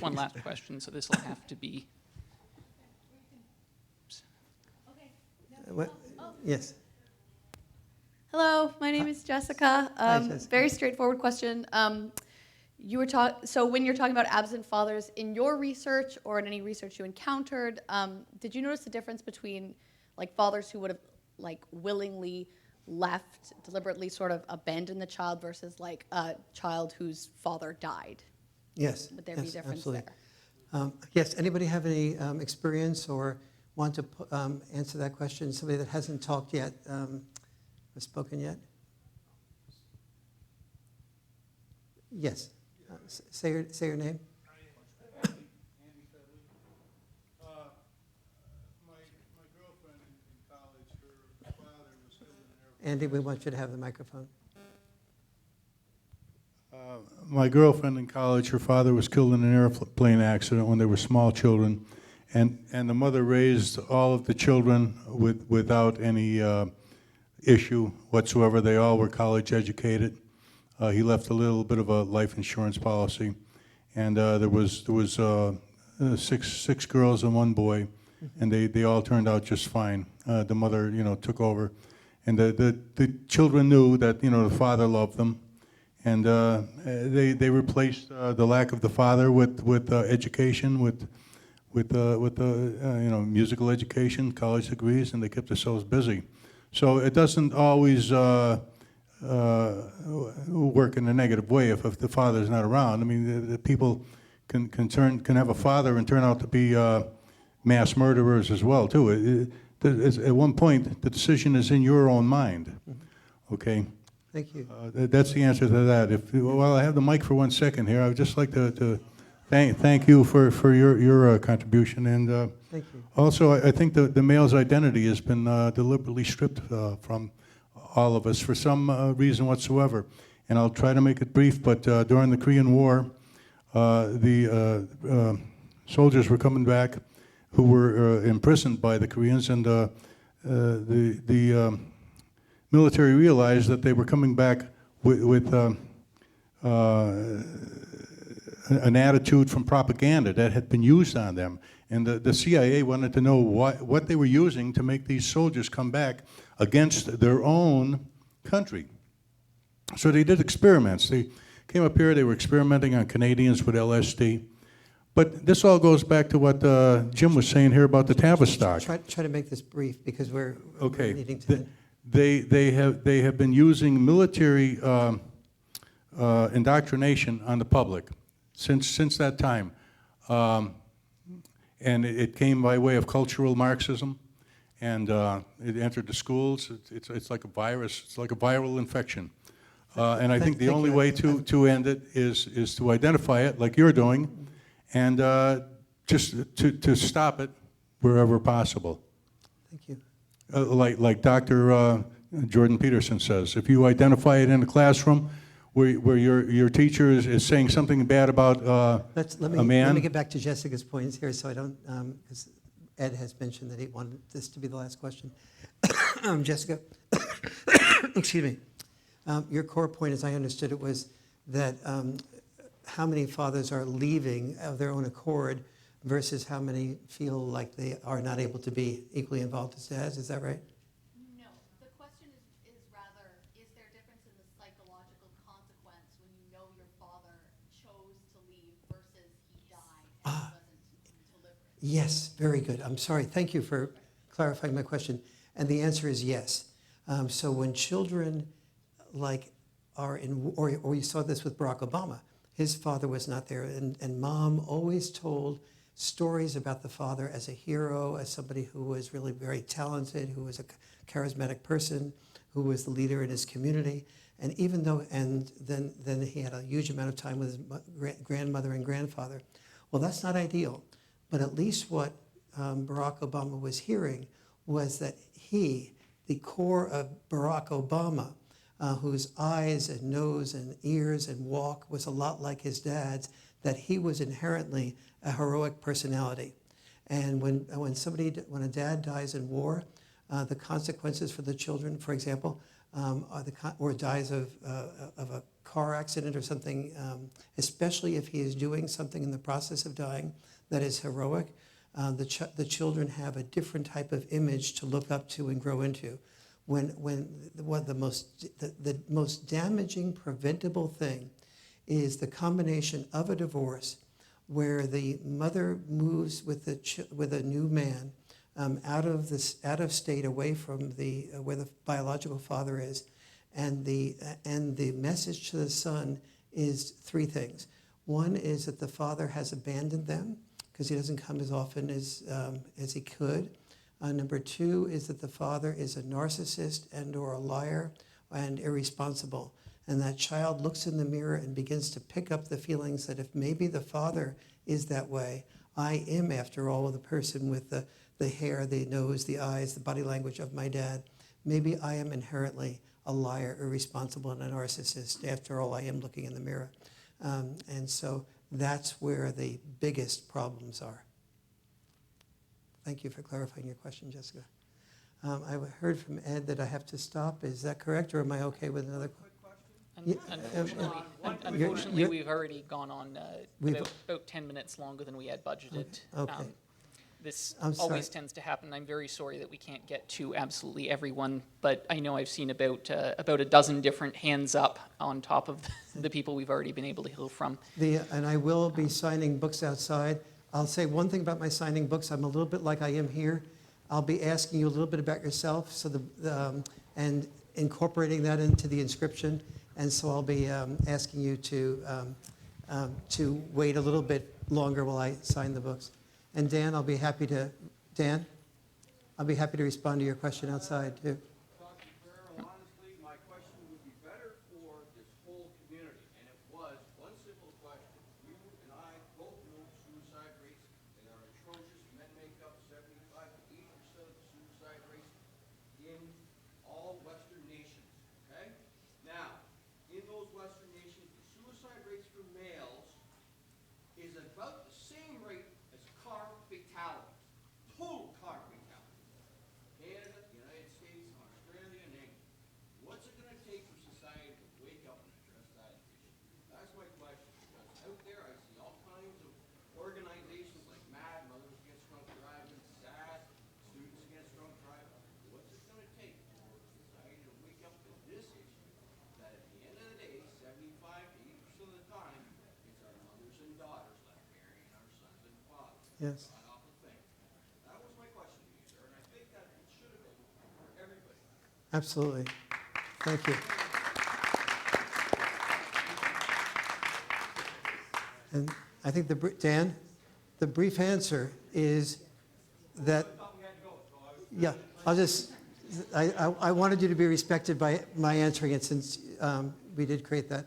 one last question, so this will have to be. What? Yes. Hello, my name is Jessica. Hi, Jessica. Very straightforward question. So when you're talking about absent fathers, in your research or in any research you encountered, did you notice the difference between like fathers who would have like willingly left, deliberately sort of abandoned the child versus like a child whose father died? Yes. Would there be a difference absolutely. there? Yes. Anybody have any experience or want to answer that question? Somebody that hasn't talked yet, or spoken yet? Yes. Say your name. Andy, we want you to have the microphone. My girlfriend in college, her father was killed in an airplane accident when they were small children, and the mother raised all of the children without any issue whatsoever. They all were college educated. He left a little bit of a life insurance policy, and there was six girls and one boy, and they all turned out just fine. The mother, took over, and the children knew that the father loved them, and they replaced the lack of the father with education, with musical education, college degrees, and they kept themselves busy. So it doesn't always work in a negative way if the father's not around. I mean, the people can have a father and turn out to be mass murderers as well too. At one point, the decision is in your own mind. Okay. Thank you. That's the answer to that. While I have the mic for 1 second here, I would just like to thank you for your contribution, and thank you. Also I think the male's identity has been deliberately stripped from all of us for some reason whatsoever. And I'll try to make it brief, but during the Korean War, the soldiers were coming back who were imprisoned by the Koreans, and the military realized that they were coming back with an attitude from propaganda that had been used on them. And the CIA wanted to know what they were using to make these soldiers come back against their own country. So they did experiments. They came up here, they were experimenting on Canadians with LSD. But this all goes back to what Jim was saying here about the Tavistock. Try to make this brief because we're needing to. They have been using military indoctrination on the public since that time. And it came by way of cultural Marxism, and it entered the schools. It's like a virus. It's like a viral infection. And I think the only way to end it is to identify it, like you're doing, and just to stop it wherever possible. Thank you. Like Dr. Jordan Peterson says, if you identify it in a classroom where your teacher is saying something bad about a man. Let me get back to Jessica's points here, so I don't, because Ed has mentioned that he wanted this to be the last question. Jessica, excuse me. Your core point, as I understood it, was that how many fathers are leaving of their own accord versus how many feel like they are not able to be equally involved as dads. Is that right? No. The question is rather, is there a difference in the psychological consequence when you know your father chose to leave versus he died and he wasn't deliberate? Yes, very good. I'm sorry. Thank you for clarifying my question. And the answer is yes. So when children like are in, or you saw this with Barack Obama, his father was not there, and mom always told stories about the father as a hero, as somebody who was really very talented, who was a charismatic person, who was the leader in his community. And even though, and then he had a huge amount of time with his grandmother and grandfather. Well, that's not ideal. But at least what Barack Obama was hearing was that he, the core of Barack Obama, whose eyes and nose and ears and walk was a lot like his dad's, that he was inherently a heroic personality. And when a dad dies in war, the consequences for the children, for example, or dies of a car accident or something, especially if he is doing something in the process of dying that is heroic, the children have a different type of image to look up to and grow into. The most damaging preventable thing is the combination of a divorce where the mother moves with a new man out of state, away from where the biological father is, and the message to the son is three things. One is that the father has abandoned them because he doesn't come as often as he could. Number two is that the father is a narcissist and or a liar and irresponsible. And that child looks in the mirror and begins to pick up the feelings that if maybe the father is that way, I am, after all, the person with the hair, the nose, the eyes, the body language of my dad. Maybe I am inherently a liar, irresponsible, and a narcissist. After all, I am looking in the mirror. And so that's where the biggest problems are. Thank you for clarifying your question, Jessica. I heard from Ed that I have to stop. Is that correct, or am I okay with another question? Unfortunately, we've already gone on about 10 minutes longer than we had budgeted. Okay. This I'm sorry. always tends to happen. I'm very sorry that we can't get to absolutely everyone, but I know I've seen about a dozen different hands up on top of the people we've already been able to hear from. And I will be signing books outside. I'll say one thing about my signing books. I'm a little bit like I am here. I'll be asking you a little bit about yourself, and incorporating that into the inscription. And so I'll be asking you to wait a little bit longer while I sign the books. And Dan, I'll be happy to respond to your question outside too. Dr. Farrell, honestly, my question would be better for this whole community, and it was one simple question. You and I both know suicide rates, they are atrocious. Men make up 75 to 80% of the suicide rates in all Western nations, okay? Now, in those Western nations, the suicide rates for males is about the same rate as car fatalities, total car fatalities. Canada, United States, Australia, and England. What's it going to take for society to wake up and address that issue? That's my question, because out there I see all kinds of organizations like MAD, Mothers Against Drunk Driving, SAS, Students Against Drunk Driving. What's it going to take for society to wake up to this issue? That at the end of the day, 75 to 80% of the time, it's our mothers and daughters that are burying our sons and fathers. Yes. Right off the thing. That was my question to you, sir, and I think that it should have been for everybody. Absolutely. Thank you. And I think Dan, the brief answer is that, yeah, I wanted you to be respected by my answering it since we did create that.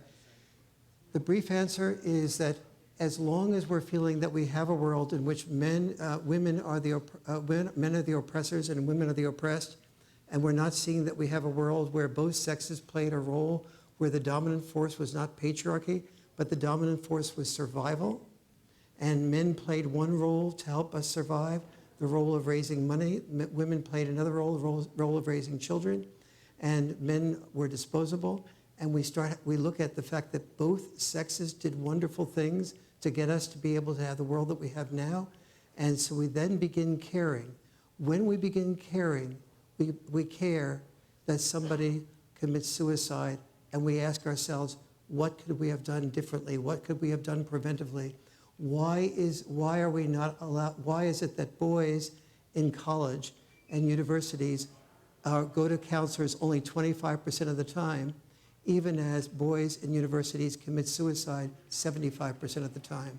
The brief answer is that as long as we're feeling that we have a world in which men are the oppressors and women are the oppressed, and we're not seeing that we have a world where both sexes played a role, where the dominant force was not patriarchy, but the dominant force was survival, and men played one role to help us survive, the role of raising money. Women played another role, the role of raising children, and men were disposable. and we look at the fact that both sexes did wonderful things to get us to be able to have the world that we have now. And so we then begin caring. When we begin caring, we care that somebody commits suicide, and we ask ourselves, what could we have done differently? What could we have done preventively? Why are we not allowed? Why is it that boys in college and universities go to counselors only 25% of the time, even as boys in universities commit suicide 75% of the time?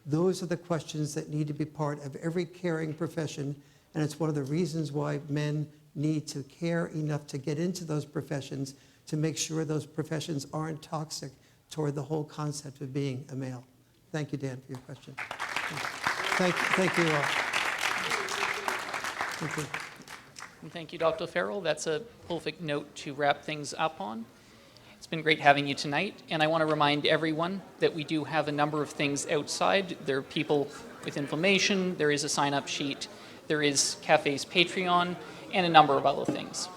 Those are the questions that need to be part of every caring profession, and it's one of the reasons why men need to care enough to get into those professions to make sure those professions aren't toxic toward the whole concept of being a male. Thank you, Dan, for your question. Thank you all. Thank you. And thank you, Dr. Farrell. That's a perfect note to wrap things up on. It's been great having you tonight, and I want to remind everyone that we do have a number of things outside. There are people with information, there is a sign-up sheet, there is Cafe's Patreon, and a number of other things.